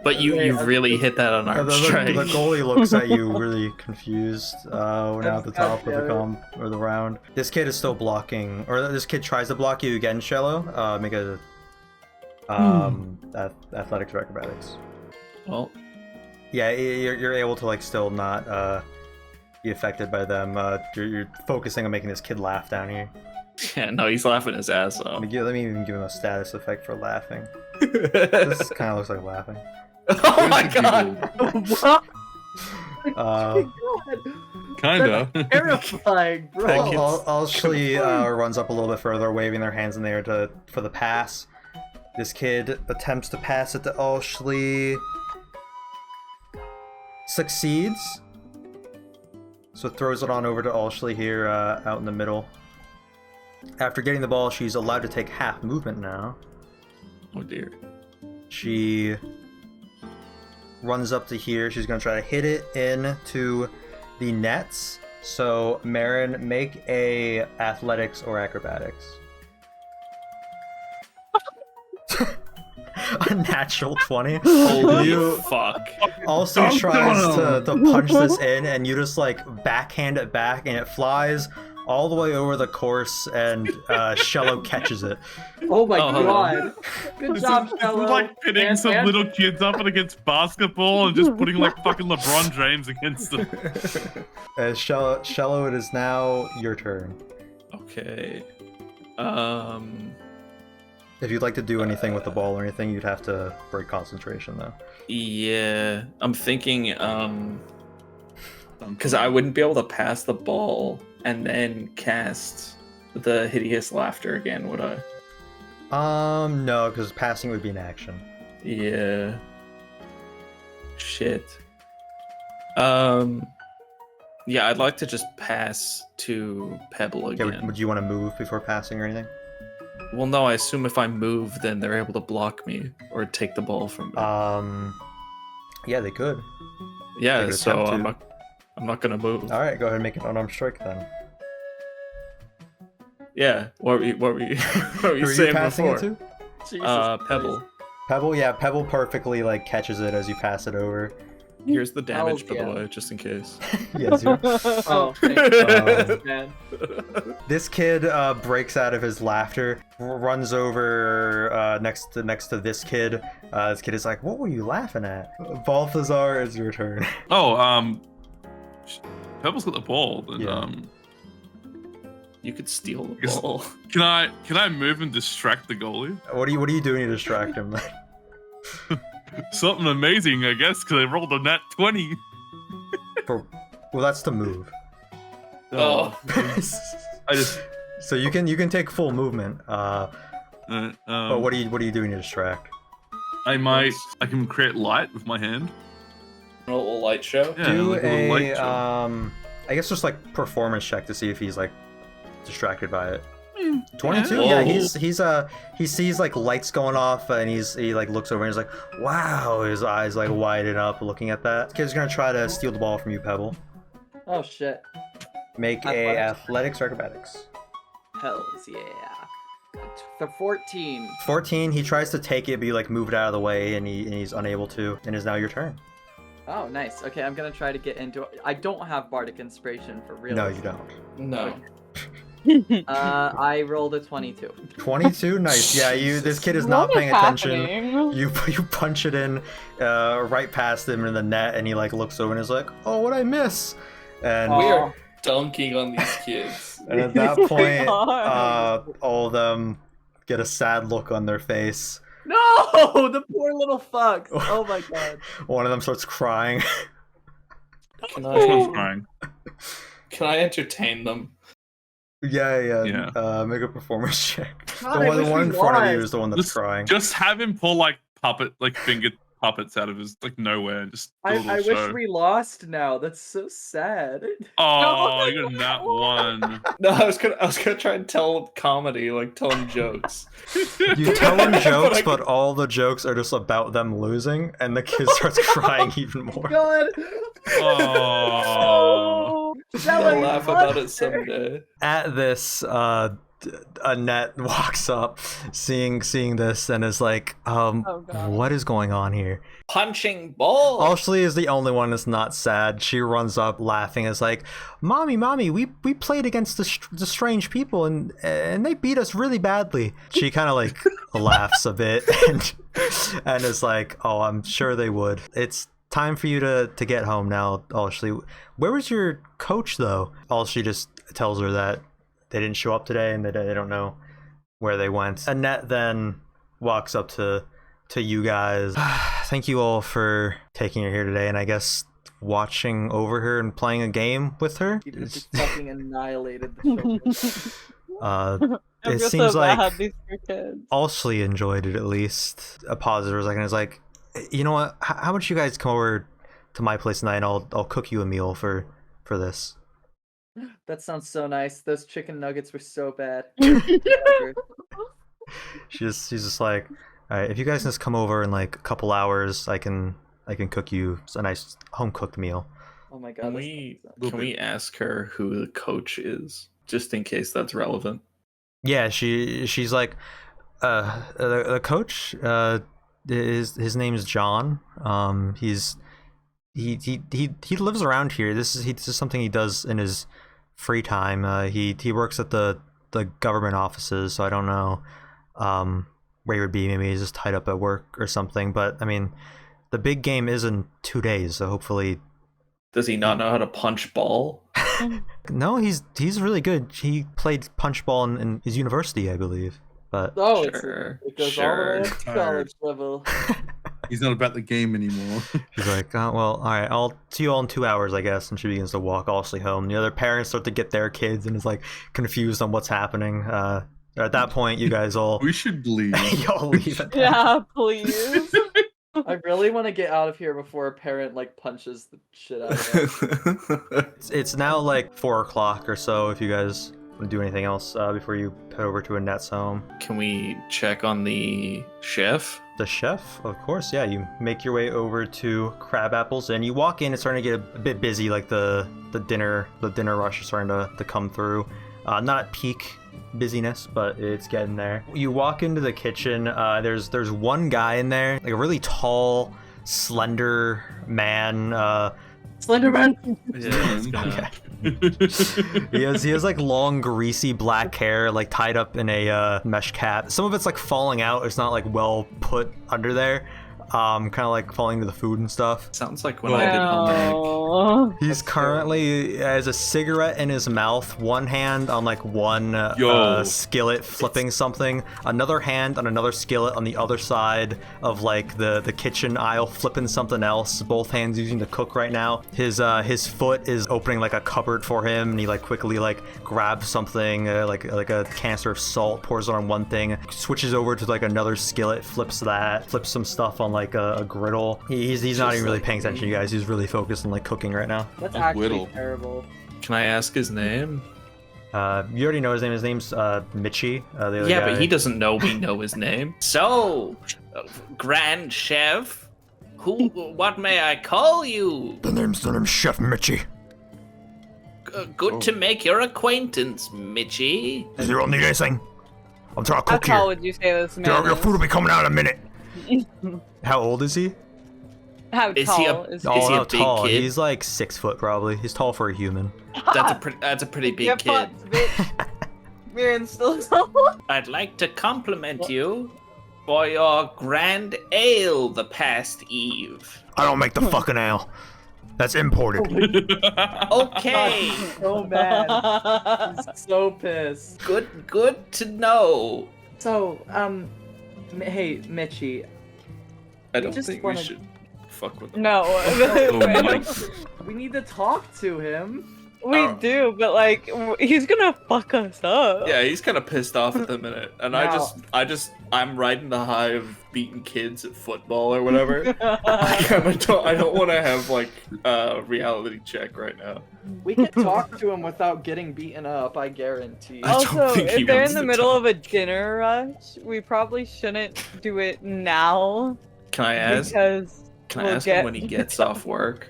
G: But you really hit that on our strike.
A: The goalie looks at you really confused. We're now at the top of the round. This kid is still blocking, or this kid tries to block you again, Shello. Make a athletics or acrobatics.
G: Well,
A: Yeah, you're able to like still not be affected by them. You're focusing on making this kid laugh down here.
G: yeah, no, he's laughing his ass off.
A: Let me even give him a status effect for laughing. This kind of looks like laughing.
G: Oh my god!
C: What?
A: Uh,
E: Kinda.
C: Terrifying, bro.
A: Ashley runs up a little bit further, waving their hands in the air for the pass. This kid attempts to pass it to Ashley. Succeeds. So throws it on over to Ashley here out in the middle. After getting the ball, she's allowed to take half movement now.
G: Oh dear.
A: She runs up to here. She's going to try to hit it into the nets. So, Marin, make a athletics or acrobatics. A natural 20.
G: Holy
A: You
G: fuck.
A: also tries to punch this in, and you just like backhand it back, and it flies all the way over the course, and Shello catches it.
C: Oh my
G: Oh, hello.
C: God. Good job,
E: This is
C: fellow.
E: like pitting
C: And-
E: some
C: and-
E: little kids up against basketball and just putting like fucking LeBron James against them.
A: Shello, it is now your turn.
G: Okay.
A: If you'd like to do anything with the ball or anything, you'd have to break concentration, though.
G: Yeah, I'm thinking, because I wouldn't be able to pass the ball and then cast the hideous laughter again, would I?
A: No, because passing would be an action.
G: Yeah. Shit. Yeah, I'd like to just pass to Pebble
A: Okay,
G: again.
A: would you want to move before passing or anything?
G: Well, no, I assume if I move, then they're able to block me or take the ball from me.
A: Yeah, they could.
G: yeah,
A: could
G: so
A: attempt to.
G: I'm not gonna move.
A: All right, go ahead and make an unarmed strike then.
G: Yeah, what were you, what were you
A: Who are you
G: saying
A: passing
G: before?
A: it to?
C: Jesus
G: Pebble.
C: Christ.
A: Pebble, yeah, Pebble perfectly like catches it as you pass it over.
G: Here's the damage, by
C: yeah.
G: the way, just in case.
A: Yes, you.
C: Oh, thank
A: Um,
C: man.
A: This kid breaks out of his laughter, runs over next to this kid. This kid is like, "What were you laughing at?" Balthazar, it's your turn.
E: Oh, Pebble's got the ball. And,
A: Yeah.
G: You could steal the
E: Yes.
G: ball.
E: Can I move and distract the goalie?
A: What are you doing to distract him?
E: Something amazing, I guess, because I rolled a nat 20.
A: Well, that's to move.
G: Oh.
E: I just.
A: So you can take full movement. But what are you doing to distract?
E: I can create light with my hand.
G: A little light show.
E: Yeah,
A: Do
E: like a little light
A: a
E: show.
A: I guess just like performance check to see if he's like distracted by it. 22?
G: Yeah.
A: Yeah, he sees like lights going off and he like looks over and he's like, wow, his eyes like widen up looking at that. Kid's gonna try to steal the ball from you, Pebble.
C: Oh shit.
A: Make a athletics or acrobatics.
C: Hells yeah. The 14.
A: 14, he tries to take it, but you like move it out of the way and he's unable to, and it's now your turn.
C: Oh, nice. Okay, I'm gonna try to get into it. I don't have Bardic Inspiration for real.
A: No, you don't.
G: No.
C: I rolled a 22.
A: 22, nice. Yeah, this kid is not
D: What
A: paying
D: is
A: attention.
D: happening?
A: You punch it in right past him in the net, and he like looks over and is like, "Oh, what'd I miss?" And
C: Oh.
G: We are dunking on these kids.
A: and at that
D: Oh my
A: point,
D: God.
A: all of them get a sad look on their face.
C: No, the poor little fucks. Oh my god.
A: One of them starts crying.
G: Can
E: This one's
G: I,
E: crying.
G: can I entertain them?
A: Yeah. Make a performance check.
C: God, I wish
A: The one
C: we
A: in front of you
C: lost.
A: is the one that's crying.
E: Just have him pull like fingered puppets out of his like nowhere and just do a little
C: I
E: show.
C: wish we lost now. That's so sad.
E: Oh, you got that one.
G: No, I was gonna try and tell them comedy, like tell them jokes.
A: You tell them jokes,
G: But I-
A: but all the jokes are just about them losing, and the kid starts crying even more.
C: God.
E: Oh.
G: I'll laugh about it someday.
A: At this, Annette walks up, seeing this, and is like,
D: God.
A: what is going on here?
B: Punching ball.
A: Ashley is the only one that's not sad. She runs up laughing, is like, Mommy, we played against the strange people, and they beat us really badly. She kind of like laughs a bit, and is like, oh, I'm sure they would. It's time for you to get home now, Ashley. Where was your coach, though? Ashley just tells her that they didn't show up today and they don't know where they went. Annette then walks up to you guys. Thank you all for taking her here today, and I guess watching over her and playing a game with her.
C: You just fucking annihilated the children.
D: I
A: It
D: feel
A: seems
D: so
A: like
D: bad, these poor kids.
A: Ashley enjoyed it at least. A pause for a second. Is like, you know what? How about you guys come over to my place tonight, and I'll cook you a meal for this.
C: That sounds so nice. Those chicken nuggets were so bad.
A: She's just like, all right, if you guys can just come over in like a couple hours, I can cook you a nice home cooked meal.
C: Oh my god.
G: Can
C: this
G: we
C: sounds-
G: ask her who the coach is, just in case that's relevant?
A: Yeah, she's like, the coach, his name is John. He lives around here. This is something he does in his free time. He works at the government offices, so I don't know where he would be. Maybe he's just tied up at work or something. But I mean, the big game is in 2 days, so hopefully.
G: Does he not know how to punch ball?
A: No, he's really good. He played punch ball in his university, I believe. But
C: Oh,
G: Sure,
C: it goes all the way up to
H: sure.
C: college level.
H: He's not about the game anymore.
A: she's like, oh, well, all right, I'll see you all in 2 hours, I guess. And she begins to walk Ashley home. The other parents start to get their kids and is like confused on what's happening. At that point, you guys all
H: We should leave.
A: y'all leave. At that.
D: Yeah, please.
C: I really want to get out of here before a parent like punches the shit out of us.
A: It's now like 4 o'clock or so. If you guys do anything else before you head over to Annette's home?
G: Can we check on the chef?
A: The chef, of course, yeah. You make your way over to Crabapple's, and you walk in. It's starting to get a bit busy, like the dinner rush is starting to come through. Not at peak busyness, but it's getting there. You walk into the kitchen. There's one guy in there, like a really tall, slender man.
C: Slenderman.
G: Yeah, it's gonna...
A: He has like long, greasy black hair, like tied up in a mesh cap. Some of it's like falling out. It's not like well put under there. Kind of like falling to the food and stuff.
G: Sounds like when I did homework.
A: He's currently has a cigarette in his mouth, one hand on like one skillet flipping something, another hand on another skillet on the other side of like the kitchen aisle flipping something else, both hands using to cook right now. His foot is opening like a cupboard for him, and he like quickly like grabs something like a canister of salt, pours it on one thing, switches over to like another skillet, flips some stuff on like a griddle. He's not even really paying attention to you guys. He's really focused on like cooking right now.
C: That's
H: A
C: actually
H: whittle.
C: terrible.
G: Can I ask his name?
A: You already know his name. His name's Mitchie. The other
G: Yeah,
A: guy.
G: but he doesn't know we know his name.
B: So, Grand Chef, what may I call you?
F: The name's Chef Mitchie.
B: Good to make your acquaintance, Mitchie.
F: Does you all need anything? I'm trying to
D: How
F: cook
D: tall
F: here.
D: would you say this man
F: Your
D: is?
F: food will be coming out in a minute.
A: How old is he?
D: How
B: Is
D: tall
B: he a-
D: is
B: Is he
A: how
B: a big
A: tall?
B: kid?
A: He's like 6 foot probably. He's tall for a human.
B: That's a pretty big
D: You're
B: kid.
D: fucked, bitch. Mirren's still
B: I'd like to compliment you for your grand ale the past eve.
F: I don't make the fucking ale. That's imported.
B: Okay,
C: So mad. He's so pissed.
B: good to know.
C: So, hey, Mitchie,
G: I
C: We
G: don't
C: just
G: think
C: wanna-
G: we should fuck with him.
D: No.
H: Oh my.
C: we need to talk to him.
D: We do, but like he's gonna fuck us up.
G: Yeah, he's kind of pissed off at the minute, and
C: No.
G: I'm riding the high of beating kids at football or whatever. I don't want to have like a reality check right now.
C: We can talk to him without getting beaten up, I guarantee.
G: I don't
D: Also,
G: think he
D: if they're
G: wants
D: in the
G: to
D: middle
G: talk.
D: of a dinner rush, we probably shouldn't do it now
G: Can I ask?
D: because
G: Can I
D: we'll
G: ask
D: get-
G: him when he gets off work?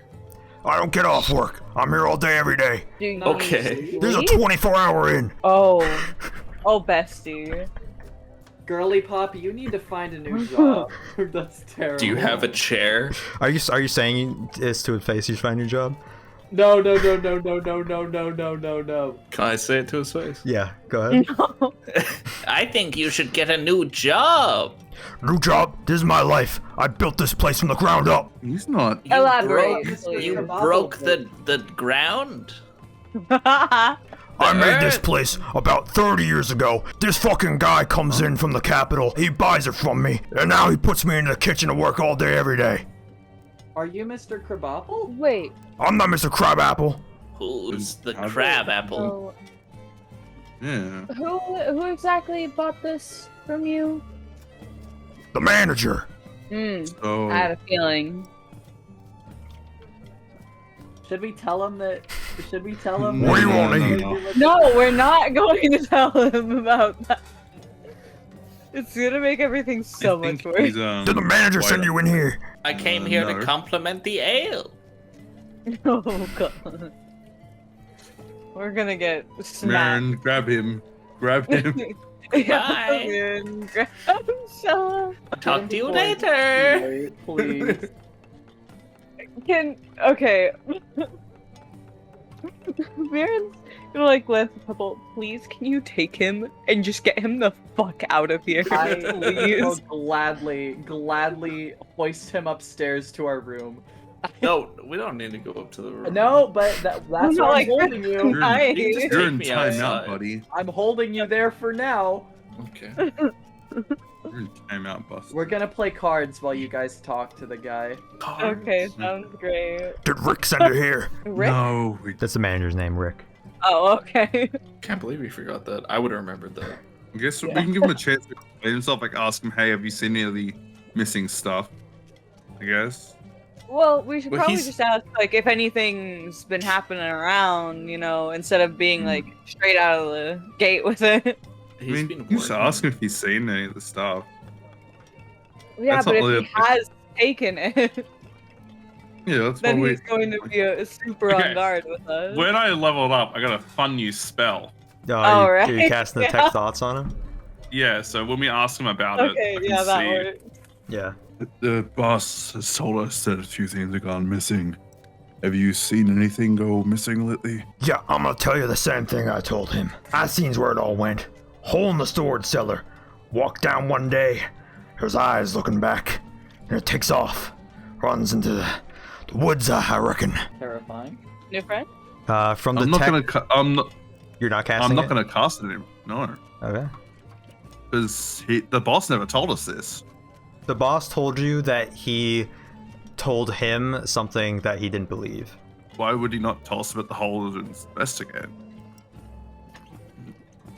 F: I don't get off work. I'm here all day, every day.
D: Do you
G: Okay.
F: There's a
D: leave?
F: 24-hour in.
D: Oh, bestie.
C: Girly Pop, you need to find a new job. That's terrible.
G: Do you have a chair?
A: Are you saying this to his face? You find your job?
C: No.
G: Can I say it to his face?
A: Yeah. Go ahead.
B: I think you should get a new job.
F: New job. This is my life. I built this place from the ground up.
H: He's not.
B: You
D: Elaborate,
B: broke-
D: please.
B: You broke the ground.
F: I made this
B: Earth.
F: place about 30 years ago. This fucking guy comes in from the capital. He buys it from me. And now he puts me in the kitchen to work all day, every day.
C: Are you Mr. Crabapple?
D: Wait.
F: I'm not Mr. Crabapple.
B: Who's the
H: How-
B: Crabapple?
D: So,
H: Yeah.
D: who exactly bought this from you?
F: The manager.
H: So
D: I had a feeling.
C: Should we tell him that? Should we tell him?
F: What do you
C: that-
F: want to eat?
D: No, we're not going to tell him about that. It's gonna make everything so
H: I
D: much
H: think
D: worse.
H: he's,
F: Did the manager
H: white.
F: send you in here?
B: I came here
H: no.
B: to compliment the ale.
D: Oh god. We're gonna get smacked.
H: Marin, grab him. Grab him.
B: Bye.
D: Shut up.
B: Talk to you later.
C: Please.
D: Okay. Marin's gonna like glance at Pebble. Please, can you take him and just get him the fuck out of here?
C: I will
D: Please.
C: gladly hoist him upstairs to our room.
G: No, we don't need to go up to the room.
C: No, but that's
D: not
C: where I'm
D: like
C: holding you.
H: You're,
D: Nice.
G: You just
H: you're
G: take
H: in
G: me
H: timeout,
G: outside.
H: buddy.
C: I'm holding you there for now.
G: Okay.
H: You're in timeout, Buster.
C: We're gonna play cards while you guys talk to the guy.
D: Okay, sounds great.
F: Did Rick send you here?
D: Rick?
H: No.
A: That's the manager's name, Rick.
D: Oh, okay.
G: Can't believe we forgot that. I would have remembered that.
H: I guess we can give him a chance to explain himself. Like, ask him, hey, have you seen any of the missing stuff? I guess.
D: Well, we should
G: Well,
D: probably
G: he's-
D: just ask, like, if anything's been happening around, instead of being, like, straight out of the gate with it.
G: He's been
E: you should
G: working.
E: ask him if he's seen any of the stuff.
D: Yeah,
E: That's
D: but
E: not
D: if
E: really
D: he has taken it,
E: Yeah, that's
D: then
E: what
D: he's going to be super
E: Okay.
D: on guard with us.
E: When I leveled up, I got a fun new spell.
D: Oh,
A: Are
D: right.
A: you casting
D: Yeah.
A: detect thoughts on him?
E: Yeah, so when we ask him about it,
D: Okay,
E: I can
D: yeah, that
E: see.
D: works.
A: Yeah.
H: The boss has told us that a few things have gone missing. Have you seen anything go missing lately?
F: Yeah, I'm gonna tell you the same thing I told him. I seen where it all went. Hole in the storage cellar. Walked down one day. His eyes looking back. And it takes off. Runs into the woods, I reckon.
C: Terrifying.
D: New friend?
A: From the
E: I'm not
A: tech,
E: gonna.
A: you're not casting
E: I'm not
A: it?
E: gonna cast it anymore. No,
A: Okay.
E: because the boss never told us this.
A: The boss told you that he told him something that he didn't believe.
E: Why would he not tell us about the hole and investigate?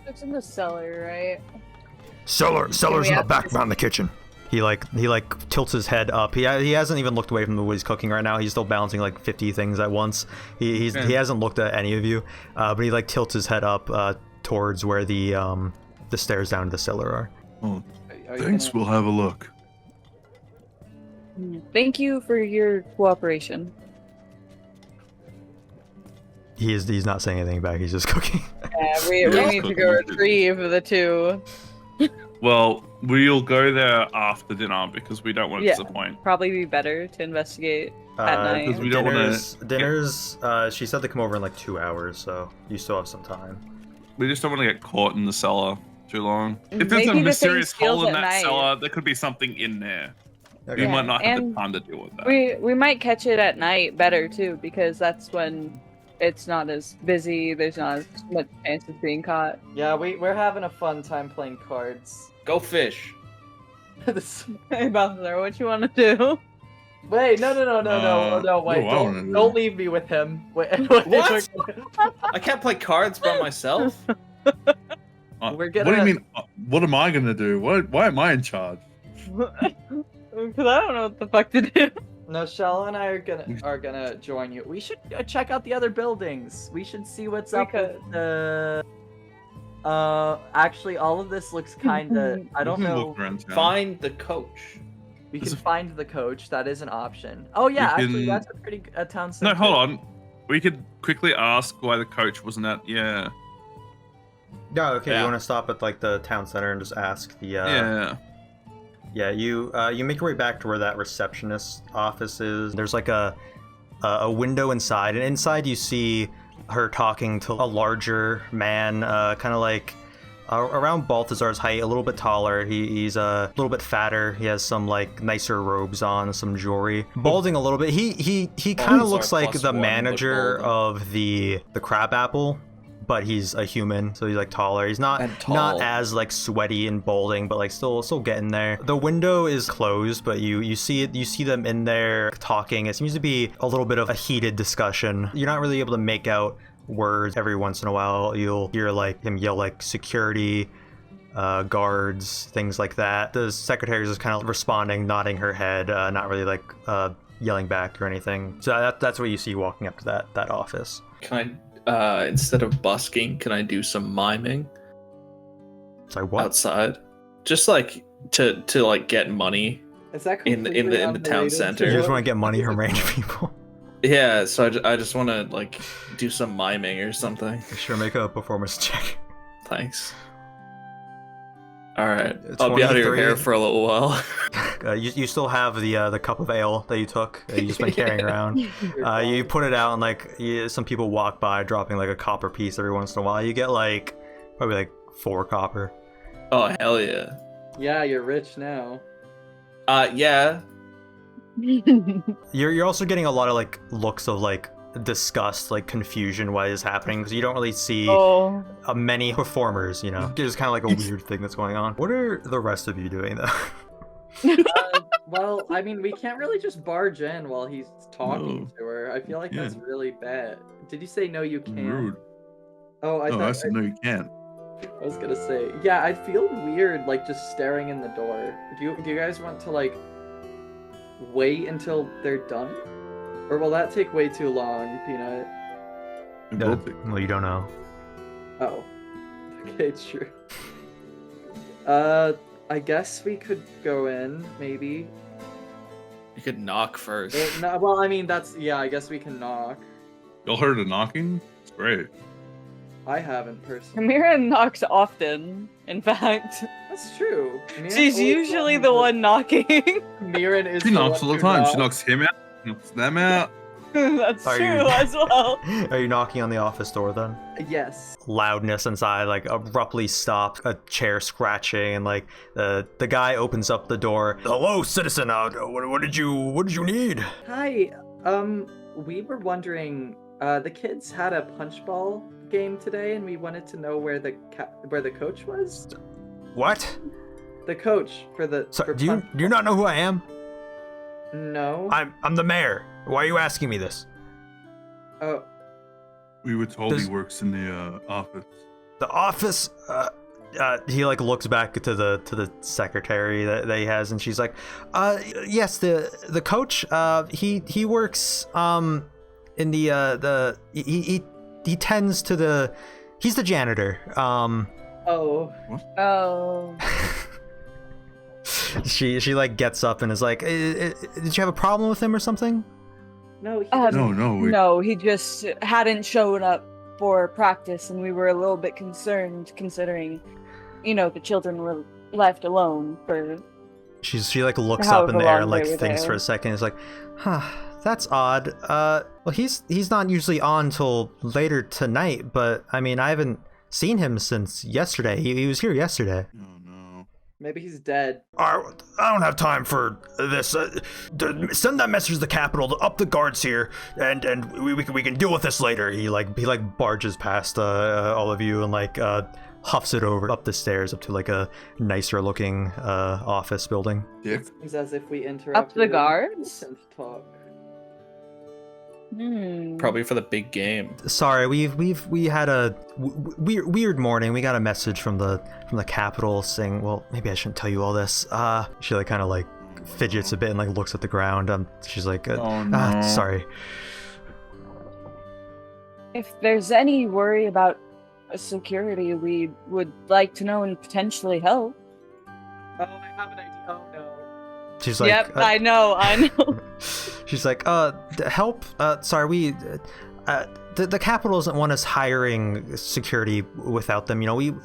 D: It's in the cellar, right?
F: Cellar's
D: we
F: in the
D: ask
F: back
D: this-
F: behind the kitchen.
A: He tilts his head up. He hasn't even looked away from what he's cooking right now. He's still balancing like 50 things at once. He hasn't looked at any of you, but he tilts his head up towards where the stairs down to the cellar are.
H: Oh,
C: Are you
H: thanks.
C: gonna-
H: We'll have a look.
D: Thank you for your cooperation.
A: He's not saying anything back. He's just cooking.
D: Yeah, we
E: Yeah,
D: need to
E: it's
D: go
E: cooking.
D: retrieve the two.
E: Well, we'll go there after dinner because we don't want to
D: Yeah.
E: disappoint.
D: Probably be better to investigate at night.
E: because we don't wanna-
A: Dinners. She said they come over in like 2 hours, so you still have some time.
E: We just don't want to get caught in the cellar too long. If there's
D: Maybe
E: a
D: the thing
E: mysterious hole
D: steals
E: in
D: at
E: that
D: night.
E: cellar, there could be something in there. We
A: Okay.
E: might not have the
D: and
E: time to deal with that.
D: We might catch it at night better too, because that's when it's not as busy. There's not as much chance of being caught.
C: Yeah, we're having a fun time playing cards.
B: Go fish.
D: Hey Balthazar, what you want to do?
C: Wait, no, wait,
H: what do I wanna do?
C: don't leave me with him. Wait,
B: What? I can't play cards by myself.
C: We're
E: What do
C: gonna-
E: you mean? What am I gonna do? Why am I in charge?
D: Because I don't know what the fuck to do.
C: No, Shell and I are gonna join you. We should check out the other buildings. We should see what's
D: We
C: up with the. Actually, all of this looks kinda. I don't
E: We can
C: know.
E: walk around town.
B: Find the coach.
C: We
E: There's
C: can
E: a-
C: find the coach. That is an option. Oh yeah,
E: We
C: actually,
E: can-
C: that's a pretty town
E: No,
C: center.
E: hold on. We could quickly ask why the coach wasn't at. Yeah.
A: Yeah. Okay.
B: Yeah.
A: You want to stop at the town center and just ask the.
E: Yeah.
A: Yeah. You make your way back to where that receptionist office is. There's like a window inside, and inside you see her talking to a larger man, kind of like around Balthazar's height, a little bit taller. He's a little bit fatter. He has some like nicer robes on, some jewelry. Balding a little bit. He kind of
B: Balthazar
A: looks like
B: plus
A: the
B: one, but
A: manager
B: balding.
A: of the Crabapple, but he's a human, so he's like taller. He's not
B: And
A: not
B: tall.
A: as like sweaty and balding, but like still getting there. The window is closed, but you see it. You see them in there talking. It seems to be a little bit of a heated discussion. You're not really able to make out words. Every once in a while you'll hear like him yell like security, guards, things like that. The secretary is just kind of responding, nodding her head, not really like yelling back or anything. So that's what you see walking up to that office.
G: Can I, instead of busking, can I do some miming
A: Sorry, what?
G: outside? Just like to like get money.
C: Is that
G: in the
C: completely
G: town
C: unrelated to
G: center.
A: You just
C: what-
A: want to get money from random people.
G: Yeah, so I just want to like do some miming or something.
A: Sure, make a performance check.
G: Thanks. All right, I'll be out of your
A: 23.
G: hair for a little while.
A: You still have the cup of ale that you took. That you just been carrying around. You put it out, and like some people walk by, dropping like a copper piece every once in a while. You get like probably like 4 copper.
G: Oh hell yeah!
C: Yeah, you're rich now.
G: Yeah.
A: You're also getting a lot of like looks of like disgust, like confusion, why this is happening, because you don't really see
D: Oh.
A: many performers. You know, it's kind of like a weird thing that's going on. What are the rest of you doing though?
C: Well, I mean, we can't really just barge in while he's talking
H: No.
C: to her. I feel like
H: Yeah.
C: that's really bad. Did you say no? You can't.
H: Rude.
C: Oh, I
H: No,
C: thought
H: I said no, you can't.
C: I was gonna say, yeah, I'd feel weird like just staring in the door. Do you guys want to like wait until they're done? Or will that take way too long, Peanut?
H: It will take-
A: Well, you don't know.
C: Oh. Okay, true. I guess we could go in, maybe.
B: You could knock first.
C: No, well, I mean, yeah, I guess we can knock.
E: Y'all heard a knocking? It's great.
C: I haven't personally.
D: Amira knocks often, in fact.
C: That's true. Miran
D: She's
C: always
D: usually
C: knocks,
D: the
C: but
D: one knocking.
C: Miran is
E: She
C: the
E: knocks
C: one
E: all the
C: who
E: time.
C: knocks.
E: She knocks him out, knocks them out.
D: That's
A: Are
D: true
A: you-
D: as well.
A: Are you knocking on the office door then?
C: Yes.
A: Loudness inside like abruptly stops, a chair scratching, and like the guy opens up the door.
F: Hello, citizen. What did you need?
C: Hi. We were wondering. The kids had a punch ball game today, and we wanted to know where the coach was.
F: What?
C: The coach for the.
F: So,
C: for
F: do
C: punch
F: you not know who I am?
C: No.
F: I'm the mayor. Why are you asking me this?
C: Oh.
H: We were told
F: Does-
H: he works in the office.
F: The office.
A: He like looks back to the secretary that he has, and she's like, yes, the coach, he works in the he tends to the, he's the janitor.
C: Oh.
D: Oh.
A: She like gets up and is like, did you have a problem with him or something?
C: No. He
H: No,
D: No, he just hadn't shown up for practice, and we were a little bit concerned considering, the children were left alone for.
A: She like looks
D: However
A: up in the air and
D: long
A: like
D: they were
A: thinks
D: there.
A: for a second. Is like, huh, that's odd. Well, he's not usually on till later tonight, but I mean, I haven't seen him since yesterday. He was here yesterday.
H: Oh no.
C: Maybe he's dead.
F: I don't have time for this. Send that message to the Capitol to up the guards here, and we can deal with this later.
A: He barges past all of you and like huffs it over up the stairs up to like a nicer looking office building.
H: Dick.
C: Seems as if we interrupted.
D: the
C: him
D: guards?
C: to talk.
B: Probably for the big game.
A: Sorry, we had a weird morning. We got a message from the Capitol saying, well, maybe I shouldn't tell you all this. She like kind of like fidgets a bit and like looks at the ground. She's like,
H: Oh, no.
A: sorry.
D: If there's any worry about security, we would like to know and potentially help.
C: Oh, I have an idea. Oh no.
A: She's like,
D: Yep, I know.
A: she's like, help. Sorry, the Capitol doesn't want us hiring security without them.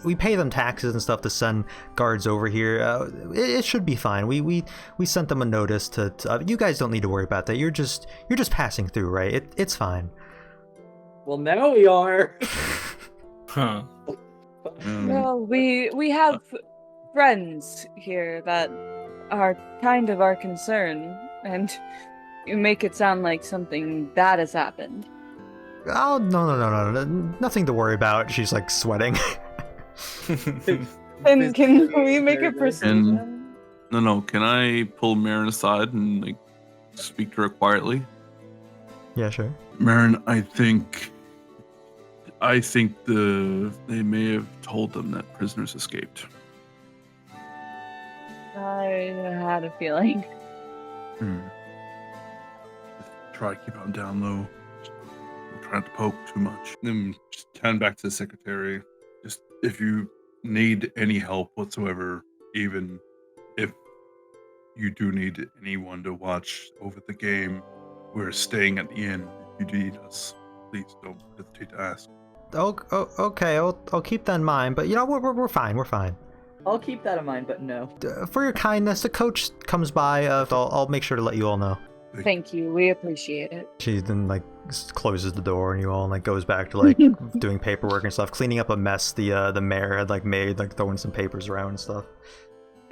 A: We pay them taxes and stuff to send guards over here. It should be fine. We sent them a notice to you guys don't need to worry about that. You're just passing through, right? It's fine.
C: Well, now we are.
B: Huh.
D: Well, we have friends here that are kind of our concern, and you make it sound like something bad has happened.
A: Oh, no. Nothing to worry about. She's like sweating.
D: And can we make a perception?
E: No. Can I pull Marin aside and like speak to her quietly?
A: Yeah, sure.
H: Marin, I think they may have told them that prisoners escaped.
D: I had a feeling.
H: Just try to keep them down low. Don't try not to poke too much.
E: Then just turn back to the secretary.
H: Just if you need any help whatsoever, even if you do need anyone to watch over the game, we're staying at the inn. If you need us, please don't hesitate to ask.
A: Okay, I'll keep that in mind. But we're fine. We're fine.
C: I'll keep that in mind, but no.
A: For your kindness, the coach comes by. I'll make sure to let you all know.
D: Thank you. We appreciate it.
A: She then like closes the door, and you all like goes back to like doing paperwork and stuff, cleaning up a mess the mayor had like made, like throwing some papers around and stuff.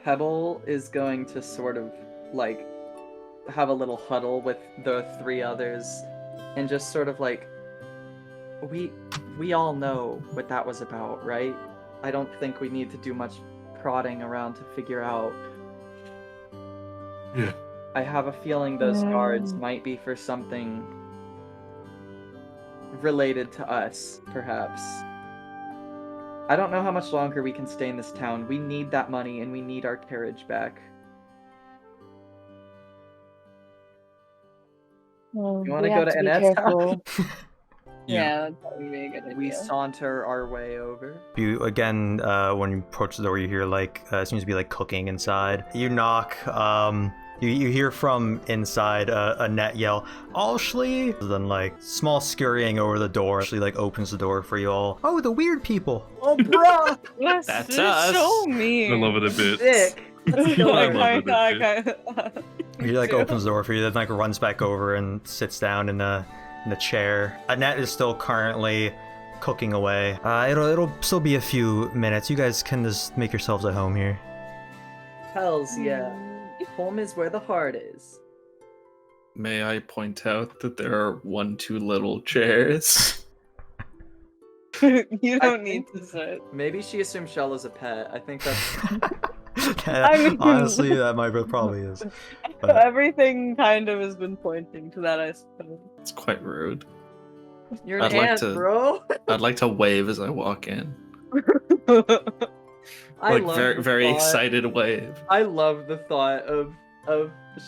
C: Pebble is going to sort of like have a little huddle with the three others and just sort of like we all know what that was about, right? I don't think we need to do much prodding around to figure out.
H: Yeah.
C: I have a feeling those guards might be for something related to us, perhaps. I don't know how much longer we can stay in this town. We need that money and we need our carriage back.
D: Oh,
C: You wanna
D: we
C: go
D: have
C: to
D: be
C: Annette's
D: careful.
H: Yeah.
D: Yeah, that'd probably be a good idea.
C: We saunter our way over.
A: You again, when you approach the door, you hear like it seems to be like cooking inside. You knock. You hear from inside Annette yell, "Ashley!" Then like small scurrying over the door. Ashley like opens the door for you all. Oh, the weird people.
C: Oh, bruh!
B: That's
D: is
B: us.
D: so mean.
E: I love it a bit.
C: Sick. Let's go.
E: I
D: Like,
E: love it,
A: He like opens the door for you, then like runs back over and sits down in the chair. Annette is still currently cooking away. It'll still be a few minutes. You guys can just make yourselves at home here.
C: Hells yeah. Home is where the heart is.
G: May I point out that there are 1 too little chairs?
D: You don't
C: I
D: need
C: think-
D: to sit.
C: Maybe she assumed Shell is a pet. I think that's
D: I mean-
A: Honestly, that might probably is. But
D: Everything kind of has been pointing to that, I suppose.
G: It's quite rude.
C: your
G: I'd like
C: hand,
G: to-
C: bro.
G: I'd like to wave as I walk in.
C: I
G: Like
C: love
G: very
C: the
G: very
C: thought-
G: excited wave.
C: I love the thought of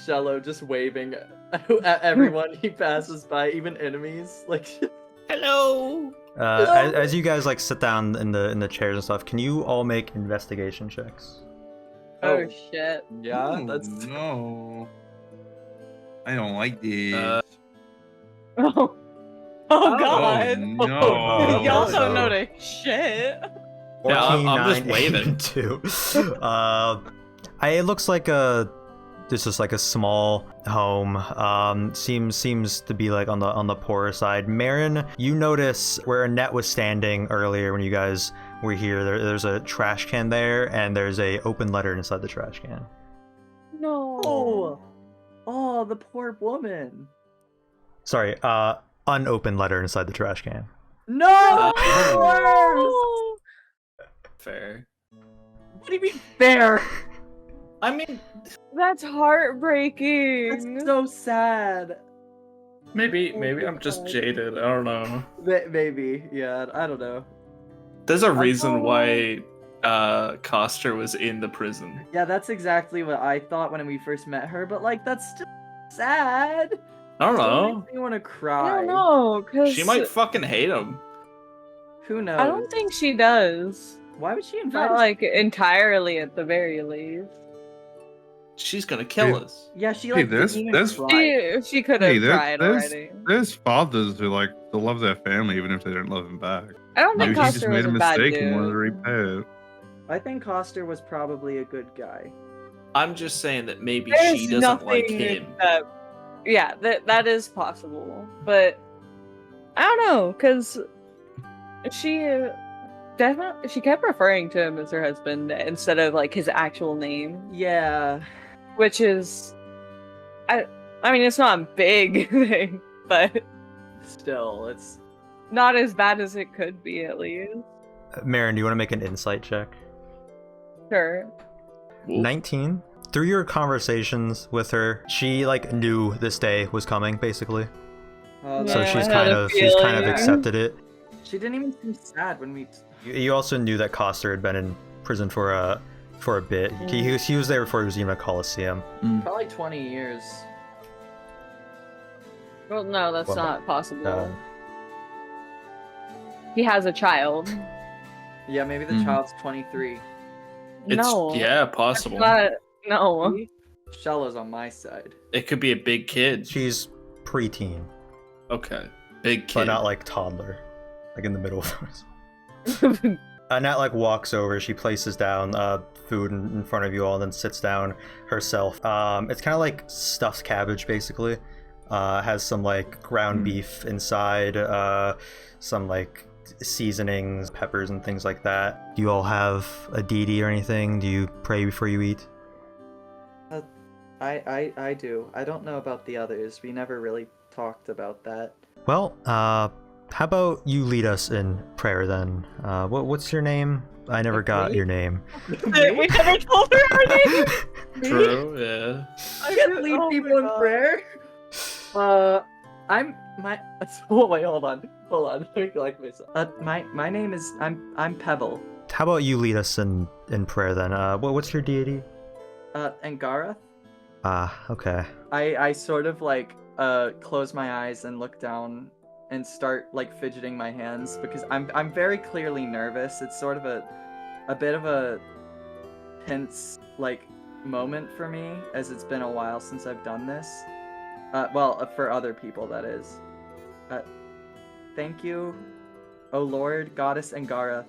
C: Shello just waving at everyone he passes by, even enemies. Like,
B: Hello.
A: as you guys like sit down in the chairs and stuff, can you all make investigation checks?
D: Oh shit.
C: yeah,
H: Oh,
C: that's
H: no. I don't like this.
D: Oh,
C: Oh,
D: god.
H: Oh, no.
D: Y'all
A: Oh,
D: don't
A: no.
D: know the shit.
G: Yeah, I'm just
A: 14, 9,
G: waving.
A: 2. It looks like this is like a small home. Seems to be like on the poorer side. Marin, you notice where Annette was standing earlier when you guys were here. There's a trash can there, and there's a open letter inside the trash can.
D: No.
C: oh, the poor woman.
A: Sorry, unopened letter inside the trash can.
C: No,
D: Oh.
G: Fair.
C: What do you mean fair?
G: I mean,
D: That's heartbreaking.
C: That's so sad.
G: maybe I'm just jaded. I don't know.
C: Maybe, yeah. I don't know.
G: There's a reason why Couster was in the prison.
C: Yeah, that's exactly what I thought when we first met her. But like, that's still sad.
G: I don't
C: Still
G: know.
C: makes me want to cry.
D: I don't know, cause
G: She might fucking hate him.
C: Who knows?
D: I don't think she does.
C: Why would she invite
D: Not
C: us?
D: like entirely, at the very least.
G: She's gonna kill
H: Dude.
G: us.
C: Yeah, she
H: Hey,
C: like
H: there's-
C: didn't even
H: there's-
C: try.
D: She could have
H: Hey,
D: tried
H: there's
D: already.
H: there's fathers who like to love their family even if they don't love them back.
D: I don't think
H: Maybe he just
D: Couster
H: made
D: was
H: a
D: a bad
H: mistake and wanted to
D: dude.
H: repay it.
C: I think Couster was probably a good guy.
G: I'm just saying that maybe
D: There's
G: she doesn't like
D: nothing
G: him.
D: that- yeah, that is possible, but I don't know, cause she definitely she kept referring to him as her husband instead of like his actual name,
C: Yeah.
D: which is, I mean, it's not a big thing, but
C: Still, it's
D: not as bad as it could be at least.
A: Marin, do you want to make an insight check?
D: Sure.
G: Ooh.
A: 19. Through your conversations with her, she like knew this day was coming, basically.
C: that
A: So
D: Yeah,
A: she's
D: I had
A: kind
D: a
A: of
D: feeling.
A: accepted it.
C: She didn't even seem sad when we.
A: You also knew that Couster had been in prison for a bit. He was there before he was even a colosseum.
C: Probably 20 years.
D: Well, no, that's
A: Well,
D: not possible.
A: Uh,
D: He has a child.
C: Yeah, maybe the
H: Mhm.
C: child's 23.
G: It's
D: No.
G: yeah, possible.
D: But no.
C: Shella's on my side.
G: It could be a big kid.
A: she's preteen,
G: Okay, big kid.
A: but not like toddler, like in the middle of us. Annette like walks over. She places down food in front of you all, and then sits down herself. It's kind of like stuffed cabbage, basically. Has some like ground beef inside, some like seasonings, peppers, and things like that. Do you all have a deity or anything? Do you pray before you eat?
C: I do. I don't know about the others. We never really talked about that.
A: Well, how about you lead us in prayer then? What's your name? I never got
C: Me?
A: your name.
D: We never told her our name.
G: True. Yeah.
C: I can lead
D: Oh
C: people
D: my
C: in
D: God.
C: prayer. I'm my. Wait, hold on. Let me collect myself. My name is I'm Pebble.
A: How about you lead us in prayer then? What's your deity?
C: And Gareth.
A: Okay.
C: I sort of like close my eyes and look down and start like fidgeting my hands because I'm very clearly nervous. It's sort of a bit of a tense like moment for me, as it's been a while since I've done this. For other people, that is. Thank you, O Lord, Goddess Angara,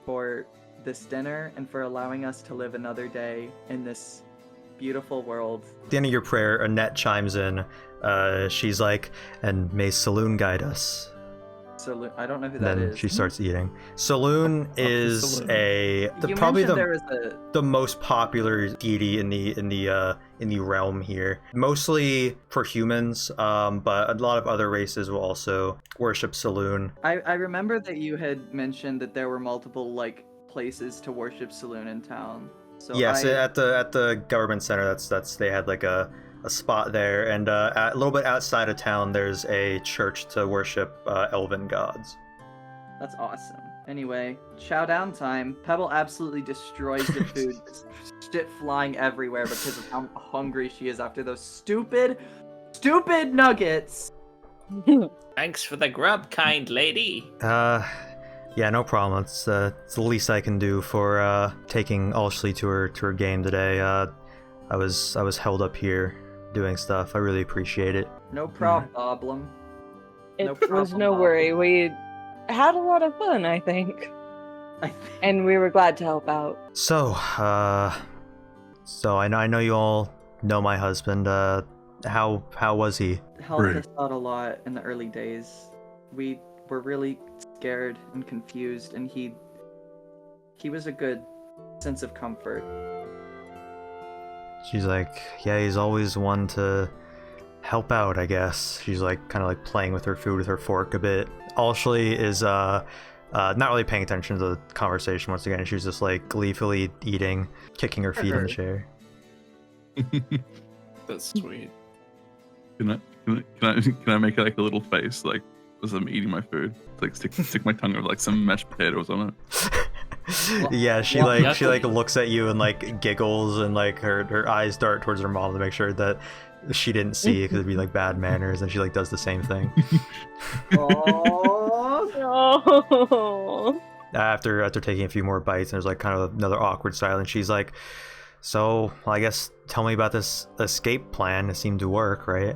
C: for this dinner and for allowing us to live another day in this beautiful world.
A: At the end of your prayer, Annette chimes in. She's like, and may Saloon guide us.
C: So I don't know who
A: And
C: that
A: then
C: is.
A: she starts eating. Saloon is
G: Saloon.
A: probably
C: there was
A: the most popular deity in the realm here. Mostly for humans, but a lot of other races will also worship Saloon.
C: I remember that you had mentioned that there were multiple like places to worship Saloon in town. So
A: Yes, at the government center, that's they had like a spot there, and a little bit outside of town, there's a church to worship elven gods.
C: That's awesome. Anyway, chow down time. Pebble absolutely destroys the food. Shit flying everywhere because of how hungry she is after those stupid nuggets.
B: Thanks for the grub, kind lady.
A: Yeah, no problem. It's the least I can do for taking Alshley to her game today. I was held up here doing stuff. I really appreciate it.
C: No problem.
D: It
C: No
D: was
C: problem,
D: no
C: Bob.
D: worry. We had a lot of fun, I think. And we were glad to help out.
A: So I know you all know my husband. How was he?
C: Helped
H: Great.
C: us out a lot in the early days. We were really scared and confused, and he was a good sense of comfort.
A: She's like, yeah, he's always one to help out, I guess. She's like kind of like playing with her food with her fork a bit. Alshley is not really paying attention to the conversation once again. She's just like gleefully eating, kicking her feet in the chair.
G: That's sweet.
E: Can I make like a little face like as I'm eating my food? Like stick my tongue over like some mashed potatoes on it.
A: Yeah, she
B: yucky.
A: like looks at you and like giggles, and like her eyes dart towards her mom to make sure that she didn't see it because it'd be like bad manners, and she like does the same thing.
C: Oh,
D: Oh.
A: After taking a few more bites, and there's like kind of another awkward silence. She's like, so I guess tell me about this escape plan. It seemed to work, right?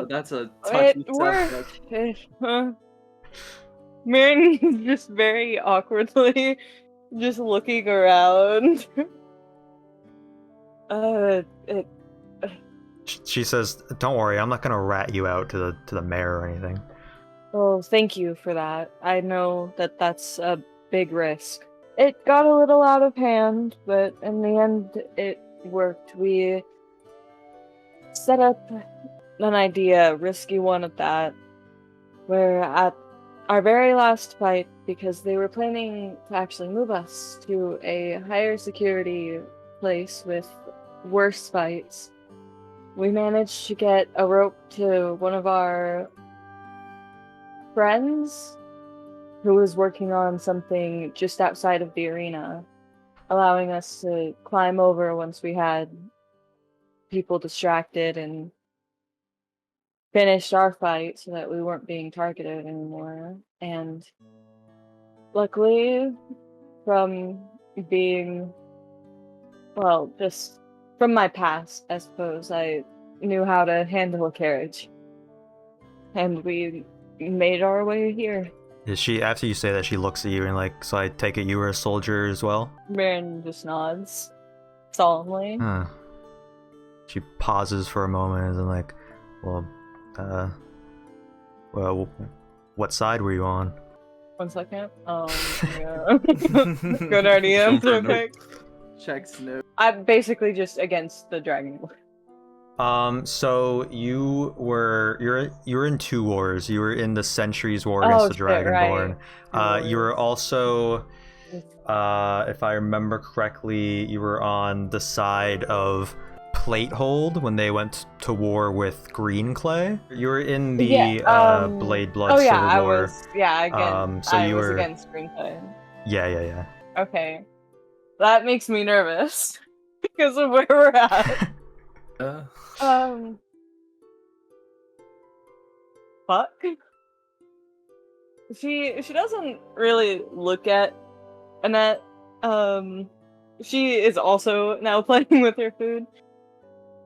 C: that's a touchy
D: It worked.
C: subject.
D: Marin just very awkwardly just looking around.
A: She says, don't worry, I'm not gonna rat you out to the mayor or anything.
D: Oh, thank you for that. I know that that's a big risk. It got a little out of hand, but in the end, it worked. We set up an idea, a risky one at that, where at our very last fight, because they were planning to actually move us to a higher security place with worse fights, we managed to get a rope to one of our friends who was working on something just outside of the arena, allowing us to climb over once we had people distracted and finished our fight so that we weren't being targeted anymore. And luckily, from being, well, just from my past, I suppose, I knew how to handle a carriage. And we made our way here.
A: Is she, after you say that, she looks at you and like, so I take it you were a soldier as well?
D: Marin just nods solemnly.
A: Huh. She pauses for a moment and then like, well, what side were you on?
D: 1 second. Yeah. Good idea.
E: Going for a note.
D: Perfect.
C: Checks no.
D: I'm basically just against the dragon.
A: So you're in two wars. You were in the Centuries War against the
D: shit,
A: Dragonborn.
D: right.
A: You were also, if I remember correctly, you were on the side of Platehold when they went to war with Green Clay. You were in the Blade Blood Civil
D: I
A: War.
D: was. Yeah, again.
A: So
D: I
A: you
D: was
A: were
D: against screenplay.
A: Yeah.
D: Okay, that makes me nervous because of where we're at. fuck? She doesn't really look at Annette. She is also now playing with her food.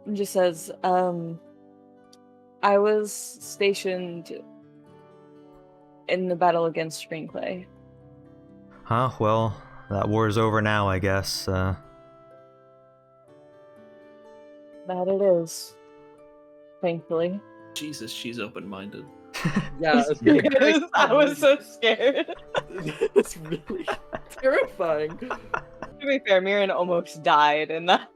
D: And just says, I was stationed in the battle against Screenplay.
A: Huh? Well, that war's over now, I guess.
D: That it is. Thankfully.
G: Jesus, she's open-minded.
C: Yeah,
D: Yes, I was so scared.
C: It's really terrifying.
D: To be fair, Mirren almost died in that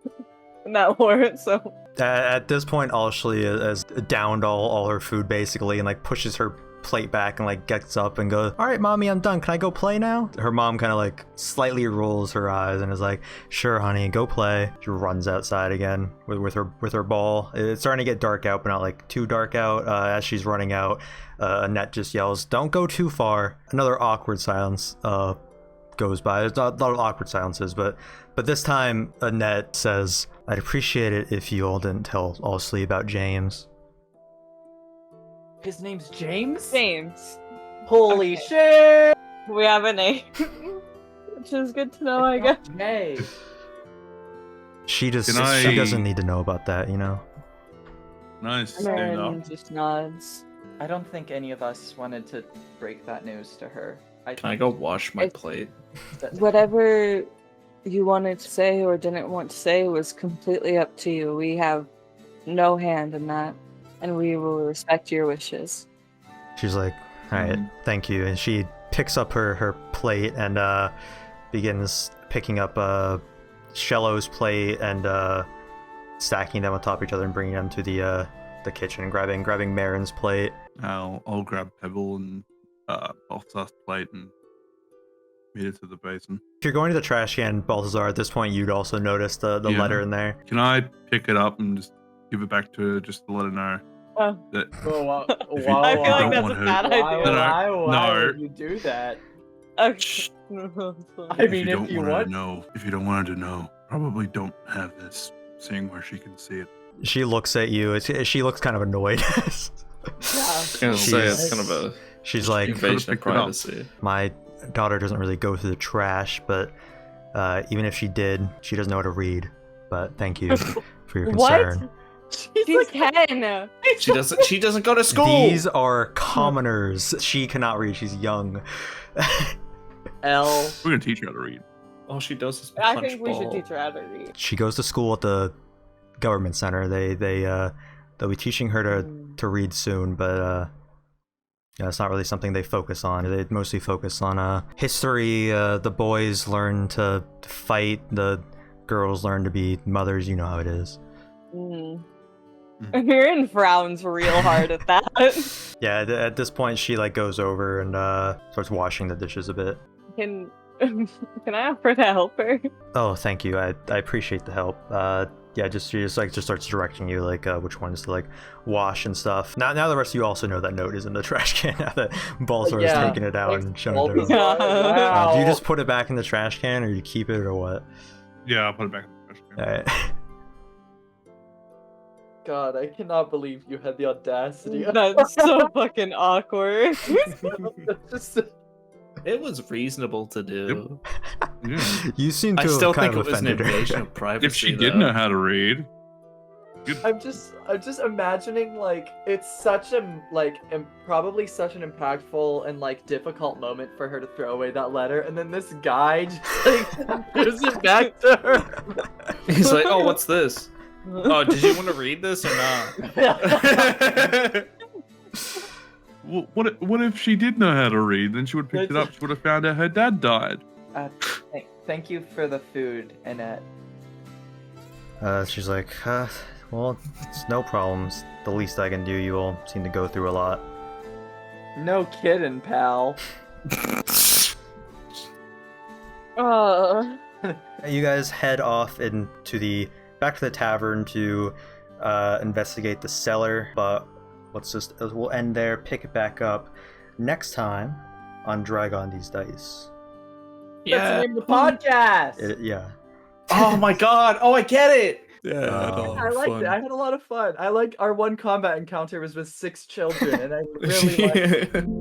D: war, so
A: At this point, Ashley has downed all her food basically, and like pushes her plate back and like gets up and goes, "All right, mommy, I'm done. Can I go play now?" Her mom kind of like slightly rolls her eyes and is like, "Sure, honey, go play." She runs outside again with her ball. It's starting to get dark out, but not like too dark out. As she's running out, Annette just yells, "Don't go too far." Another awkward silence goes by. There's a lot of awkward silences, but this time Annette says, "I'd appreciate it if you all didn't tell Ashley about James."
C: His name's James?
D: James.
C: Holy
D: Okay.
C: shit!
D: We have a name. Which is good to know, I guess.
C: Hey.
A: She
H: Can
A: she
H: I-
A: doesn't need to know about that, you know.
H: Nice. Stand up.
D: Mirren just nods.
C: I don't think any of us wanted to break that news to her.
G: Can I go wash my
D: It's-
G: plate?
D: Whatever you wanted to say or didn't want to say was completely up to you. We have no hand in that, and we will respect your wishes.
A: She's like, "All right, thank you," and she picks up her plate and begins picking up Shello's plate and stacking them on top of each other and bringing them to the kitchen, grabbing Marin's plate.
H: I'll grab Pebble and Balthazar's plate and meet it to the basin.
A: If you're going to the trash can, Balthazar, at this point you'd also notice the
H: Yeah.
A: letter in there.
H: Can I pick it up and just give it back to her just to let her know
D: Oh.
H: that
C: Whoa,
H: If you-
D: I feel
H: don't
D: like that's
H: want
D: a
H: her-
D: bad
C: Why,
D: idea.
C: why
H: No.
C: would you do that?
D: Okay.
C: I mean, if you
H: want her
C: want.
H: to know, if you don't want her to know, probably don't have this, seeing where she can see it.
A: She looks at you. She looks kind of annoyed.
G: I was gonna say it's kind of a
A: She's like,
G: invasion of
H: picked it up.
G: privacy.
A: "My daughter doesn't really go through the trash, but even if she did, she doesn't know how to read. But thank you for your concern."
D: She's 10.
G: She doesn't go to school.
A: These are commoners. She cannot read. She's young.
C: L.
H: We're gonna teach her how to read.
G: All she does is
D: I
G: punch
D: think we should
G: ball.
D: teach her how to read.
A: She goes to school at the government center. They'll be teaching her to read soon, but yeah, it's not really something they focus on. They mostly focus on history. The boys learn to fight. The girls learn to be mothers. You know how it is.
D: Mirren frowns real hard at that.
A: Yeah, at this point, she like goes over and starts washing the dishes a bit.
D: Can I offer to help her?
A: Oh, thank you. I appreciate the help. Yeah, she just starts directing you like which ones to like wash and stuff. Now the rest of you also know that note is in the trash can now that Balthazar has
C: Yeah,
A: taken it out
C: thanks,
A: and shown it to
C: Balthazar.
A: her.
C: Wow.
A: Do you just put it back in the trash can, or you keep it, or what?
H: Yeah, I'll put it back in the trash can.
A: All right.
C: God, I cannot believe you had the audacity.
D: That's so fucking awkward.
C: Just-
G: It was reasonable to do.
H: Yeah.
A: You seem to
G: I
A: have
G: still
A: kind
G: think
A: of
G: it was an
A: offended her.
G: invasion of privacy.
H: If she
G: though.
H: did know how to read,
C: I'm just imagining like it's such a probably such an impactful and like difficult moment for her to throw away that letter, and then this guy just like gives it back to her.
G: He's like, "Oh, what's this? Oh, did you want to read this or not?"
H: what if she did know how to read? Then she would have picked it up. She would have found out her dad died.
C: Thank you for the food, Annette.
A: She's like, well, it's no problems. The least I can do. You all seem to go through a lot.
C: No kidding, pal.
A: You guys head off back to the tavern to investigate the cellar, but we'll end there, pick it back up next time on Deez Dice.
C: That's the name of the podcast.
A: Yeah.
G: Oh my god! Oh, I get it.
C: I liked it. I had a lot of fun. I like our one combat encounter was with 6 children, and I really liked it.